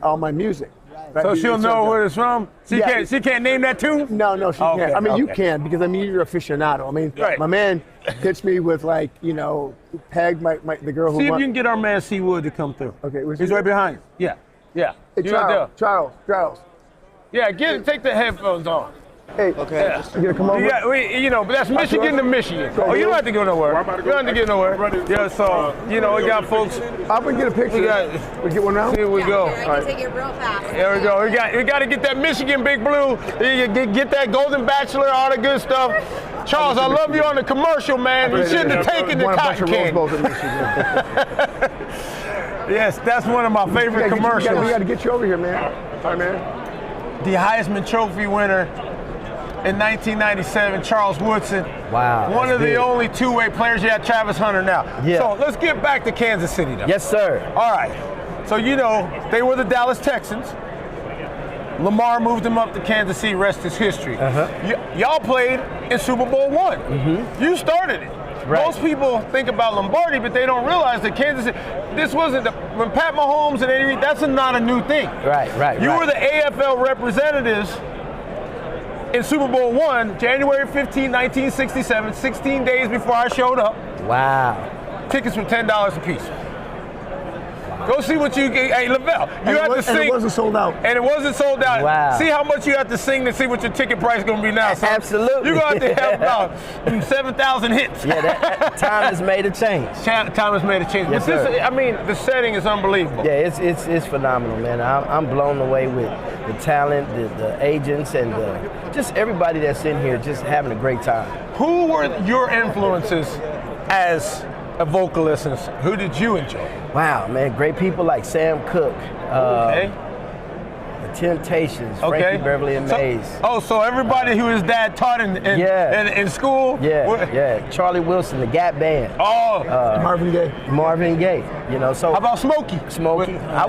all my music. Right? So she'll know where it's from? She can't name that tune? No, she can't. I mean, you can, because you're aficionado. I mean, my man hits me with, like, Peg, the girl who See if won. you can get our man C. Wood to come through. Okay, he's right behind you. Yeah. Hey, Charles. Yeah, take the headphones on. Hey, okay. You gonna come over? Yeah, but that's Michigan to Michigan. Oh, you don't have to go nowhere. You don't have to get nowhere. Yeah, so, we got folks. I'm gonna get a picture. We get one now? Here we go. I can take it real fast. There we go. We got to get that Michigan Big Blue. Get that Golden Bachelor, all the good stuff. Charles, I love you on the commercial, man. You shouldn't have taken the cotton candy. Yes, that's one of my favorite commercials. We got to get you over here, man. All right, man. The Heisman Trophy winner in 1997, Charles Woodson. Wow. One of the only two-way players. You have Travis Hunter now. Yeah. So let's get back to Kansas City now. Yes, sir. All right. So they were the Dallas Texans. Lamar moved them up to Kansas City, rest is history. Y'all played in Super Bowl I. You started it. Right. Most people think about Lombardi, but they don't realize that Kansas City, this wasn't, when Pat Mahomes and Andy Reid, that's not a new thing. Right. You were the AFL representatives in Super Bowl I, January 15, 1967, 16 days before I showed up. Wow. Tickets were $10 a piece. Go see what you get. Hey, Lavelle, you have to sing. And it wasn't sold out. And it wasn't sold out. Wow. See how much you have to sing to see what your ticket price is going to be now. Son. Absolutely. You're going to have about 7,000 hits. Yeah, that time has made a change. Time has made a change. Yes, but the setting is unbelievable. Yeah, it's phenomenal, man. I'm blown away with the talent, the agents, and just everybody that's in here just having a great time. Who were your influences as a vocalist, and who did you enjoy? Wow, man, great people like Sam Cooke, The Temptations, Frankie Beverly and Mays. So everybody who his dad taught in school? Yeah. Charlie Wilson, the Gap Band. Marvin Gaye. So how about Smokey? I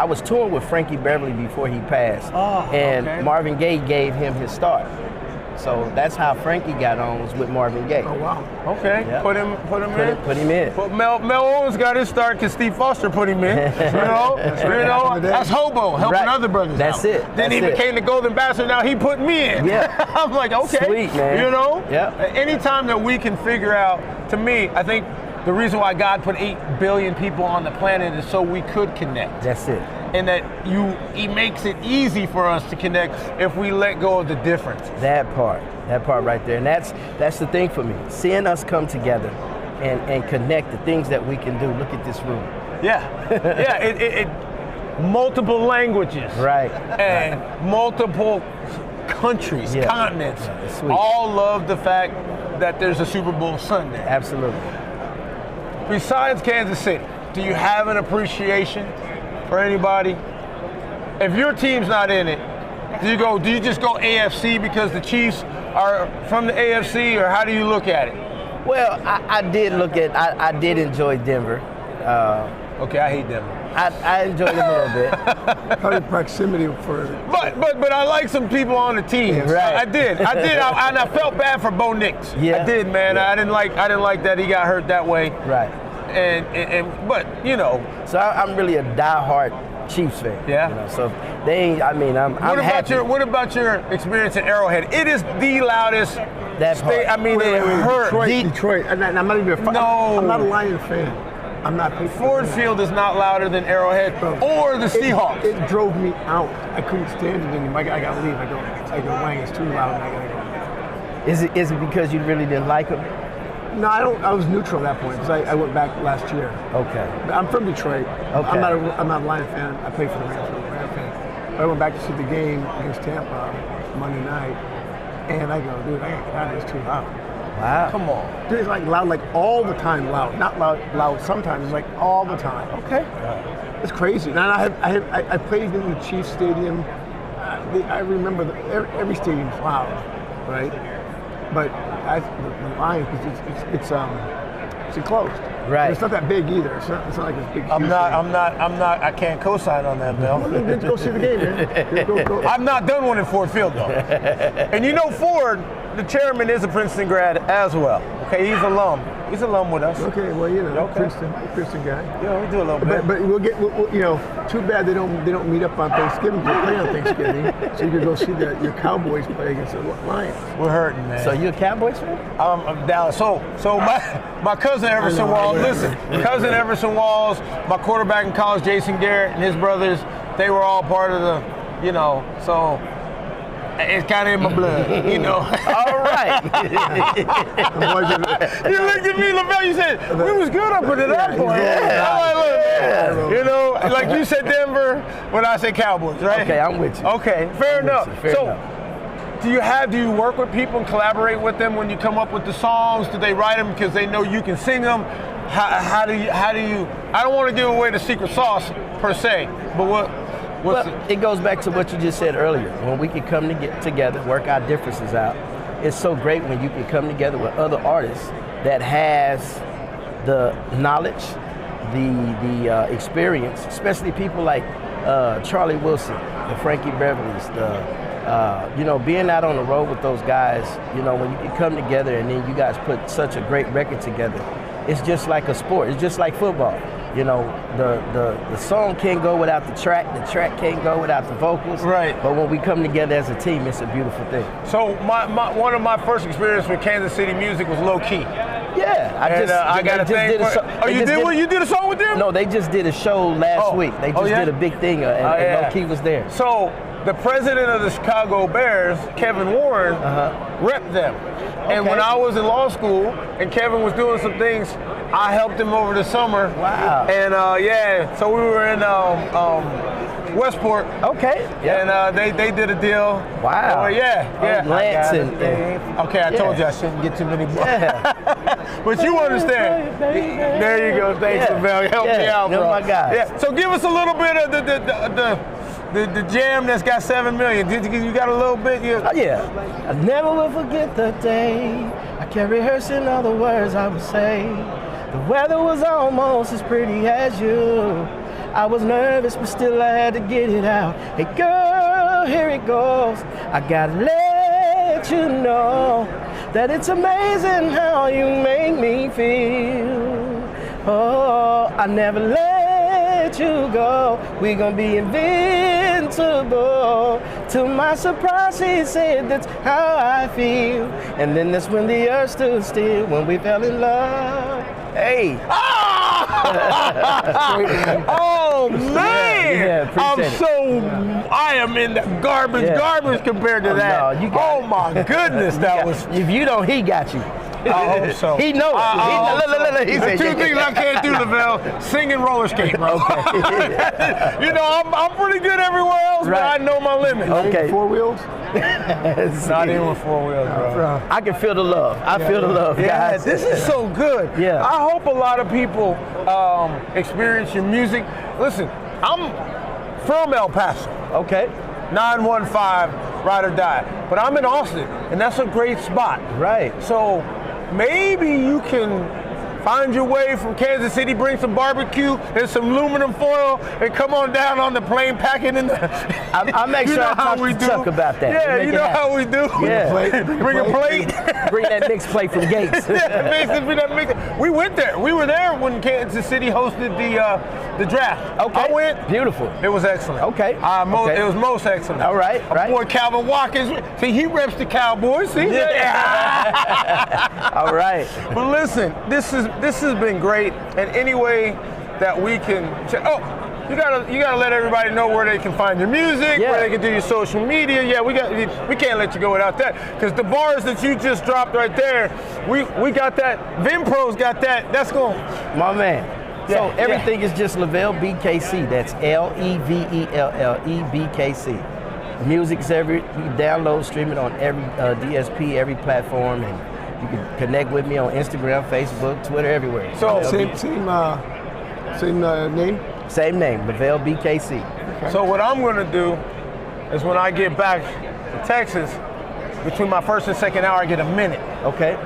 was touring with Frankie Beverly before he passed, and Marvin Gaye gave him his start. So that's how Frankie got on, was with Marvin Gaye. Oh, wow. Okay. Yep. Put him in. Mel Owens got his start because Steve Foster put him in. That's hobo, helping other brothers That's out. it. Then he became the Golden Bachelor, now he put me in. Yeah. I'm like, okay. Sweet, man. Anytime that we can figure out, to me, I think the reason why God put 8 billion people on the planet is so we could connect. That's it. And that he makes it easy for us to connect if we let go of the difference. That part right there. And that's the thing for me. Seeing us come together and connect the things that we can do. Look at this room. It multiple languages. Right. And multiple countries, continents, all love the fact that there's a Super Bowl Sunday. Absolutely. Besides Kansas City, do you have an appreciation for anybody? If your team's not in it, do you just go AFC because the Chiefs are from the AFC, or how do you look at it? Well, I did enjoy Denver. Okay, I hate Denver. I enjoyed them a little bit. Probably proximity for. But I like some people on the team. Right. I did. And I felt bad for Bo Nix. Yeah. I did, man. Yeah. I didn't like that he got hurt that way. Right. But So I'm really a diehard Chiefs fan. Yeah. So I'm happy. What about your experience at Arrowhead? It is the loudest. That state. I mean, it hurt. Detroit. I'm not even a fan. No. I'm not a Lions fan. I'm not. Ford Field is not louder than Arrowhead or the Seahawks. It drove me out. I couldn't stand it anymore. I got to leave. I go, Wang, it's too loud. And I got to go. Is it because you really didn't like them? No, I don't. I was neutral at that point because I went back last year. Okay. I'm from Detroit. Okay. I'm not a Lions fan. I played for the Rams. I'm a Rams fan. But I went back to see the game against Tampa Monday night, and I go, dude, I got to get out of here. It's too loud. Wow. Come on. Dude, it's like loud, like all the time loud. Not loud sometimes, it's like all the time. Okay. It's crazy. And I played in the Chiefs Stadium. I remember every stadium's loud, right? But the Lions, it's enclosed. Right. It's not that big either. It's not like it's big. I'm not. I can't co-sign on that, Bill. Well, then go see the game, man. Go. I've not done one in Ford Field though. And Ford, the chairman is a Princeton grad as well. Okay, he's alum. He's alum with us. Okay, well, you know, Okay. Christian guy. Yeah, we do a little bit. But we'll get, you know, too bad they don't meet up on Thanksgiving to play on Thanksgiving, so you can go see your Cowboys play against the Lions. We're hurting, man. So you a Cowboys fan? I'm Dallas. So my cousin Everson Walls. Listen, cousin Everson Walls, my quarterback in college, Jason Garrett, and his brothers. They were all part of the, you know. So it's kind of in my blood, you know. All right. You looked at me, LaVelle. You said we was good up until that point. Yeah. I'm like, look, man, you know, like you said Denver, when I said Cowboys, right? Okay, I'm with you. Okay, fair enough. Fair So. enough. Do you work with people and collaborate with them when you come up with the songs? Do they write them because they know you can sing them? How do you? I don't want to give away the secret sauce per se, but what's it goes back to what you just said earlier. When we can come together, work our differences out. It's so great when you can come together with other artists that has the knowledge, the experience, especially people like Charlie Wilson, the Frankie Beverly's, you know, being out on the road with those guys, you know, when you can come together and then you guys put such a great record together, it's just like a sport. It's just like football. You know, the song can't go without the track can't go without the vocals. Right. But when we come together as a team, it's a beautiful thing. So one of my first experience with Kansas City music was Low Key. Yeah, I got a thing. You did a song with them? No, they just did a show last week. They just did a big thing, and Low Key was there. So the president of the Chicago Bears, Kevin Warren, repped them. And when I was in law school and Kevin was doing some things, I helped him over the summer. Wow. And so we were in Westport. Okay. Yep. And they did a deal. Wow. Yeah. Lance Okay, I told you I shouldn't get too many. But you understand. There you go. Thanks, LaVelle. Help me out, bro. Oh my God. Yeah. So give us a little bit of the jam that's got 7 million. You got a little bit? Yeah. I never will forget the day I kept rehearsing all the words I would say. The weather was almost as pretty as you. I was nervous, but still I had to get it out. Hey girl, here it goes. I gotta let you know that it's amazing how you make me feel. Oh, I never let you go. We gonna be invincible. To my surprise, she said that's how I feel. And then that's when the earth stood still, when we fell in love. Hey. Oh man! I am in the garbage compared to that. No, oh my goodness, that was. If you don't, he got you. I hope so. He knows. He said, two things I can't do, LaVelle: sing and roller skate, bro. You know, I'm pretty good everywhere else, but I know my limits. Okay. 4 wheels? Not even with 4 wheels, bro. I can feel the love. I feel the love, guys. This is so good. Yeah. I hope a lot of people experience your music. Listen, I'm from El Paso. Okay. 915, ride or die. But I'm in Austin, and that's a great spot. Right. So maybe you can find your way from Kansas City, bring some barbecue and some aluminum foil, and come on down on the plane, pack it in the. I'll make sure I talk to Chuck about that. Yeah, you know how we do. Yeah. Bring a plate. Bring that mixed plate from Gates. We went there. We were there when Kansas City hosted the draft. Okay. I went. Beautiful. It was excellent. Okay. It was most excellent. All right. Our boy Calvin Watkins. See, he reps the Cowboys. See? Yeah. All right. But listen, this has been great. And any way that we can. You gotta let everybody know where they can find your music, where they can do your social media. Yeah, we can't let you go without that, because the bars that you just dropped right there, we got that. VenPro's got that. That's going. My man. So everything is just LaVelle BKC. That's LEVELLE BKC. Music's you can download, stream it on every DSP, every platform, and you can connect with me on Instagram, Facebook, Twitter, everywhere. So same name? Same name, LaVelle BKC. Okay. So what I'm gonna do is when I get back to Texas, between my first and second hour, I get a minute. Okay.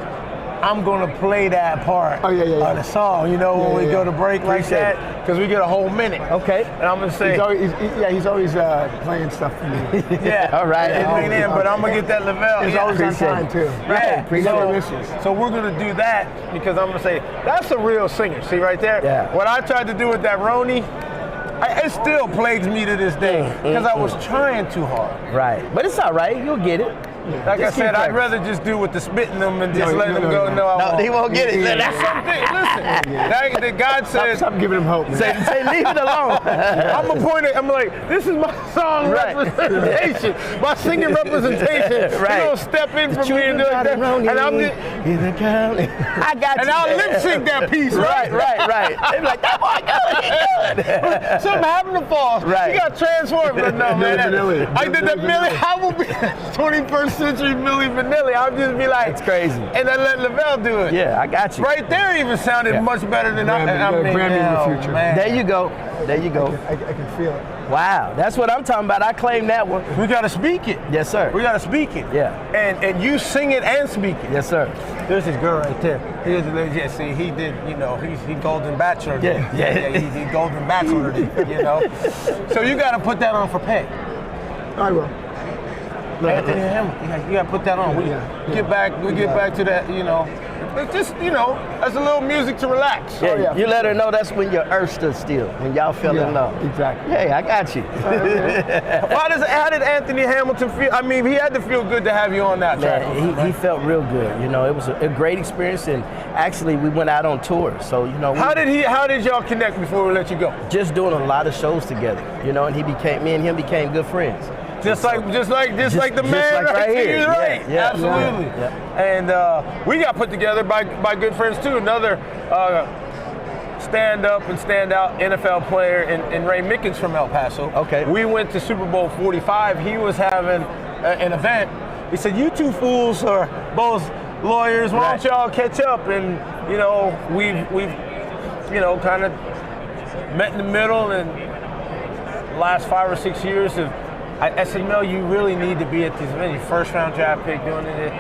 I'm gonna play that part of the song, you know, when we go to break like that, because we get a whole minute. Okay. And I'm gonna say, he's always playing stuff for me. yeah, all right. But I'm gonna get that Lavelle. He's always on time too. Yeah. So we're gonna do that because I'm gonna say that's a real singer. See right there? Yeah. What I tried to do with that Roni, it still plagues me to this day because I was trying too hard. Right. But it's all right. You'll get it. Like I said, I'd rather just do with the spitting them and just let them go. No, he won't get it. Listen, God said, stop giving him hope. Say leave it alone. I'm appointed. I'm like, this is my song representation, my singing representation. Right. You don't step in for me and do like that. And I'm just, I got you. and I'll lip sync that piece. Right. They be like, that boy good. Something happened to fall. Right. You got transformed. But no, man. I did that Millie. I will be 21st century Millie Vanilli. I'll just be like, it's crazy. And then let Lavelle do it. Yeah, I got you. Right there even sounded much better than I mean, Grammy in the future. Man. There you go. There you go. I can feel it. Wow, that's what I'm talking about. I claim that one. We gotta speak it. Yes, sir. We gotta speak it. Yeah. And you sing it and speak it. Yes, sir. There's this girl right there. Here's the lady. Yeah, see, he did, you know, he Golden Bachelor. Yeah. He Golden Bachelor, you know. So you gotta put that on for pay. I will. Anthony Hamilton, you gotta put that on. We get back to that, you know. It's just, you know, that's a little music to relax. Yeah, you let her know that's when your earth stood still, when y'all fell in love. Exactly. Hey, I got you. How did Anthony Hamilton feel? I mean, he had to feel good to have you on that track. Man, he felt real good. You know, it was a great experience, and actually we went out on tour. So, you know, How did y'all connect before we let you go? just doing a lot of shows together. You know, and me and him became good friends. Just like the man like right here. here, right? Yeah, Absolutely. yeah. And we got put together by good friends too. Another stand up and stand out NFL player in Ray Mickens from El Paso. Okay. We went to Super Bowl 45. He was having an event. He said, "You two fools are both lawyers. Why don't y'all catch up?" And you know, we've you know, kind of met in the middle, and the last 5 or 6 years I said, Mel, you really need to be at these events. First round draft pick doing it,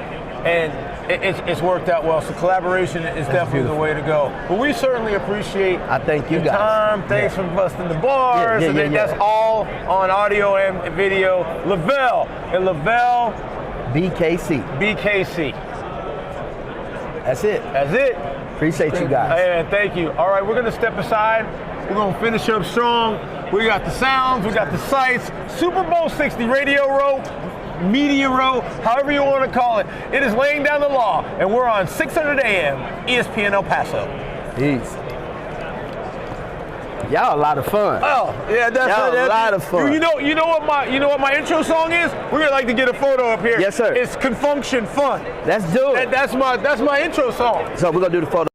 and it's worked out well. So collaboration is definitely the way to go. But we certainly appreciate I thank you your guys. time. Thanks for busting the bars. That's all on audio and video. Lavelle BKC. That's it. Appreciate you guys. And thank you. All right, we're going to step aside. We're going to finish up strong. We got the sounds, we got the sights. Super Bowl 60 Radio Row, Media Row, however you want to call it. It is laying down the law, and we're on 600 AM, ESPN El Paso. Peace. Y'all a lot of fun. Oh, yeah, that's a lot of fun. You know what my intro song is? We're gonna like to get a photo up here. Yes, sir. It's Confunction Fun. Let's do it. That's my intro song. So we're gonna do the photo.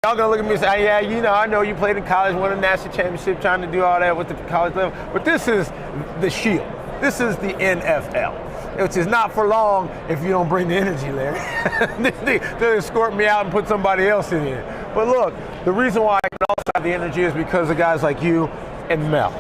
Y'all gonna look at me and say, yeah, you know, I know you played in college, won a national championship, trying to do all that with the college level. But this is the Shield. This is the NFL, which is not for long if you don't bring the energy, Larry. They'll escort me out and put somebody else in here. But look, the reason why I can also have the energy is because of guys like you and Mel.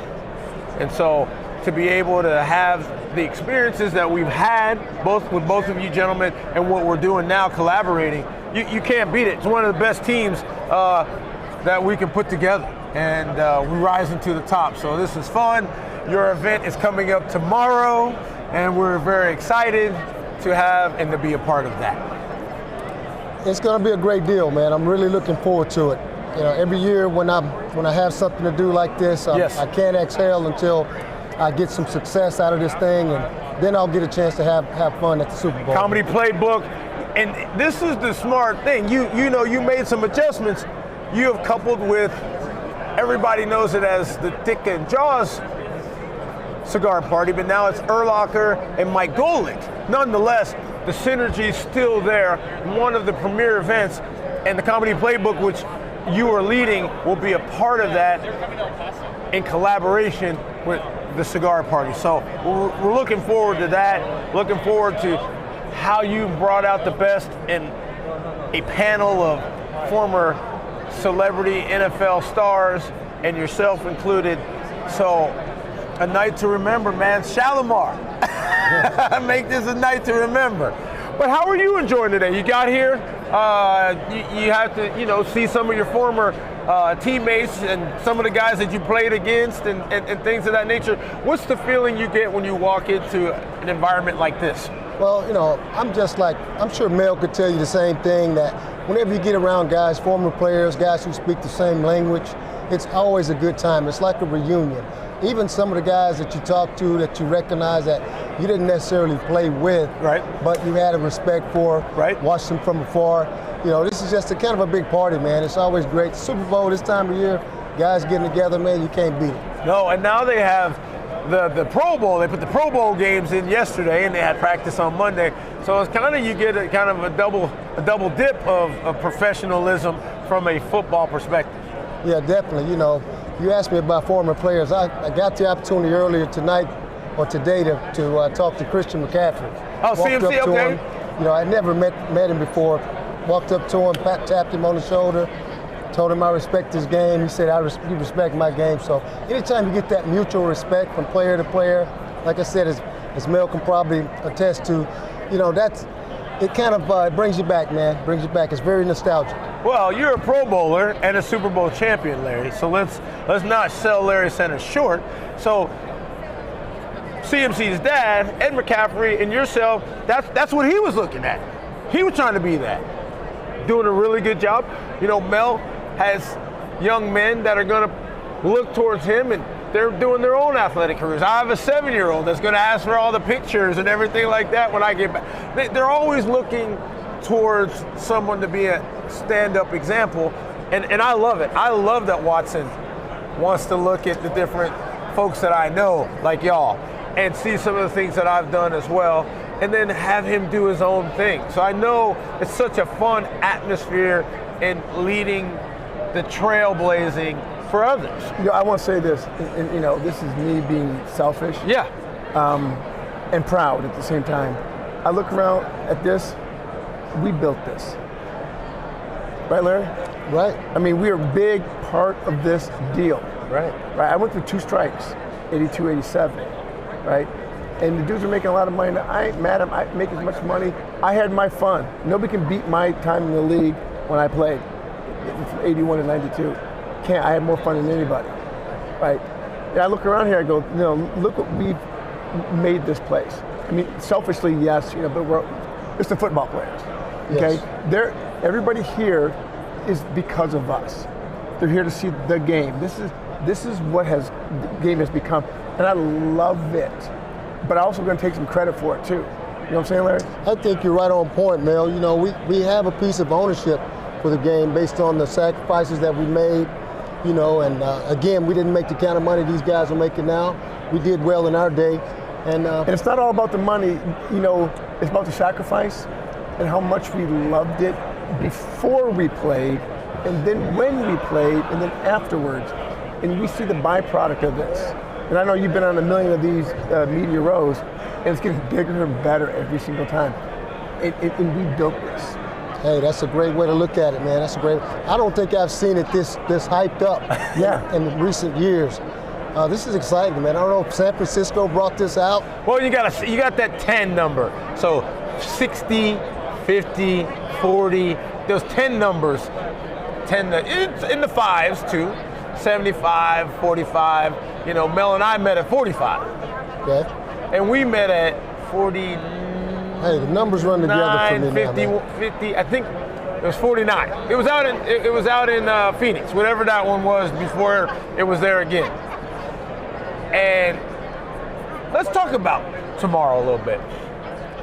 And so to be able to have the experiences that we've had, both with both of you gentlemen, and what we're doing now, collaborating, you can't beat it. It's one of the best teams that we can put together, and we're rising to the top. So this is fun. Your event is coming up tomorrow, and we're very excited to have and to be a part of that. It's going to be a great deal, man. I'm really looking forward to it. You know, every year when I have something to do like this, I can't exhale until I get some success out of this thing, and then I'll get a chance to have fun at the Super Bowl. Comedy Playbook, and this is the smart thing. You know, you made some adjustments. You have coupled with, everybody knows it as the Dick and Jaws cigar party, but now it's Urlacher and Mike Golick. Nonetheless, the synergy's still there. One of the premier events, and the Comedy Playbook, which you are leading, will be a part of that in collaboration with the cigar party. So we're looking forward to that, looking forward to how you brought out the best in a panel of former celebrity NFL stars, and yourself included. So a night to remember, man. Shalimar. Make this a night to remember. But how are you enjoying today? You got here, you have to, you know, see some of your former teammates and some of the guys that you played against and things of that nature. What's the feeling you get when you walk into an environment like this? Well, you know, I'm sure Mel could tell you the same thing, that whenever you get around guys, former players, guys who speak the same language, it's always a good time. It's like a reunion. Even some of the guys that you talk to that you recognize that you didn't necessarily play with, right, but you had a respect for, right, watched them from afar. You know, this is just a kind of a big party, man. It's always great. Super Bowl this time of year, guys getting together, man, you can't beat it. No, and now they have the Pro Bowl. They put the Pro Bowl games in yesterday, and they had practice on Monday. So it's kind of, you get a kind of a double dip of professionalism from a football perspective. Yeah, definitely. You know, you asked me about former players. I got the opportunity earlier tonight or today to talk to Christian McCaffrey. Oh, CMC, okay. Him. You know, I never met him before. Walked up to him, tapped him on the shoulder, told him I respect his game. He said, you respect my game. So anytime you get that mutual respect from player to player, like I said, as Mel can probably attest to, you know, it kind of brings you back, man. Brings you back. It's very nostalgic. Well, you're a Pro Bowler and a Super Bowl champion, Larry. So let's not sell Larry Sanders short. So CMC's dad, Ed McCaffrey, and yourself, that's what he was looking at. He was trying to be that. Doing a really good job. You know, Mel has young men that are going to look towards him, and they're doing their own athletic careers. I have a 7-year-old that's going to ask for all the pictures and everything like that when I get back. They're always looking towards someone to be a stand-up example, and I love it. I love that Watson wants to look at the different folks that I know, like y'all, and see some of the things that I've done as well, and then have him do his own thing. So I know it's such a fun atmosphere in leading the trailblazing for others. You know, I want to say this, and you know, this is me being selfish. Yeah. And proud at the same time. I look around at this, we built this. Right, Larry? Right. I mean, we are a big part of this deal. Right. Right. I went through 2 strikes, 82, 87, right? And the dudes are making a lot of money. I ain't mad at them. I make as much money. I had my fun. Nobody can beat my time in the league when I played from 81 to 92. Can't. I had more fun than anybody, right? And I look around here, I go, you know, look what we've made this place. I mean, selfishly, yes, you know, but it's the football players, okay? Yes. Everybody here is because of us. They're here to see the game. This is what the game has become, and I love it. But I'm also going to take some credit for it too. You know what I'm saying, Larry? I think you're right on point, Mel. You know, we have a piece of ownership for the game based on the sacrifices that we made. You know, and again, we didn't make the kind of money these guys are making now. We did well in our day. And it's not all about the money. You know, it's about the sacrifice and how much we loved it before we played and then when we played, and then afterwards, and we see the byproduct of this. And I know you've been on a million of these media rows, and it's getting bigger and better every single time. And we built this. Hey, that's a great way to look at it, man. That's a great. I don't think I've seen it this hyped up in recent years. This is exciting, man. I don't know if San Francisco brought this out. Well, you got that 10 number. So 60, 50, 40, those 10 numbers, it's in the fives too. 75, 45. You know, Mel and I met at 45. Okay. And we met at 40. Hey, the numbers run together for me 50, now, 50, I think it was 49. It was out in Phoenix, whatever that one was before it was there again. And let's talk about tomorrow a little bit,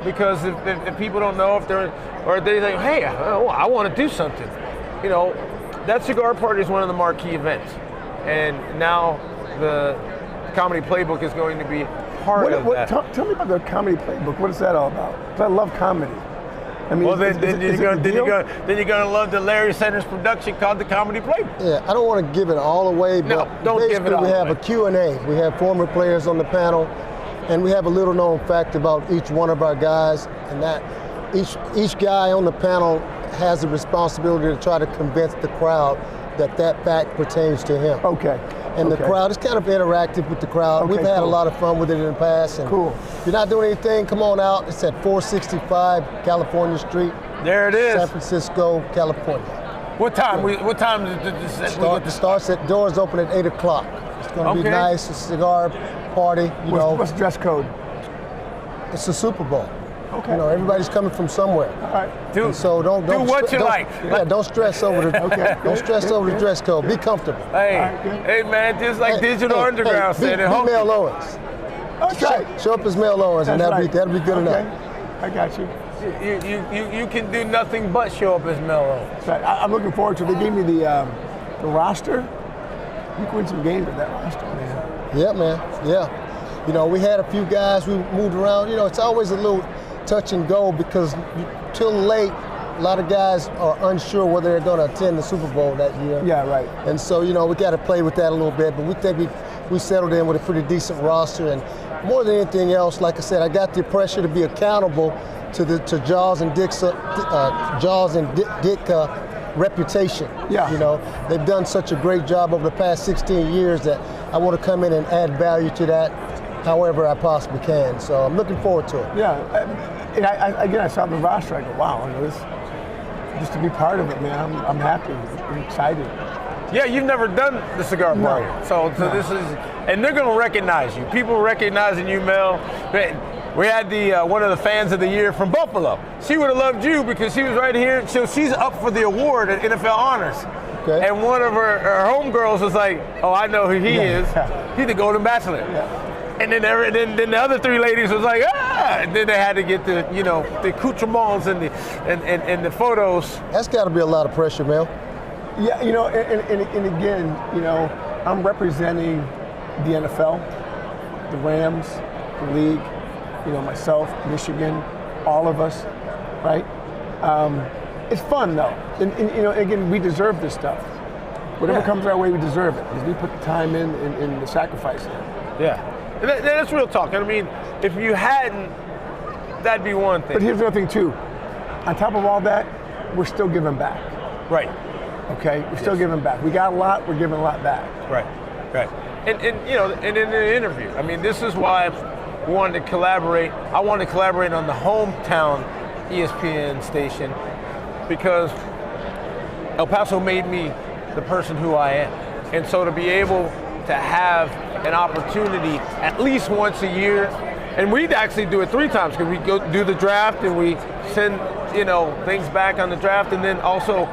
because if people don't know, or they think, hey, I want to do something, you know, that cigar party is one of the marquee events, and now the Comedy Playbook is going to be part of that. Tell me about the Comedy Playbook. What is that all about? 'Cause I love comedy. I mean, well, then you're gonna love the Larry Sanders production called the Comedy Playbook. Yeah, I don't want to give it all away, but don't give it all we have away. a Q&A. We have former players on the panel, and we have a little known fact about each one of our guys, and that each guy on the panel has a responsibility to try to convince the crowd that fact pertains to him. Okay. And the crowd is kind of interactive with the crowd. Okay, We've had a cool. lot of fun with it in the past. And Cool. If you're not doing anything, come on out. It's at 465 California Street. There it is. San Francisco, California. What time? What time does It starts at doors open at 8 o'clock. It's going to be nice. A cigar party. What's the dress code? It's a Super Bowl. Okay. You know, everybody's coming from somewhere. All right. And so don't do what you don't- like. Yeah, don't stress over the don't stress over the dress code. Be comfortable. Hey man, just like Digital Underground said be at home. Mel Owens. Okay. Show up as Mel Owens, and that'll be good enough. I got you. You can do nothing but show up as Mel Owens. Right. I'm looking forward to it. They gave me the roster. You can win some games with that roster, man. Yeah, man. Yeah. You know, we had a few guys we moved around. You know, it's always a little touch and go because till late, a lot of guys are unsure whether they're going to attend the Super Bowl that year. Yeah, right. And so, you know, we got to play with that a little bit, but we think we settled in with a pretty decent roster. And more than anything else, like I said, I got the pressure to be accountable to Jaws and Ditka reputation. Yeah. You know, they've done such a great job over the past 16 years that I want to come in and add value to that however I possibly can. So I'm looking forward to it. Yeah. And I saw the roster. I go, wow, you know, this, just to be part of it, man. I'm happy. I'm excited. Yeah, you've never done the cigar party, so this is, and they're gonna recognize you. People recognizing you, Mel. We had one of the fans of the year from Buffalo. She would have loved you because she was right here. So she's up for the award at NFL Honors. Okay. And one of her homegirls was like, "Oh, I know who he is. He's the Golden Bachelor." Yeah. And then the other three ladies was like, ah! And then they had to get the accoutrements and the photos. That's got to be a lot of pressure, Mel. Yeah, you know, and again, you know, I'm representing the NFL, the Rams, the league, you know, myself, Michigan, all of us, right? It's fun though, and you know, again, we deserve this stuff. Whatever comes our way, we deserve it because we put the time in and the sacrifice in. Yeah, and that's real talk. I mean, if you hadn't, that'd be one thing. But here's the other thing too. On top of all that, we're still giving back. Right. Okay, we're still giving back. We got a lot, we're giving a lot back. Right. And you know, and in the interview, I mean, this is why we wanted to collaborate. I wanted to collaborate on the hometown ESPN station because El Paso made me the person who I am. And so to be able to have an opportunity at least once a year, and we'd actually do it 3 times because we go do the draft and we send, you know, things back on the draft, and then also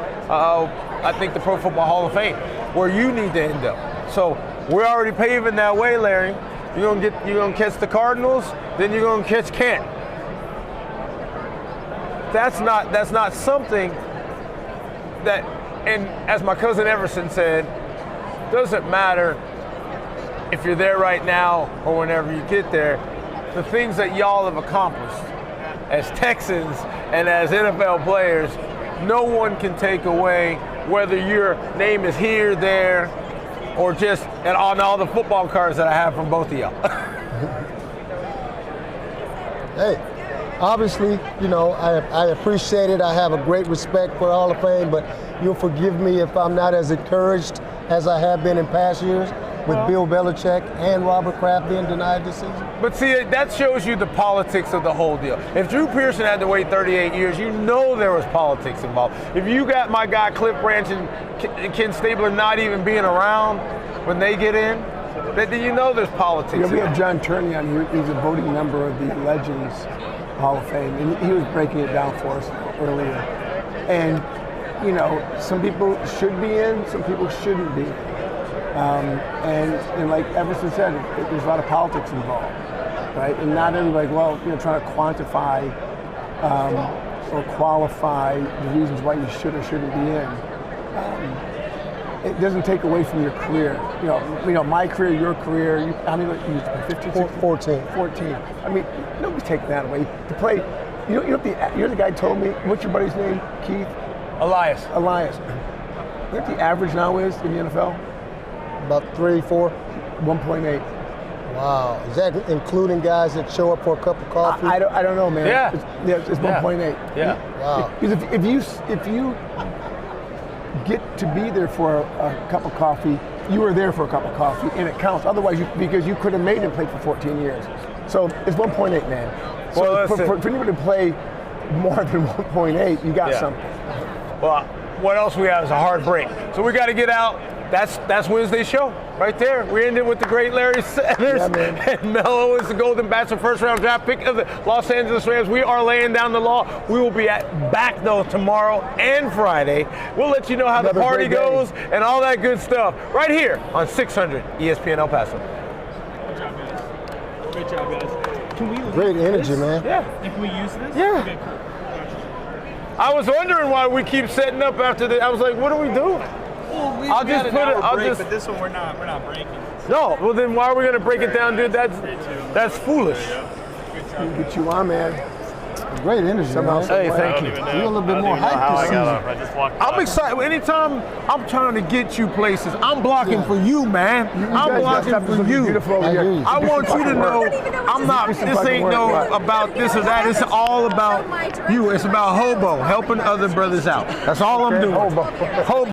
I think the Pro Football Hall of Fame, where you need to end up. So we're already paving that way, Larry. You're gonna catch the Cardinals, then you're gonna catch Kent. That's not something that, and as my cousin Everson said, doesn't matter if you're there right now or whenever you get there. The things that y'all have accomplished as Texans and as NFL players, no one can take away whether your name is here, there, or just on all the football cards that I have from both of y'all. Hey, obviously, you know, I appreciate it. I have a great respect for Hall of Fame, but you'll forgive me if I'm not as encouraged as I have been in past years with Bill Belichick and Robert Kraft being denied this season. But see, that shows you the politics of the whole deal. If Drew Pearson had to wait 38 years, you know there was politics involved. If you got my guy Cliff Branch and Ken Stabler not even being around when they get in, then you know there's politics. Yeah, we have John Turney on here. He's a voting member of the Legends Hall of Fame, and he was breaking it down for us earlier. And, you know, some people should be in, some people shouldn't be. And like Everson said, there's a lot of politics involved, right? And not everybody, well, you know, trying to quantify or qualify the reasons why you should or shouldn't be in. It doesn't take away from your career. You know, my career, your career. How many? You 15, 16? 14. 14. I mean, nobody's taking that away. To play, you know the guy told me. What's your buddy's name? Keith. Elias. You know what the average now is in the NFL? About 3, 4. 1.8. Wow. Is that including guys that show up for a cup of coffee? I don't know, man. Yeah. It's 1.8. Yeah. Wow. Because if you get to be there for a cup of coffee, you were there for a cup of coffee, and it counts. Otherwise, because you could have made it and played for 14 years. So it's 1.8, man. So Well, for anyone to play more than 1.8, you got something. Well, what else we have is a hard break. So we got to get out. That's Wednesday's show right there. We ended with the great Larry Sanders and Melo is the Golden Bachelor first round draft pick of the Los Angeles Rams. We are laying down the law. We will be back though tomorrow and Friday. We'll let you know how the party goes and all that good stuff right here on 600 ESPN El Paso. Great job, guys. Can we leave Great energy, this? man. Yeah. And can we use this? Yeah. Okay, cool. I was wondering why we keep setting up after the. I was like, what are we doing? Well, I'll just put it. I'll just. But this one we're not breaking. No. Well, then why are we gonna break it down, dude? That's foolish. Get you on, man. Great energy, man. Hey, thank you. You're a little bit more hyped this season. I'm excited. Anytime I'm trying to get you places, I'm blocking for you, man. I'm blocking for you. I want you to know I'm not. This ain't no about this or that. It's all about you. It's about hobo helping other brothers out. That's all I'm doing. Hobo.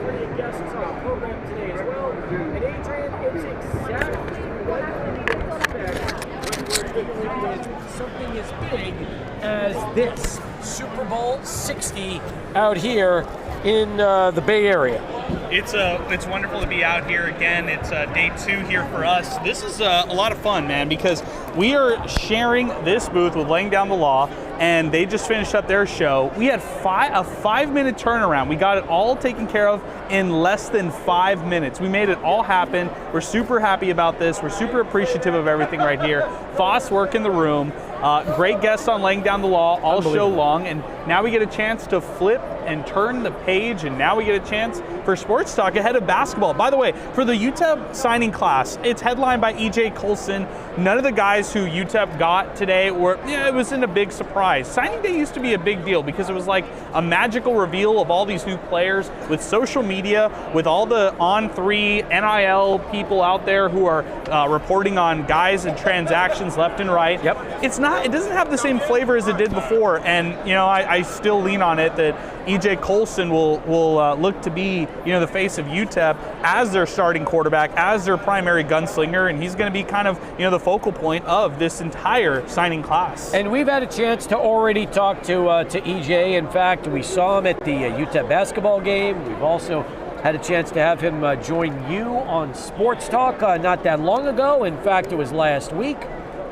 great guests on the program today as well. And Adrian, it's exactly what you expect when we're dealing with something as big as this Super Bowl 60 out here in the Bay Area. It's wonderful to be out here again. It's day 2 here for us. This is a lot of fun, man, because we are sharing this booth with Laying Down the Law, and they just finished up their show. We had a 5-minute turnaround. We got it all taken care of in less than 5 minutes. We made it all happen. We're super happy about this. We're super appreciative of everything right here. Foss work in the room. Great guests on Laying Down the Law all show long, and now we get a chance to flip and turn the page, and now we get a chance for sports talk ahead of basketball. By the way, for the UTEP signing class, it's headlined by E.J. Colson. None of the guys who UTEP got today it wasn't a big surprise. Signing day used to be a big deal because it was like a magical reveal of all these new players with social media, with all the On3 NIL people out there who are reporting on guys and transactions left and right. Yep. It doesn't have the same flavor as it did before, and I still lean on it that E.J. Colson will look to be the face of UTEP as their starting quarterback, as their primary gunslinger, and he's going to be kind of the focal point of this entire signing class. And we've had a chance to already talk to EJ. In fact, we saw him at the UTEP basketball game. We've also had a chance to have him join you on Sports Talk not that long ago. In fact, it was last week.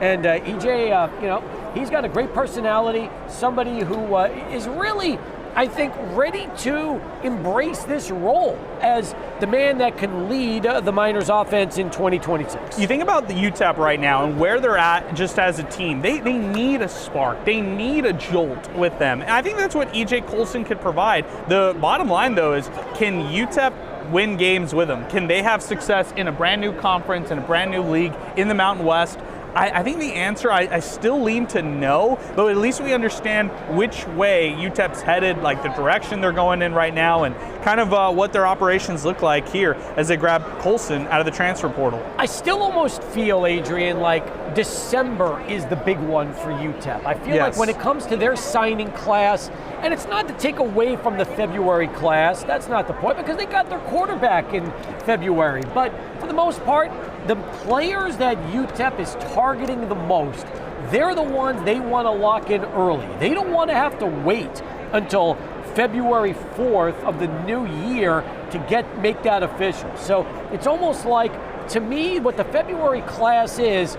And EJ, he's got a great personality, somebody who is really, I think, ready to embrace this role as the man that can lead the Miners offense in 2026. You think about the UTEP right now and where they're at just as a team. They need a spark. They need a jolt with them. And I think that's what E.J. Colson could provide. The bottom line, though, is can UTEP win games with them? Can they have success in a brand new conference, in a brand new league, in the Mountain West? I think the answer, I still lean to no, but at least we understand which way UTEP's headed, like the direction they're going in right now, and kind of what their operations look like here as they grab Colson out of the transfer portal. I still almost feel, Adrian, like December is the big one for UTEP. I feel like when it comes to their signing class, and it's not to take away from the February class, that's not the point, because they got their quarterback in February, but for the most part, the players that UTEP is targeting the most, they're the ones they want to lock in early. They don't want to have to wait until February 4th of the new year to make that official. So it's almost like, to me, what the February class is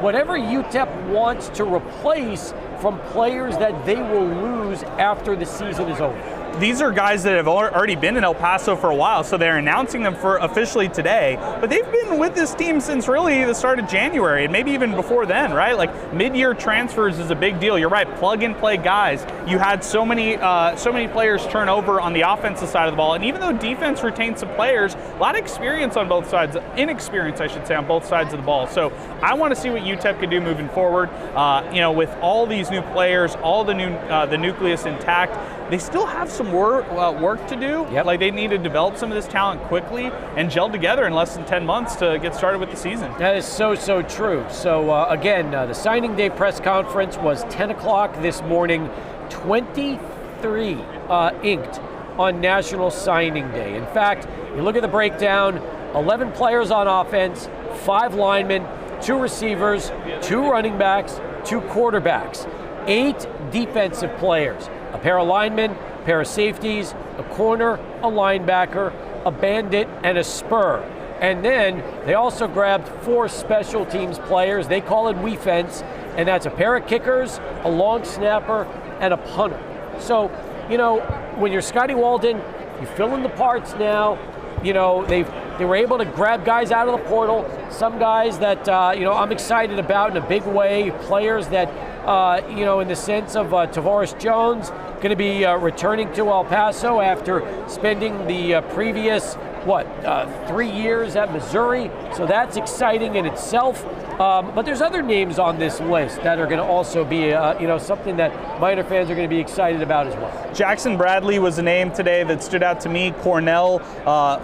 whatever UTEP wants to replace from players that they will lose after the season is over. These are guys that have already been in El Paso for a while, so they're announcing them for officially today. But they've been with this team since really the start of January, and maybe even before then, right? Like mid-year transfers is a big deal. You're right, plug-and-play guys. You had so many players turn over on the offensive side of the ball, and even though defense retained some players, a lot of experience on both sides, inexperience, I should say, on both sides of the ball. So I want to see what UTEP could do moving forward. With all these new players, all the nucleus intact, they still have some work to do. Yep. Like they need to develop some of this talent quickly and gel together in less than 10 months to get started with the season. That is so true. So again, the signing day press conference was 10 o'clock this morning, 23 inked on National Signing Day. In fact, you look at the breakdown, 11 players on offense, 5 linemen, 2 receivers, 2 running backs, 2 quarterbacks, 8 defensive players, a pair of linemen, a pair of safeties, a corner, a linebacker, a bandit, and a spur. And then they also grabbed 4 special teams players. They call it WeFence, and that's a pair of kickers, a long snapper, and a punter. So, when you're Scotty Walden, you fill in the parts now. They were able to grab guys out of the portal, some guys that I'm excited about in a big way, players that in the sense of Tavares Jones, going to be returning to El Paso after spending the previous 3 years at Missouri. So that's exciting in itself. But there's other names on this list that are going to also be, something that Miner fans are going to be excited about as well. Jackson Bradley was a name today that stood out to me. Cornell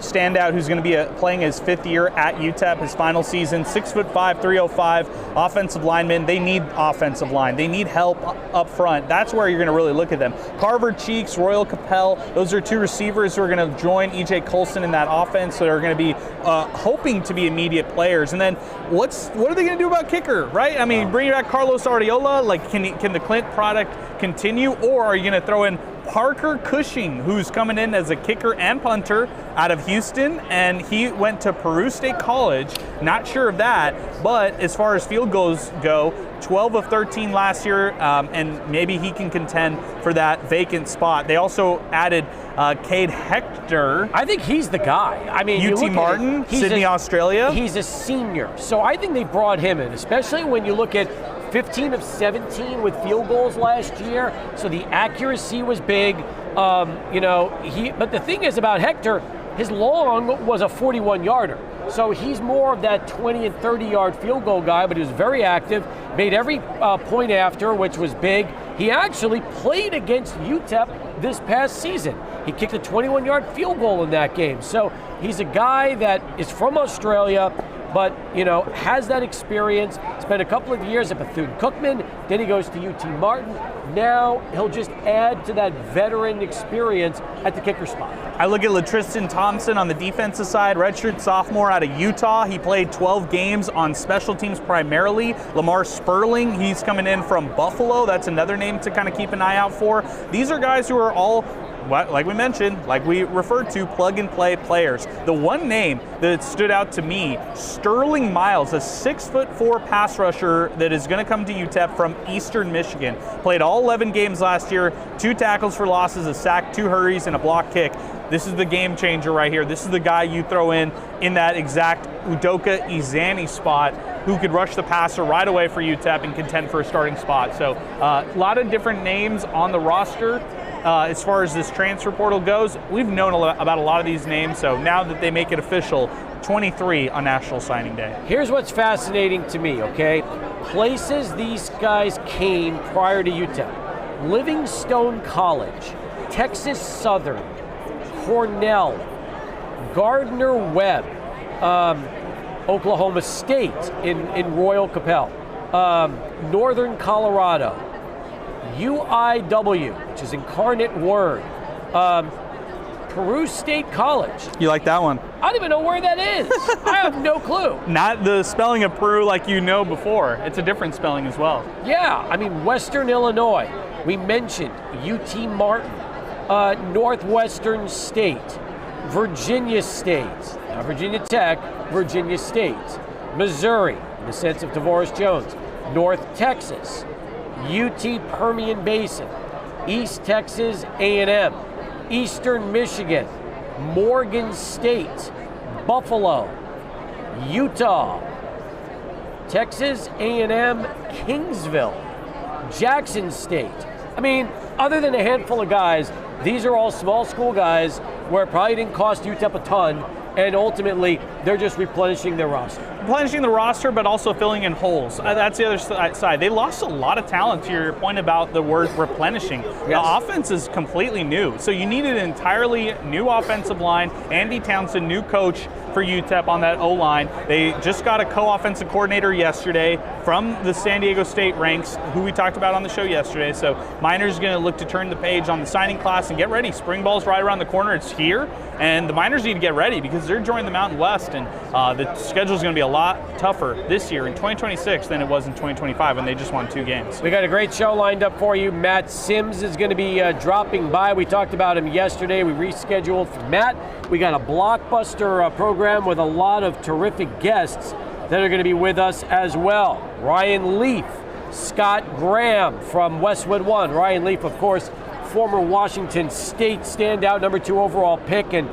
standout, who's going to be playing his 5th year at UTEP, his final season. 6'5", 305, offensive lineman. They need offensive line. They need help up front. That's where you're going to really look at them. Carver Cheeks, Royal Capel, those are 2 receivers who are going to join E.J. Colson in that offense. So they're going to be hoping to be immediate players. And then what are they going to do about kicker, right? I mean, bringing back Carlos Arriola, like can the Clint product continue, or are you going to throw in Parker Cushing, who's coming in as a kicker and punter out of Houston, and he went to Peru State College. Not sure of that, but as far as field goals go, 12 of 13 last year, and maybe he can contend for that vacant spot. They also added Cade Hector. I think he's the guy. I mean, UT Martin, Sydney, Australia. He's a senior, so I think they brought him in, especially when you look at 15 of 17 with field goals last year, so the accuracy was big. But the thing is about Hector, his long was a 41-yarder. So he's more of that 20 and 30-yard field goal guy, but he was very active, made every point after, which was big. He actually played against UTEP this past season. He kicked a 21-yard field goal in that game. So he's a guy that is from Australia, but has that experience. Spent a couple of years at Bethune-Cookman, then he goes to UT Martin. Now he'll just add to that veteran experience at the kicker spot. I look at LaTristan Thompson on the defensive side, redshirt sophomore out of Utah. He played 12 games on special teams primarily. Lamar Sperling, he's coming in from Buffalo. That's another name to kind of keep an eye out for. These are guys who are all, like we mentioned, like we referred to, plug-and-play players. The one name that stood out to me, Sterling Miles, a 6'4" pass rusher that is going to come to UTEP from Eastern Michigan. Played all 11 games last year, 2 tackles for losses, a sack, 2 hurries, and a block kick. This is the game changer right here. This is the guy you throw in that exact Udoka Izani spot, who could rush the passer right away for UTEP and contend for a starting spot. So a lot of different names on the roster. As far as this transfer portal goes, we've known about a lot of these names, so now that they make it official, 23 on National Signing Day. Here's what's fascinating to me, okay? Places these guys came prior to UTEP. Livingstone College, Texas Southern, Cornell, Gardner-Webb, Oklahoma State in Royal Capel, Northern Colorado, UIW, which is Incarnate Word, Peru State College. You like that one? I don't even know where that is. I have no clue. Not the spelling of Peru like you know before. It's a different spelling as well. Yeah, I mean, Western Illinois. We mentioned UT Martin, Northwestern State, Virginia State, not Virginia Tech, Virginia State, Missouri, in the sense of Tavares Jones, North Texas, UT Permian Basin, East Texas A&M, Eastern Michigan, Morgan State, Buffalo, Utah, Texas A&M, Kingsville, Jackson State. I mean, other than a handful of guys, these are all small school guys where it probably didn't cost UTEP a ton, and ultimately they're just replenishing their roster. Replenishing the roster, but also filling in holes. That's the other side. They lost a lot of talent, to your point about the word replenishing. Yes. The offense is completely new, so you need an entirely new offensive line. Andy Townsend, new coach for UTEP on that O-line. They just got a co-offensive coordinator yesterday from the San Diego State ranks, who we talked about on the show yesterday. So Miners going to look to turn the page on the signing class and get ready. Spring ball's right around the corner. It's here, and the Miners need to get ready because they're joining the Mountain West, and the schedule is going to be a lot tougher this year in 2026 than it was in 2025 when they just won 2 games. We got a great show lined up for you. Matt Sims is going to be dropping by. We talked about him yesterday. We rescheduled for Matt. We got a blockbuster program with a lot of terrific guests that are going to be with us as well. Ryan Leaf, Scott Graham from Westwood One. Ryan Leaf, of course, former Washington State standout, number 2 overall pick and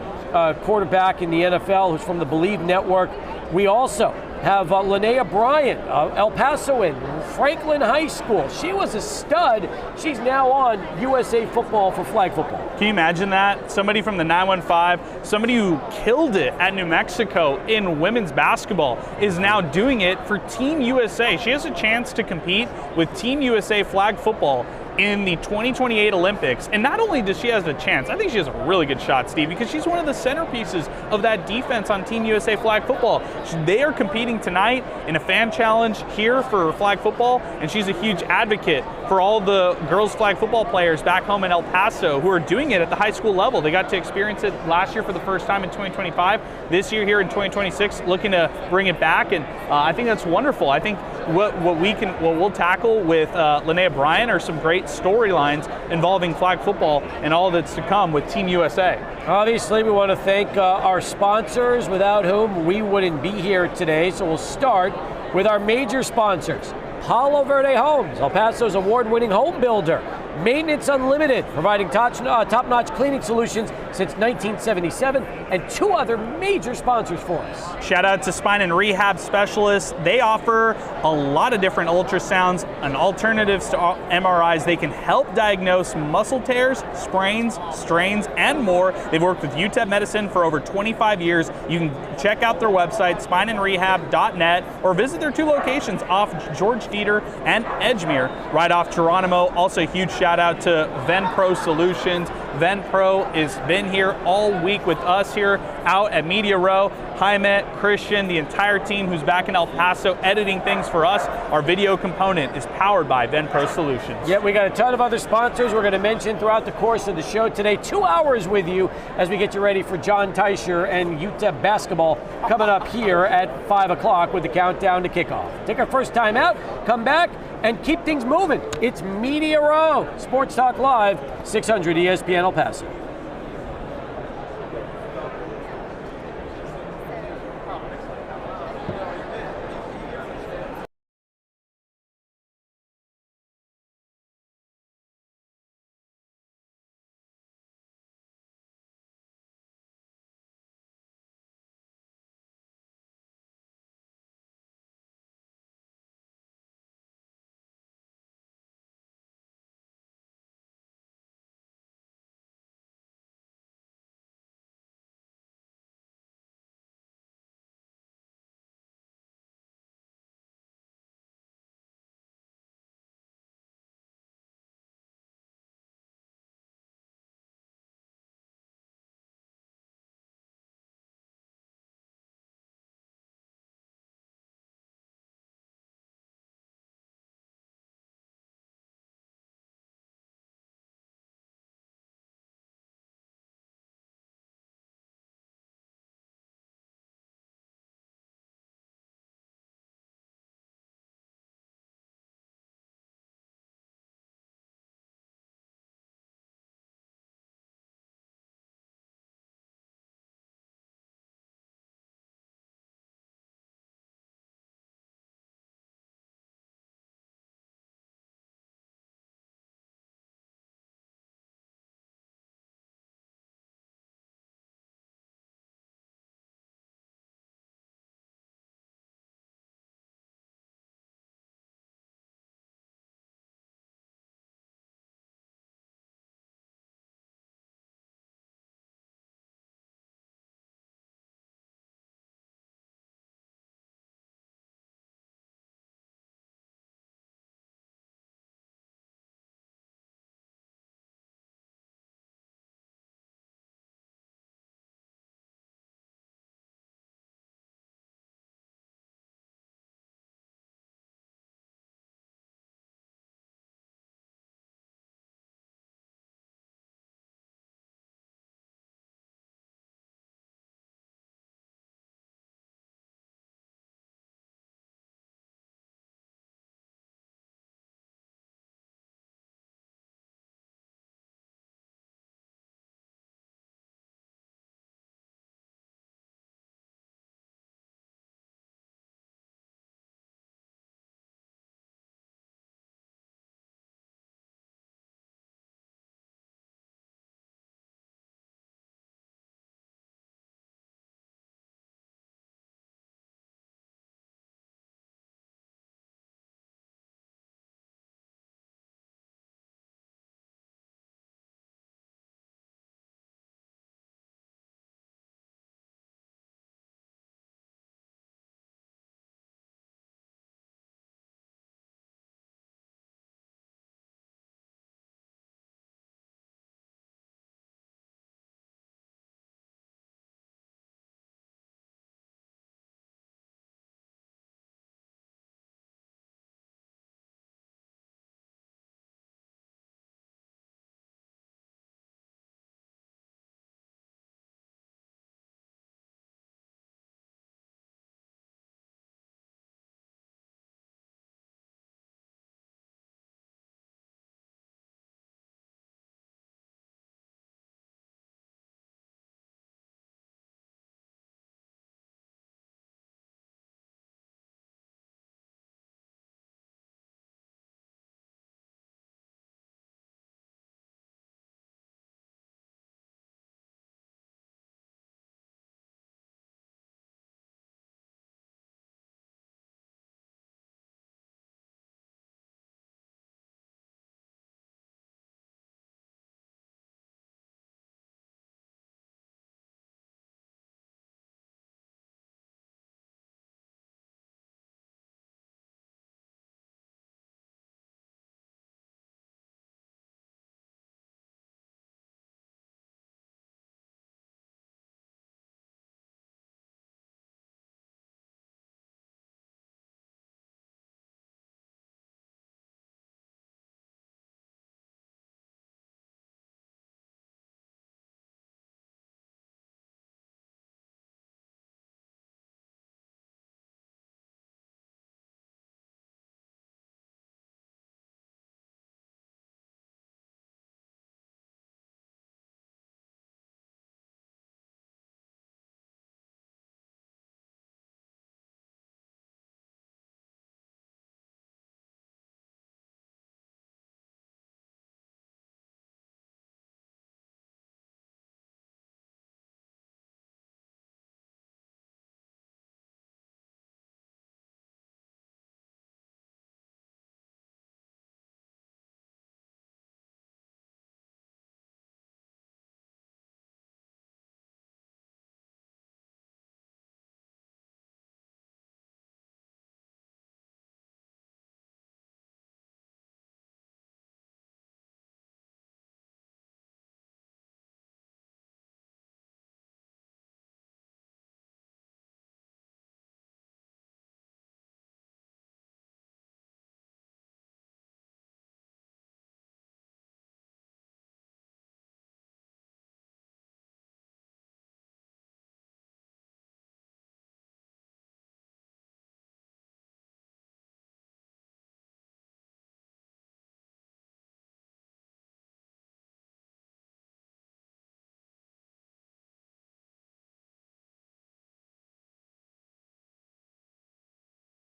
quarterback in the NFL, who's from the Believe Network. We also have Linnea Bryant, El Pasoan, Franklin High School. She was a stud. She's now on USA Football for flag football. Can you imagine that? Somebody from the 915, somebody who killed it at New Mexico in women's basketball, is now doing it for Team USA. She has a chance to compete with Team USA flag football in the 2028 Olympics. And not only does she have a chance, I think she has a really good shot, Steve, because she's one of the centerpieces of that defense on Team USA flag football. They are competing tonight in a fan challenge here for flag football, and she's a huge advocate for all the girls flag football players back home in El Paso who are doing it at the high school level. They got to experience it last year for the first time in 2025. This year here in 2026, looking to bring it back, and I think that's wonderful. I think what we'll tackle with Linnea Bryan are some great storylines involving flag football and all that's to come with Team USA. Obviously, we want to thank our sponsors, without whom we wouldn't be here today. So we'll start with our major sponsors. Palo Verde Homes, El Paso's award-winning home builder. Maintenance Unlimited, providing top-notch cleaning solutions since 1977, and 2 other major sponsors for us. Shout out to Spine and Rehab Specialists. They offer a lot of different ultrasounds and alternatives to MRIs. They can help diagnose muscle tears, sprains, strains, and more. They've worked with UTEP Medicine for over 25 years. You can check out their website, spineandrehab.net, or visit their 2 locations off George Dieter and Edgemere, right off Geronimo. Also, a huge shout out to VenPro Solutions. VenPro has been here all week with us here out at Media Row. Jaime, Christian, the entire team who's back in El Paso editing things for us. Our video component is powered by VenPro Solutions. Yeah, we got a ton of other sponsors we're going to mention throughout the course of the show today. 2 hours with you as we get you ready for John Teicher and UTEP basketball coming up here at 5 o'clock with the countdown to kickoff. Take our first time out, come back, and keep things moving. It's Media Row, Sports Talk Live, 600 ESPN El Paso.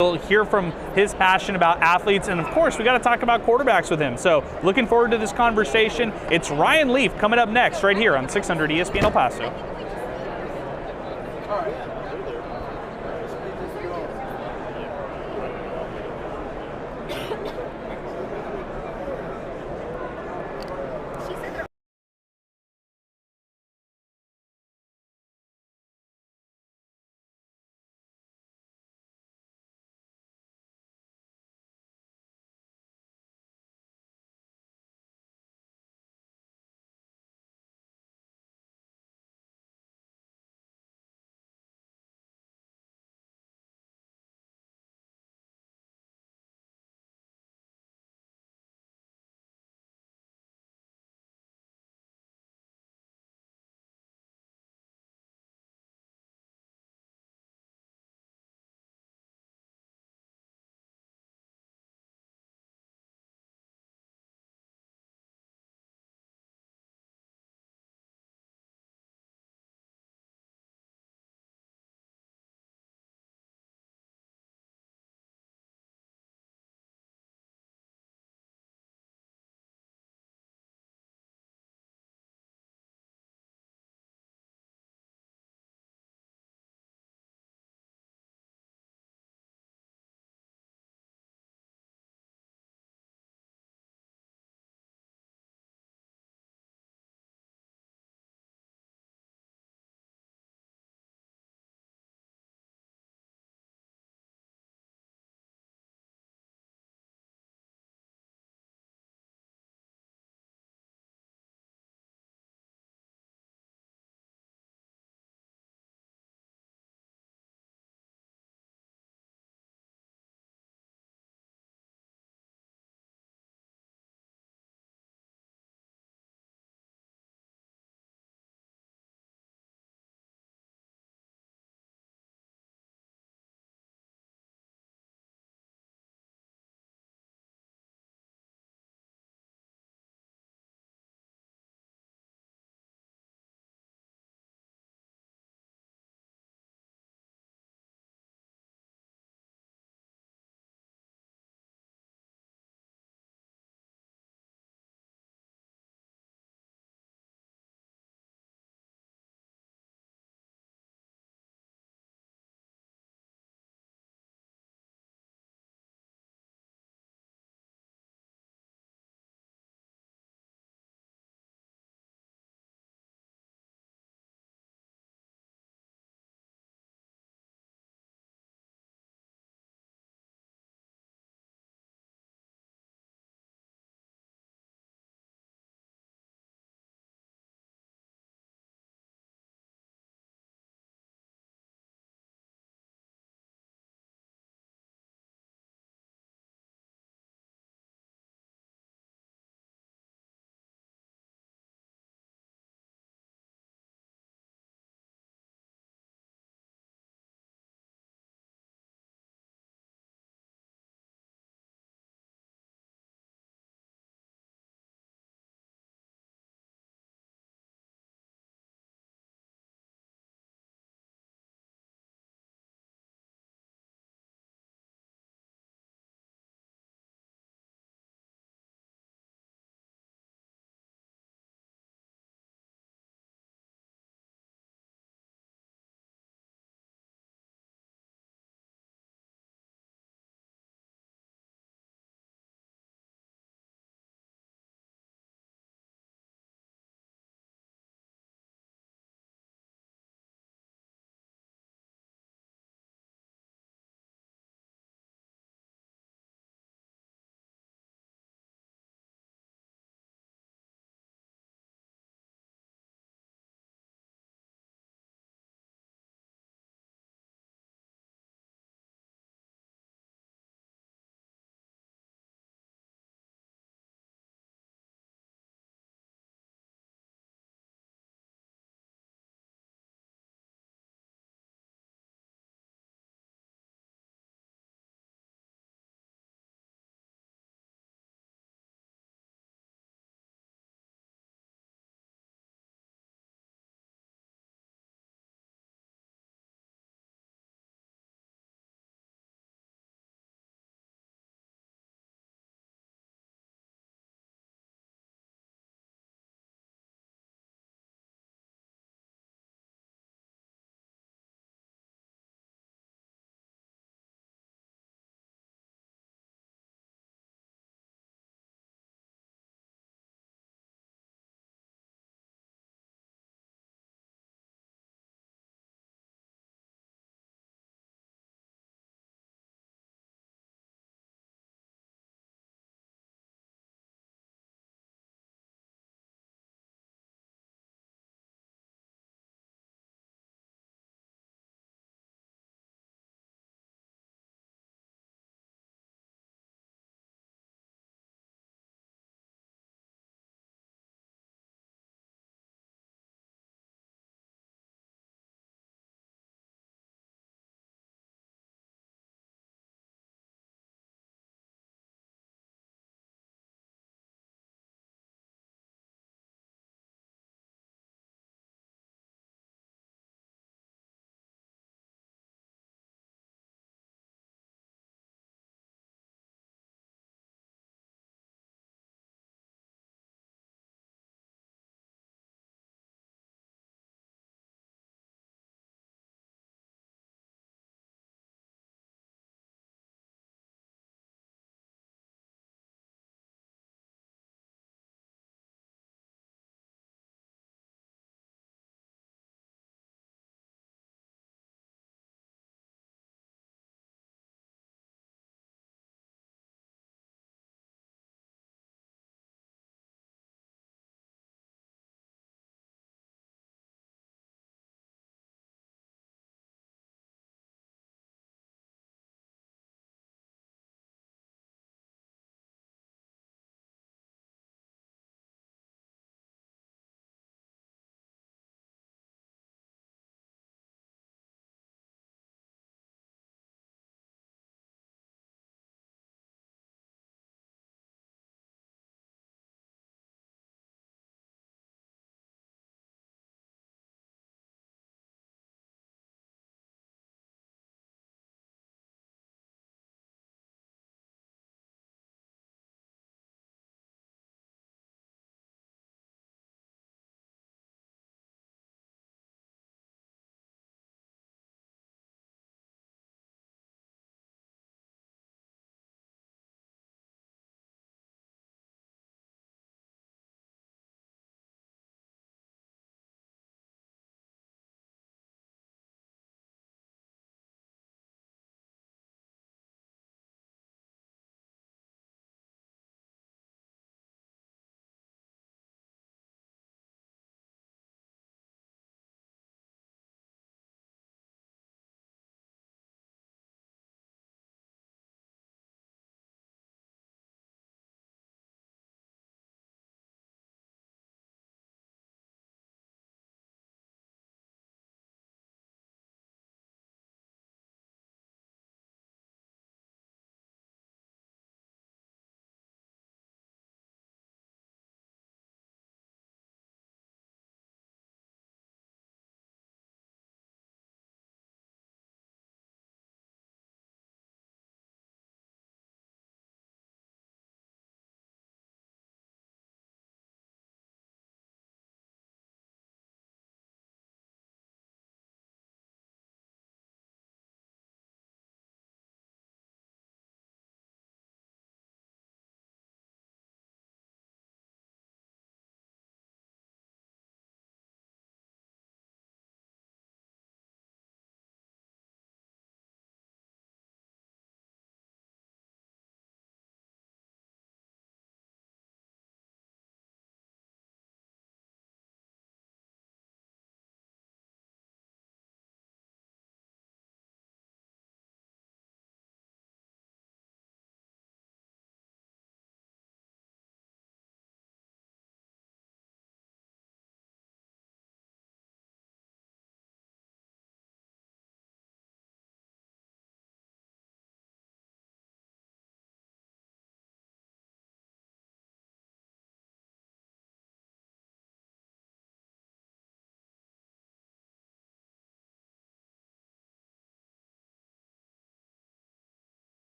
We'll hear from his passion about athletes, and of course, we got to talk about quarterbacks with him. So, looking forward to this conversation. It's Ryan Leaf coming up next, right here on 600 ESPN El Paso.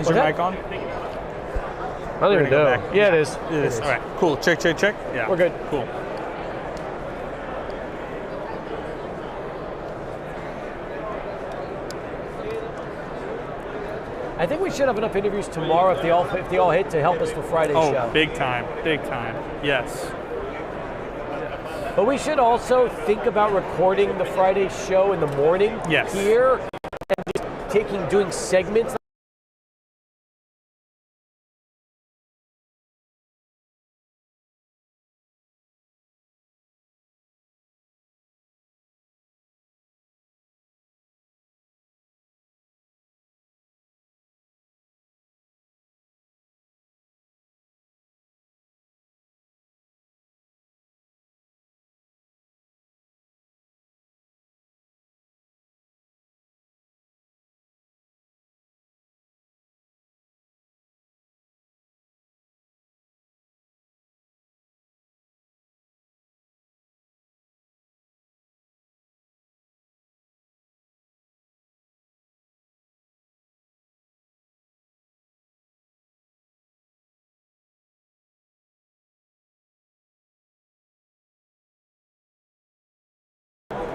Is your mic on? I don't even know. Yeah, it is. It is. All right, cool. Check. Yeah. We're good. Cool. I think we should have enough interviews tomorrow if they all hit to help us for Friday's show. Oh, big time. Yes. But we should also think about recording the Friday show in the morning here and just doing segments.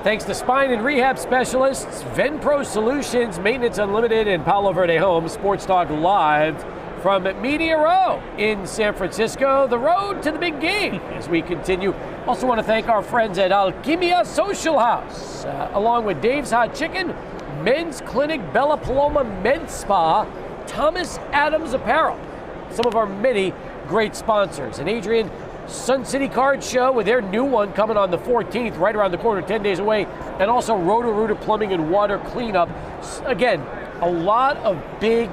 Thanks to spine and rehab specialists, VenPro Solutions, Maintenance Unlimited, and Palo Verde Home. Sports Talk live from Media Row in San Francisco, the road to the big game as we continue. Also want to thank our friends at Alchemia Social House, along with Dave's Hot Chicken, Men's Clinic, Bella Paloma Med Spa, Thomas Adams Apparel, some of our many great sponsors. And Adrian, Sun City Card Show with their new one coming on the 14th, right around the corner, 10 days away, and also Roto-Rooter Plumbing and Water Cleanup. Again, a lot of big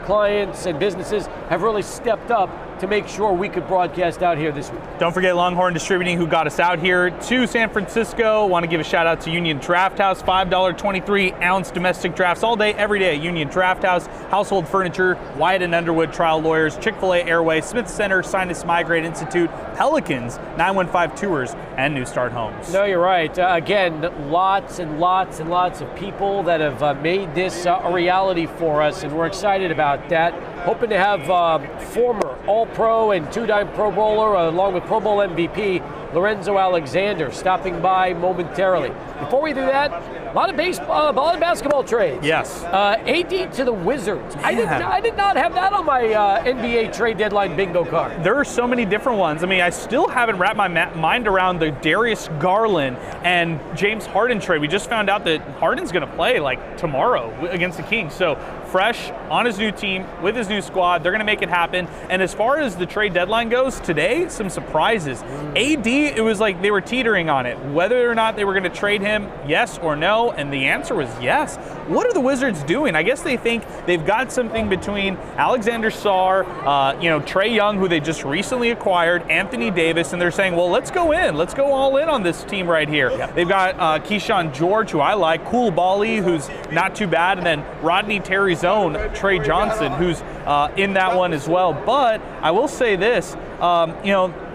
clients and businesses have really stepped up to make sure we could broadcast out here this week. Don't forget Longhorn Distributing, who got us out here to San Francisco. Want to give a shout out to Union Draft House, $5 23-ounce domestic drafts all day, every day at Union Draft House. Household Furniture, Wyatt and Underwood Trial Lawyers, Chick-fil-A Airway, Smith Center, Sinus Migrate Institute, Pelicans, 915 Tours, and New Start Homes. No, you're right. Again, lots and lots of people that have made this a reality for us, and we're excited about that. Hoping to have former All-Pro and two-time Pro Bowler, along with Pro Bowl MVP Lorenzo Alexander, stopping by momentarily. Before we do that, a lot of basketball trades. Yes. AD to the Wizards. I did not have that on my NBA trade deadline bingo card. There are so many different ones. I mean, I still haven't wrapped my mind around the Darius Garland and James Harden trade. We just found out that Harden's going to play like tomorrow against the Kings. So fresh on his new team with his new squad, they're going to make it happen. And as far as the trade deadline goes, today, some surprises. AD, it was like they were teetering on it, whether or not they were going to trade him, yes or no, and the answer was yes. What are the Wizards doing? I guess they think they've got something between Alexander Sarr, Trae Young, who they just recently acquired, Anthony Davis, and they're saying, well, let's go all in on this team right here. Yep. They've got Keyshawn George, who I like, Koulibaly, who's not too bad, and then Rodney Terry's own Trey Johnson, who's in that one as well. But I will say this,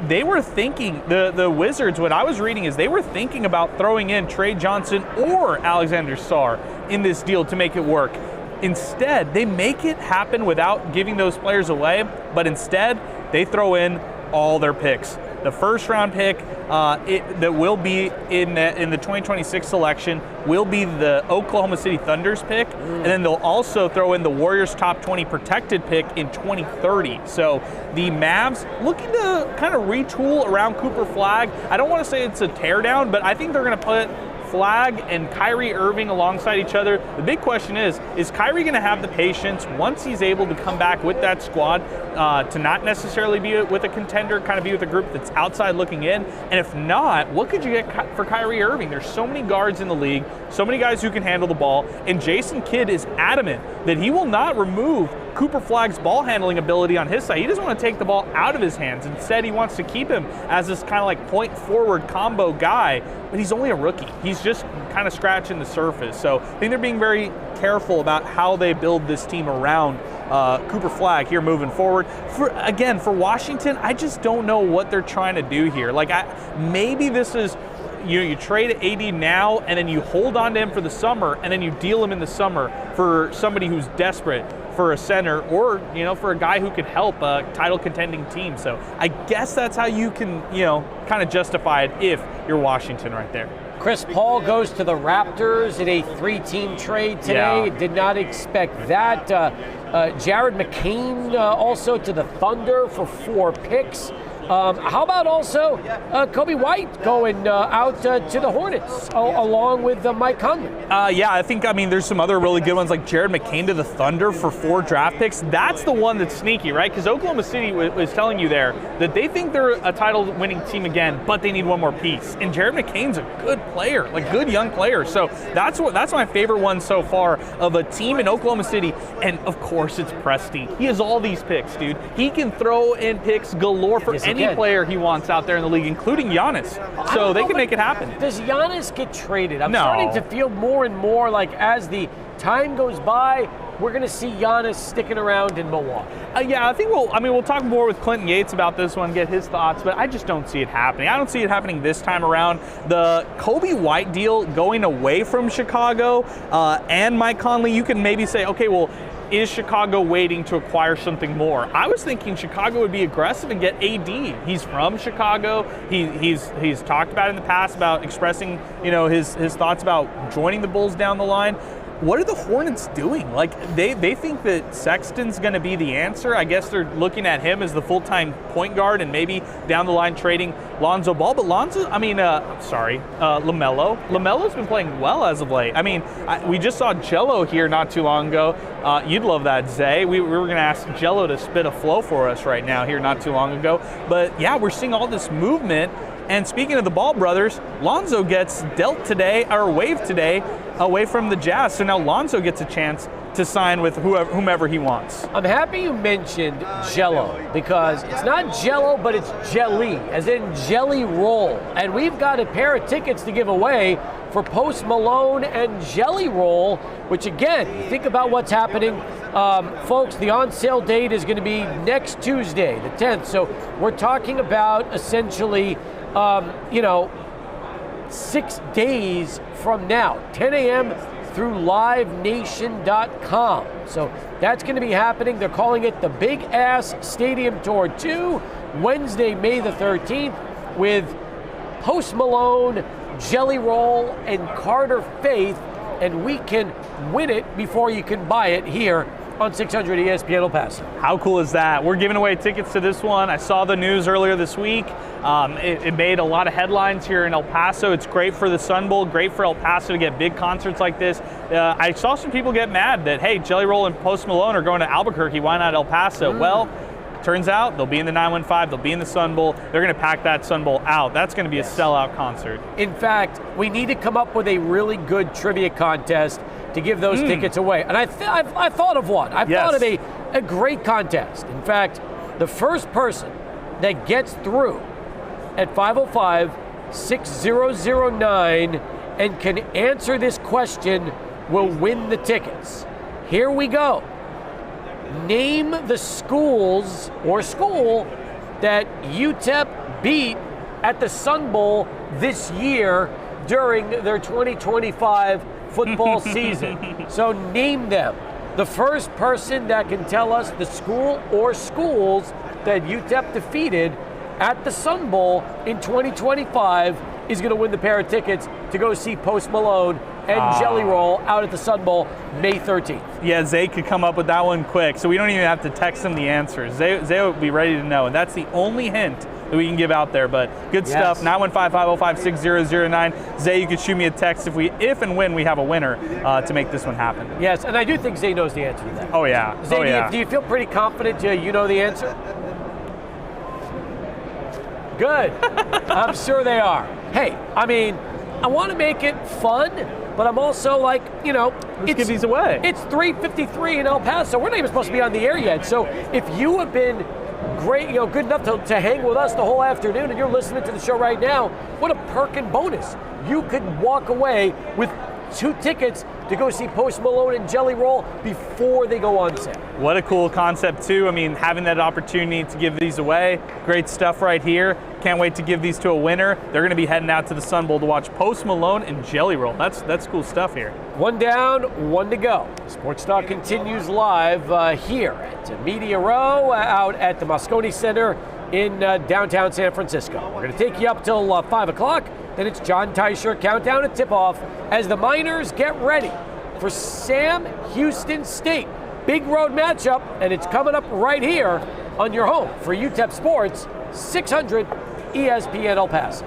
they were thinking, the Wizards, what I was reading is they were thinking about throwing in Trey Johnson or Alexander Sarr in this deal to make it work. Instead, they make it happen without giving those players away, but instead, they throw in all their picks. The first round pick that will be in the 2026 selection will be the Oklahoma City Thunder's pick, and then they'll also throw in the Warriors' top 20 protected pick in 2030. So the Mavs looking to kind of retool around Cooper Flagg. I don't want to say it's a teardown, but I think they're going to put Flagg and Kyrie Irving alongside each other. The big question is Kyrie going to have the patience once he's able to come back with that squad to not necessarily be with a contender, kind of be with a group that's outside looking in? And if not, what could you get for Kyrie Irving? There's so many guards in the league, so many guys who can handle the ball, and Jason Kidd is adamant that he will not remove Cooper Flagg's ball handling ability on his side. He doesn't want to take the ball out of his hands. Instead, he wants to keep him as this kind of like point forward combo guy, but he's only a rookie. He's just kind of scratching the surface. So I think they're being very careful about how they build this team around Cooper Flagg here moving forward. For Washington, I just don't know what they're trying to do here. Maybe this is, you trade AD now and then you hold on to him for the summer and then you deal him in the summer for somebody who's desperate. for a center or, for a guy who could help a title contending team. So I guess that's how you can, kind of justify it if you're Washington right there. Chris Paul goes to the Raptors in a 3-team trade today. Yeah. Did not expect that. Jared McCain also to the Thunder for 4 picks. How about also Kobe White going out to the Hornets along with Mike Conley? Yeah, I think, there's some other really good ones like Jared McCain to the Thunder for 4 draft picks. That's the one that's sneaky, right? Because Oklahoma City was telling you there that they think they're a title-winning team again, but they need one more piece. And Jared McCain's a good player, good young player. So that's my favorite one so far of a team in Oklahoma City. And of course, it's Presti. He has all these picks, dude. He can throw in picks galore for any player he wants out there in the league, including Giannis. So they can make it happen. Does Giannis get traded? I'm No. starting to feel more and more like as the time goes by, we're going to see Giannis sticking around in Milwaukee. Yeah, I think we'll talk more with Clinton Yates about this one, get his thoughts, but I just don't see it happening. I don't see it happening this time around. The Kobe White deal going away from Chicago and Mike Conley, you can maybe say, okay, well, is Chicago waiting to acquire something more? I was thinking Chicago would be aggressive and get AD. He's from Chicago. He's talked about in the past about expressing, his thoughts about joining the Bulls down the line. What are the Hornets doing? They think that Sexton's going to be the answer. I guess they're looking at him as the full-time point guard and maybe down the line trading Lonzo Ball. But LaMelo. LaMelo's been playing well as of late. We just saw Jello here not too long ago. You'd love that, Zay. We were going to ask Jello to spit a flow for us right now here not too long ago. But yeah, we're seeing all this movement. And speaking of the Ball brothers, Lonzo gets dealt today, or waived today, away from the Jazz. So now Lonzo gets a chance to sign with whomever he wants. I'm happy you mentioned Jello because it's not Jello, but it's jelly, as in jelly roll. And we've got a pair of tickets to give away for Post Malone and Jelly Roll, which again, think about what's happening. Folks, the on sale date is going to be next Tuesday, the 10th. So we're talking about essentially 6 days from now, 10 a.m. through livenation.com. So that's going to be happening. They're calling it the Big Ass Stadium Tour 2, Wednesday, May the 13th, with Post Malone, Jelly Roll, and Carter Faith. And we can win it before you can buy it here on 600 ESPN El Paso. How cool is that? We're giving away tickets to this one. I saw the news earlier this week. It made a lot of headlines here in El Paso. It's great for the Sun Bowl, great for El Paso to get big concerts like this. I saw some people get mad that, hey, Jelly Roll and Post Malone are going to Albuquerque, why not El Paso? Well, turns out they'll be in the 915, they'll be in the Sun Bowl. They're going to pack that Sun Bowl out. That's going to be a sellout concert. In fact, we need to come up with a really good trivia contest to give those tickets away. And I thought of one. I thought of a great contest. In fact, the first person that gets through at 505-6009 and can answer this question will win the tickets. Here we go. Name the schools or school that UTEP beat at the Sun Bowl this year during their 2025 football season. So name them. The first person that can tell us the school or schools that UTEP defeated at the Sun Bowl in 2025 is going to win the pair of tickets to go see Post Malone and Jelly Roll out at the Sun Bowl May 13th. Yeah, Zay could come up with that one quick, so we don't even have to text him the answers. Zay will be ready to know, and that's the only hint that we can give out there. But good stuff. 915-505-6009. Zay, you could shoot me a text if and when we have a winner to make this one happen. Yes, and I do think Zay knows the answer to that. Oh yeah. Zay, do you feel pretty confident you know the answer? Good. I'm sure they are. Hey, I want to make it fun, but I'm also like, let's give these away. It's 3:53 in El Paso. We're not even supposed to be on the air yet. So if you have been great, good enough to hang with us the whole afternoon and you're listening to the show right now, what a perk and bonus. You could walk away with 2 tickets to go see Post Malone and Jelly Roll before they go on sale. What a cool concept too. I mean, having that opportunity to give these away, great stuff right here. Can't wait to give these to a winner. They're gonna be heading out to the Sun Bowl to watch Post Malone and Jelly Roll. That's cool stuff here. 1 down, 1 to go. Sports Talk continues live here at Media Row out at the Moscone Center in downtown San Francisco. We're going to take you up till 5 o'clock. Then it's John Teicher countdown and tip-off as the Miners get ready for Sam Houston State. Big road matchup, and it's coming up right here on your home for UTEP Sports, 600 ESPN El Paso.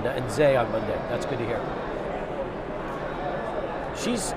and Zay on Monday. That's good to hear. She's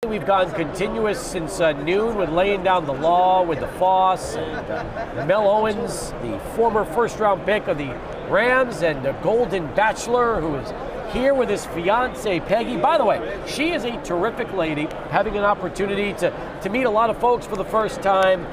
We've gone continuous since noon with laying down the law with the Foss and Mel Owens, the former first-round pick of the Rams, and the Golden Bachelor, who is here with his fiance Peggy. By the way, she is a terrific lady, having an opportunity to meet a lot of folks for the first time.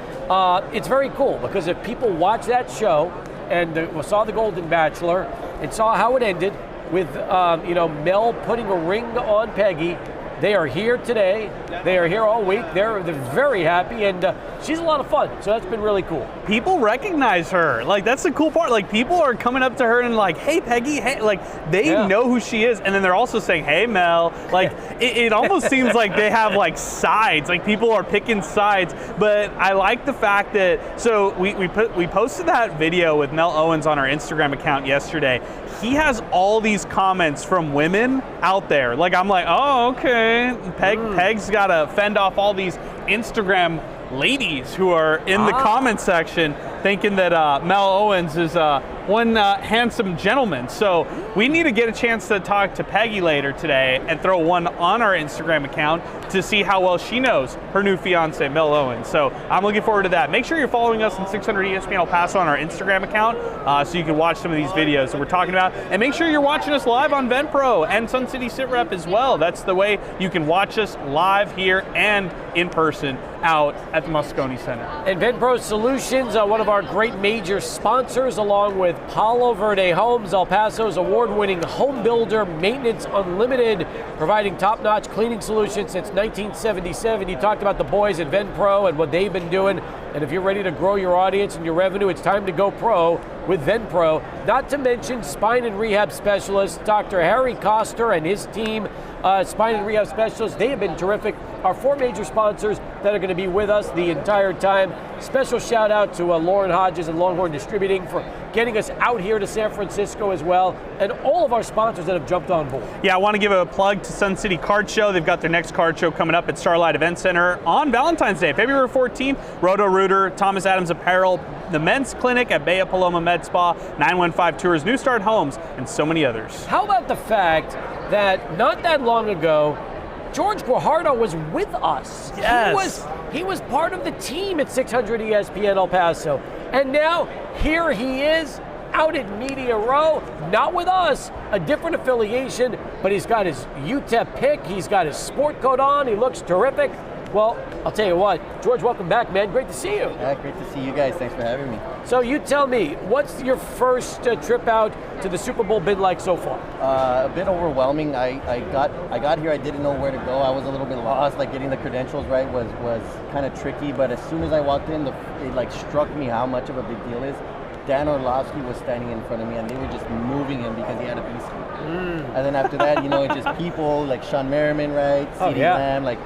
It's very cool because if people watch that show and saw the Golden Bachelor and saw how it ended with Mel putting a ring on Peggy, they are here today. They are here all week. They're very happy, and she's a lot of fun. So that's been really cool. People recognize her. Like, that's the cool part. Like, people are coming up to her and like, hey, Peggy, hey. Like, they know who she is, and then they're also saying, hey, Mel. Like, it almost seems like they have like sides. Like, people are picking sides. But I like the fact that, so we posted that video with Mel Owens on our Instagram account yesterday. He has all these comments from women out there. Like, I'm like, oh, okay. Peg's got to fend off all these Instagram ladies who are in the comment section thinking that Mel Owens is one handsome gentleman. So we need to get a chance to talk to Peggy later today and throw one on our Instagram account to see how well she knows her new fiance, Mel Owens. So I'm looking forward to that. Make sure you're following us on 600 ESPN El Paso on our Instagram account so you can watch some of these videos that we're talking about. And make sure you're watching us live on VenPro and SuncitySitrep as well. That's the way you can watch us live here and in person out at the Moscone Center. And VenPro Solutions, one of our great major sponsors, along with Palo Verde Homes, El Paso's award-winning home builder, Maintenance Unlimited, providing top-notch cleaning solutions since 1977. You talked about the boys at VenPro and what they've been doing. And if you're ready to grow your audience and your revenue, it's time to go pro with VenPro. Not to mention spine and rehab specialist, Dr. Harry Koster and his team, spine and rehab specialists. They have been terrific. Our four major sponsors that are going to be with us the entire time. Special shout out to Lauren Hodges and Longhorn Distributing for getting us out here to San Francisco as well, and all of our sponsors that have jumped on board. Yeah, I want to give a plug to Sun City Card Show. They've got their next card show coming up at Starlight Event Center on Valentine's Day, February 14th. Roto-Rooter, Thomas Adams Apparel, the Men's Clinic at Bella Paloma Med Spa, 915 Tours, New Start Homes, and so many others. How about the fact that not that long ago, George Guajardo was with us. Yes. He was part of the team at 600 ESPN El Paso. And now here he is out at Media Row, not with us, a different affiliation, but he's got his UTEP pick, he's got his sport coat on, he looks terrific. Well, I'll tell you what, George, welcome back, man. Great to see you. Yeah, great to see you guys. Thanks for having me. So you tell me, what's your first trip out to the Super Bowl been like so far? A bit overwhelming. I got here, I didn't know where to go. I was a little bit lost. Like, getting the credentials right was kind of tricky. But as soon as I walked in, it like struck me how much of a big deal it is. Dan Orlovsky was standing in front of me, and they were just moving him because he had a beast. And then after that, it's just people like Sean Merriman, right? CeeDee Lamb, like.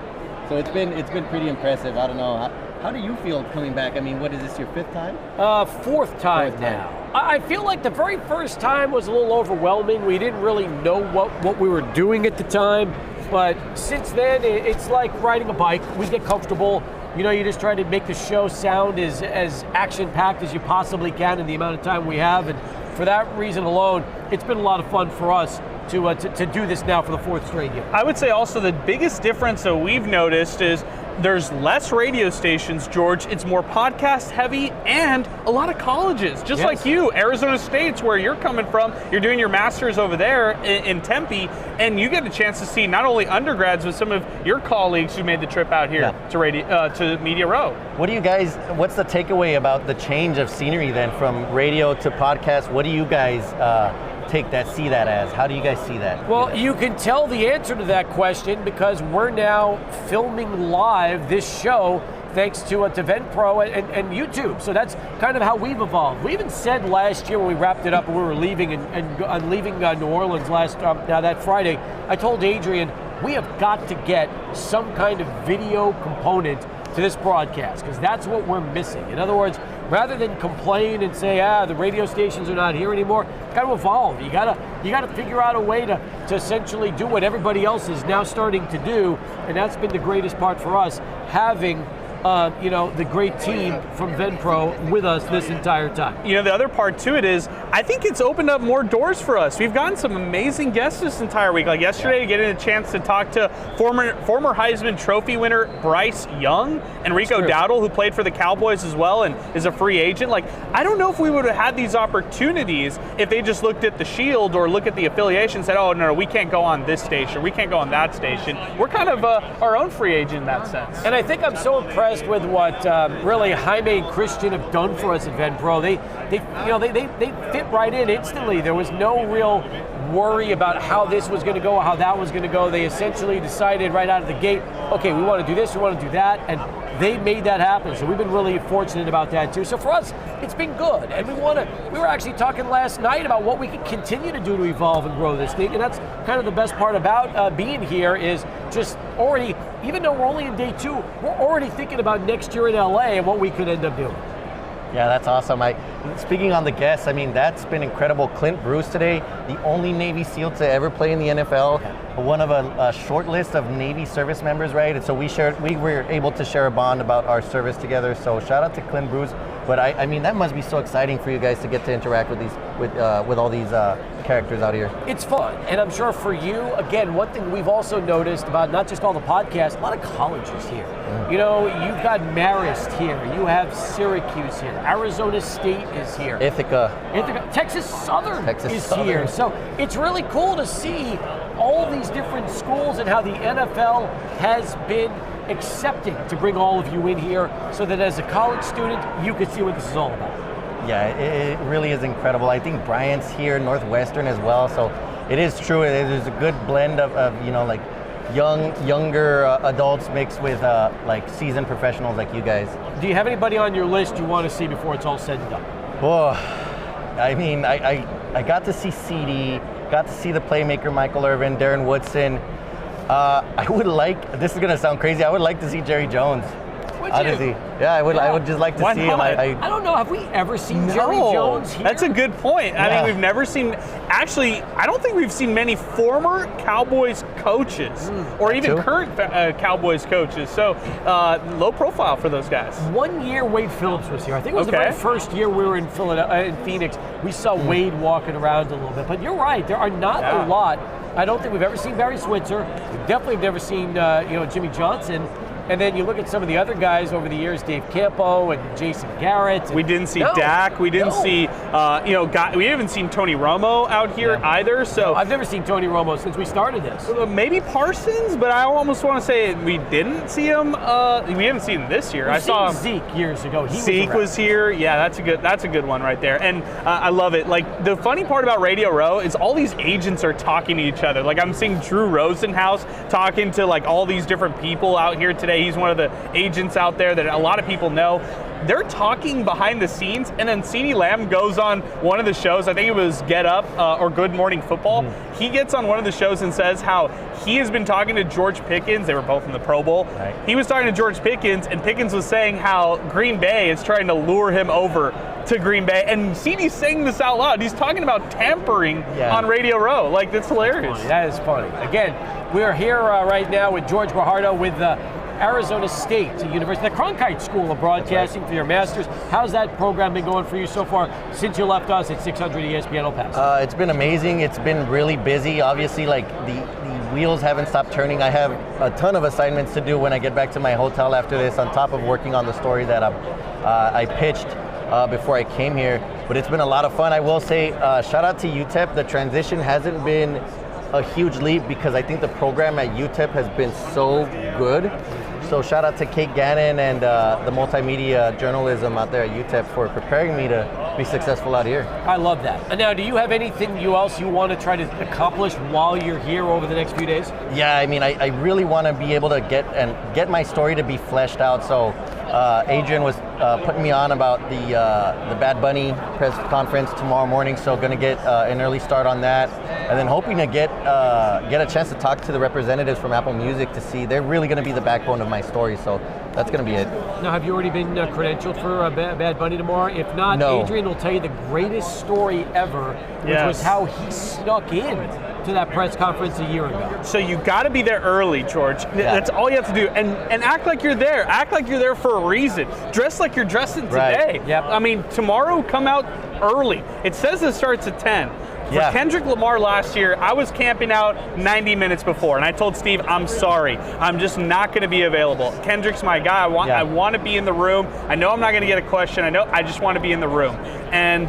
So it's been pretty impressive. I don't know. How do you feel coming back? I mean, what is this, your fifth time? Fourth time now. I feel like the very first time was a little overwhelming. We didn't really know what we were doing at the time. But since then, it's like riding a bike. We get comfortable. You just try to make the show sound as action-packed as you possibly can in the amount of time we have. And for that reason alone, it's been a lot of fun for us to do this now for the 4th straight year. I would say also the biggest difference that we've noticed is there's less radio stations, George. It's more podcast heavy, and a lot of colleges, just like you. Arizona State's where you're coming from. You're doing your master's over there in Tempe, and you get a chance to see not only undergrads, but some of your colleagues who made the trip out here to Media Row. What's the takeaway about the change of scenery then from radio to podcast? What do you guys see that as? How do you guys see that? Well, you can tell the answer to that question because we're now filming live this show thanks to VenPro and YouTube. So that's kind of how we've evolved. We even said last year when we wrapped it up and we were leaving and leaving New Orleans that Friday, I told Adrian, we have got to get some kind of video component to this broadcast because that's what we're missing. In other words, rather than complain and say, the radio stations are not here anymore, it's got to evolve. You got to figure out a way to essentially do what everybody else is now starting to do, and that's been the greatest part for us, having the great team from VenPro with us this entire time. The other part to it is, I think it's opened up more doors for us. We've gotten some amazing guests this entire week. Like yesterday, getting a chance to talk to former Heisman Trophy winner Bryce Young and Rico Dowdle, who played for the Cowboys as well and is a free agent. Like, I don't know if we would have had these opportunities if they just looked at the Shield or look at the affiliation and said, oh, no, we can't go on this station, we can't go on that station. We're kind of our own free agent in that sense. And I think I'm so impressed with what really Jaime and Christian have done for us at VenPro. They fit right in instantly. There was no real worry about how this was going to go or how that was going to go. They essentially decided right out of the gate, okay, we want to do this, we want to do that, and they made that happen. So we've been really fortunate about that too. So for us, it's been good, and we were actually talking last night about what we could continue to do to evolve and grow this thing, and that's kind of the best part about being here is just already, even though we're only in day 2, we're already thinking about next year in LA and what we could end up doing. Yeah, that's awesome. Speaking on the guests, that's been incredible. Clint Bruce today, the only Navy SEAL to ever play in the NFL, one of a short list of Navy service members, right? And so we were able to share a bond about our service together. So shout out to Clint Bruce. But that must be so exciting for you guys to get to interact with all these characters out here. It's fun, and I'm sure for you, again, one thing we've also noticed about not just all the podcasts, a lot of colleges here. You've got Marist here, you have Syracuse here, Arizona State is here. Ithaca. Texas Southern is here. So it's really cool to see all these different schools and how the NFL has been accepting to bring all of you in here so that as a college student, you can see what this is all about. Yeah, it really is incredible. I think Bryant's here, Northwestern as well. So it is true. It is a good blend of younger adults mixed with seasoned professionals like you guys. Do you have anybody on your list you want to see before it's all said and done? Oh, I got to see CD, got to see the playmaker Michael Irvin, Darren Woodson. This is going to sound crazy, I would like to see Jerry Jones. Honestly, yeah, I would just like to see him. I don't know. Have we ever seen Jerry Jones here? That's a good point. I think we've never seen. Actually, I don't think we've seen many former Cowboys coaches or even current Cowboys coaches. So low profile for those guys. 1 year Wade Phillips was here. I think it was the very first year we were in Phoenix. We saw Wade walking around a little bit. But you're right. There are not a lot. I don't think we've ever seen Barry Switzer. We definitely have never seen Jimmy Johnson. And then you look at some of the other guys over the years, Dave Campo and Jason Garrett. We didn't see Dak. We didn't see, we haven't seen Tony Romo out here either. So I've never seen Tony Romo since we started this. Maybe Parsons, but I almost want to say we didn't see him. We haven't seen him this year. I saw him. Zeke years ago. Zeke was here. Yeah, that's a good one right there. And I love it. Like the funny part about Radio Row is all these agents are talking to each other. Like I'm seeing Drew Rosenhaus talking to like all these different people out here today. He's one of the agents out there that a lot of people know. They're talking behind the scenes, and then CeeDee Lamb goes on one of the shows, I think it was Get Up or Good Morning Football. He gets on one of the shows and says how he has been talking to George Pickens. They were both in the Pro Bowl. Right. He was talking to George Pickens, and Pickens was saying how Green Bay is trying to lure him over to Green Bay, and CeeDee's saying this out loud. He's talking about tampering on Radio Row. Like, that's hilarious. That is funny. Again, we're here right now with George Guajardo with Arizona State, the University, the Cronkite School of Broadcasting for your master's. How's that program been going for you so far since you left us at 600 ESPN El Paso? It's been amazing. It's been really busy. Obviously, like the wheels haven't stopped turning. I have a ton of assignments to do when I get back to my hotel after this, on top of working on the story that I pitched before I came here. But it's been a lot of fun. I will say, shout out to UTEP. The transition hasn't been a huge leap because I think the program at UTEP has been so good. So shout out to Kate Gannon and the multimedia journalism out there at UTEP for preparing me to be successful out here. I love that. And now, do you have anything else you want to try to accomplish while you're here over the next few days? Yeah, I mean, I really want to be able to get my story to be fleshed out. So Adrian was putting me on about the Bad Bunny press conference tomorrow morning, so going to get an early start on that, and then hoping to get a chance to talk to the representatives from Apple Music to see they're really going to be the backbone of my story. So that's going to be it. Now, have you already been credentialed for Bad Bunny tomorrow? If not, no. Adrian will tell you the greatest story ever, which was how he snuck in to that press conference a year ago. So you got to be there early, George. Yeah. That's all you have to do, and act like you're there. Act like you're there for a reason. Dress like you're dressing today. Right. Yep. I mean, tomorrow come out early. It says it starts at 10. For Kendrick Lamar last year, I was camping out 90 minutes before, and I told Steve, I'm sorry, I'm just not going to be available. Kendrick's my guy. I want to be in the room. I know I'm not going to get a question. I just want to be in the room. And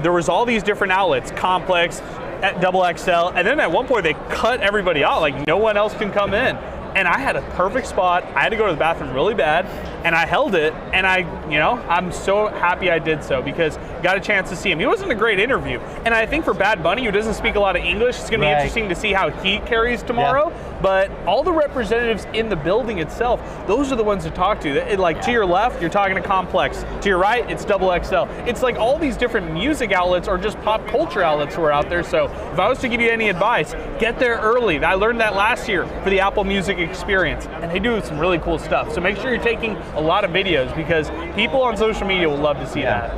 there was all these different outlets, Complex, at XXL, and then at one point they cut everybody out, like no one else can come in. And I had a perfect spot. I had to go to the bathroom really bad, and I held it, and I'm so happy I did so because got a chance to see him. He wasn't a great interview, and I think for Bad Bunny, who doesn't speak a lot of English, it's going to be interesting to see how he carries tomorrow. Yeah. But all the representatives in the building itself, those are the ones to talk to. To your left, you're talking to Complex. To your right, it's XXL. It's like all these different music outlets or just pop culture outlets who are out there. So if I was to give you any advice, get there early. I learned that last year for the Apple Music experience, and they do some really cool stuff. So make sure you're taking a lot of videos because people on social media will love to see that.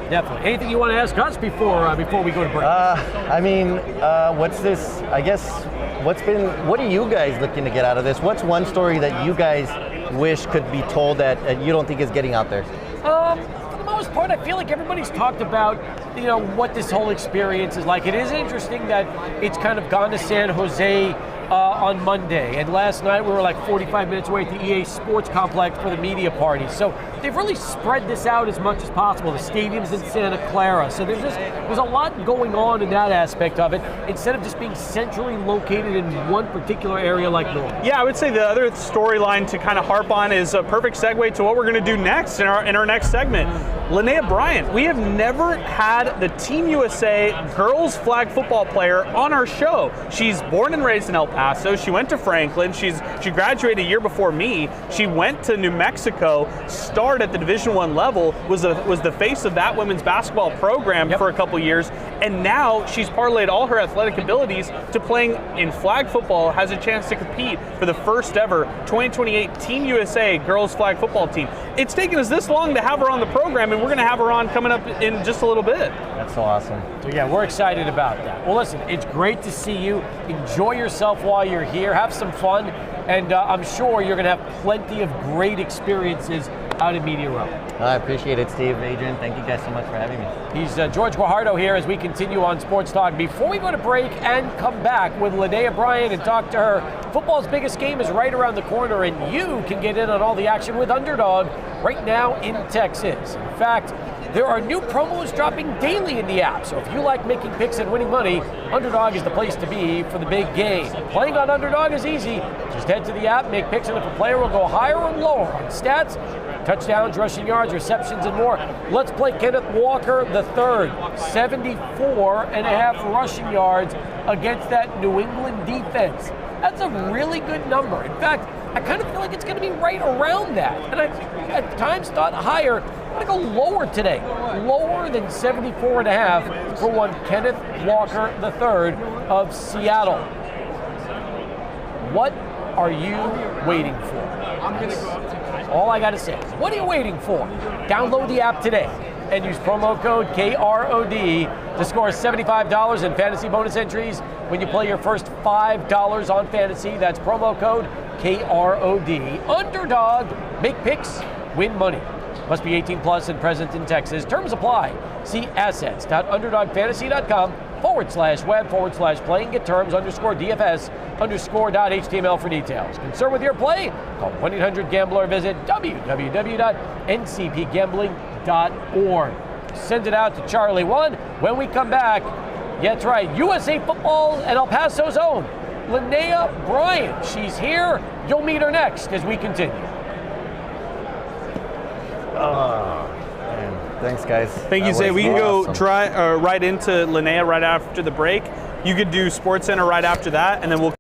Definitely. Anything you want to ask us before we go to break? What's this? I guess what are you guys looking to get out of this? What's one story that you guys wish could be told that you don't think is getting out there? For the most part, I feel like everybody's talked about what this whole experience is like. It is interesting that it's kind of gone to San Jose on Monday, and last night we were like 45 minutes away at the EA Sports Complex for the media party. So they've really spread this out as much as possible. The stadium's in Santa Clara, so there's a lot going on in that aspect of it, instead of just being centrally located in one particular area like normal. Yeah, I would say the other storyline to kind of harp on is a perfect segue to what we're going to do next in our next segment. Linnea Bryant, we have never had the Team USA girls flag football player on our show. She's born and raised in El Paso. She went to Franklin. She graduated a year before me. She went to New Mexico, starred at the Division I level, was the face of that women's basketball program for a couple years, and now she's parlayed all her athletic abilities to playing in flag football, has a chance to compete for the first ever 2028 Team USA girls flag football team. It's taken us this long to have her on the program, and we're going to have her on coming up in just a little bit. That's so awesome. So yeah, we're excited about that. Well, listen, it's great to see you. Enjoy yourself while you're here. Have some fun, and I'm sure you're going to have plenty of great experiences out in Media Row. I appreciate it, Steve, Adrian. Thank you guys so much for having me. He's George Guajardo here as we continue on Sports Talk. Before we go to break and come back with Linnea Bryant and talk to her, football's biggest game is right around the corner, and you can get in on all the action with Underdog right now in Texas. In fact, there are new promos dropping daily in the app, so if you like making picks and winning money, Underdog is the place to be for the big game. Playing on Underdog is easy. Just head to the app, make picks, and if a player will go higher or lower on stats, touchdowns, rushing yards, receptions, and more. Let's play Kenneth Walker III, 74.5 rushing yards against that New England defense. That's a really good number. In fact, I kind of feel like it's going to be right around that. And I at times thought higher. I'm going to go lower today. Lower than 74.5 for one Kenneth Walker III of Seattle. What are you waiting for? All I got to say is, what are you waiting for? Download the app today and use promo code KROD to score $75 in fantasy bonus entries when you play your first $5 on fantasy. That's promo code KROD. Underdog. Make picks, win money. Must be 18 plus and present in Texas. Terms apply. See assets.underdogfantasy.com/web/playing. Get terms _DFS_.html for details. Concerned with your play? Call 1-800-GAMBLER or visit www.ncpgambling.org. Send it out to Charlie 1. When we come back, yeah, that's right, USA Football and El Paso's own Linnea Bryant. She's here. You'll meet her next as we continue. Thanks, guys. Thank you, That Zay. was We can awesome. go right into Linnea right after the break. You could do SportsCenter right after that, and then we'll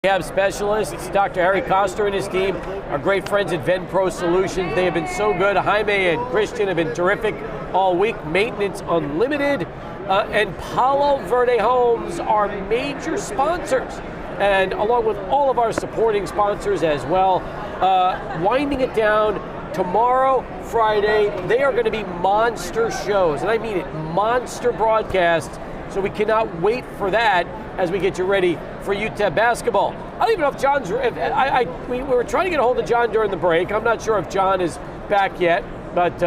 Rehab specialists, Dr. Harry Koster and his team, our great friends at VenPro Solutions. They have been so good. Jaime and Christian have been terrific all week. Maintenance Unlimited and Palo Verde Homes are major sponsors, and along with all of our supporting sponsors as well. Winding it down, tomorrow, Friday, they are going to be monster shows, and I mean it, monster broadcasts. So we cannot wait for that as we get you ready for UTEP basketball. I don't even know if John's. We were trying to get a hold of John during the break. I'm not sure if John is back yet, but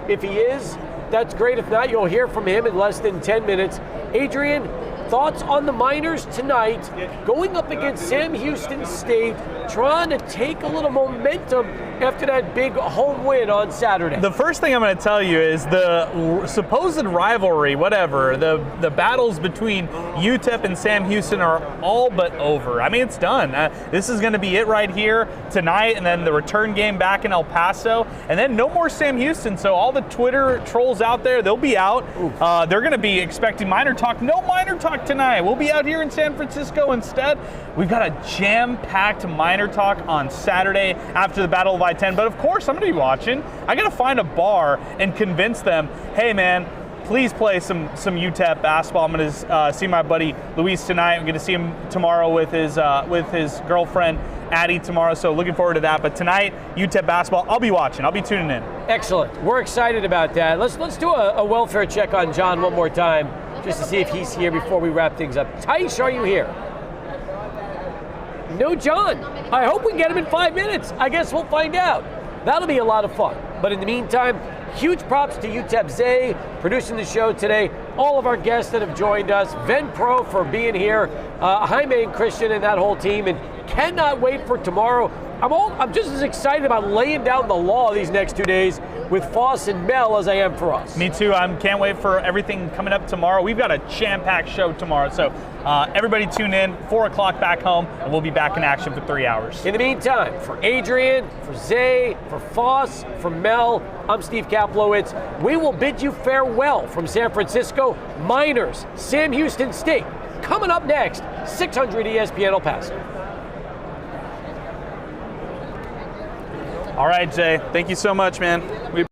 if he is, that's great. If not, you'll hear from him in less than 10 minutes. Adrian, thoughts on the Miners tonight, going up against Sam Houston State, trying to take a little momentum after that big home win on Saturday? The first thing I'm going to tell you is the supposed rivalry, whatever, the battles between UTEP and Sam Houston are all but over. I mean, it's done. This is going to be it right here tonight, and then the return game back in El Paso, and then no more Sam Houston. So all the Twitter trolls out there, they'll be out. They're going to be expecting Miner Talk. No Miner Talk tonight. We'll be out here in San Francisco instead. We've got a jam-packed Miner Talk on Saturday after the Battle of I-10, but of course I'm going to be watching. I got to find a bar and convince them, hey man, please play some UTEP basketball. I'm going to see my buddy Luis tonight. I'm going to see him tomorrow with his girlfriend Addie tomorrow, so looking forward to that. But tonight, UTEP basketball, I'll be watching. I'll be tuning in. Excellent. We're excited about that. Let's do a welfare check on John one more time, just to see if he's here before we wrap things up. Tice, are you here? No John. I hope we get him in 5 minutes. I guess we'll find out. That'll be a lot of fun. But in the meantime, huge props to UTEP Zay producing the show today. All of our guests that have joined us. VenPro for being here. Jaime and Christian and that whole team. And cannot wait for tomorrow. I'm just as excited about laying down the law these next 2 days with Foss and Mel as I am for us. Me too. I can't wait for everything coming up tomorrow. We've got a jam-packed show tomorrow, so everybody tune in, 4 o'clock back home, and we'll be back in action for 3 hours. In the meantime, for Adrian, for Zay, for Foss, for Mel, I'm Steve Kaplowitz. We will bid you farewell from San Francisco. Miners, Sam Houston State. Coming up next, 600 ESPN El Paso. All right, Jay. Thank you so much, man. We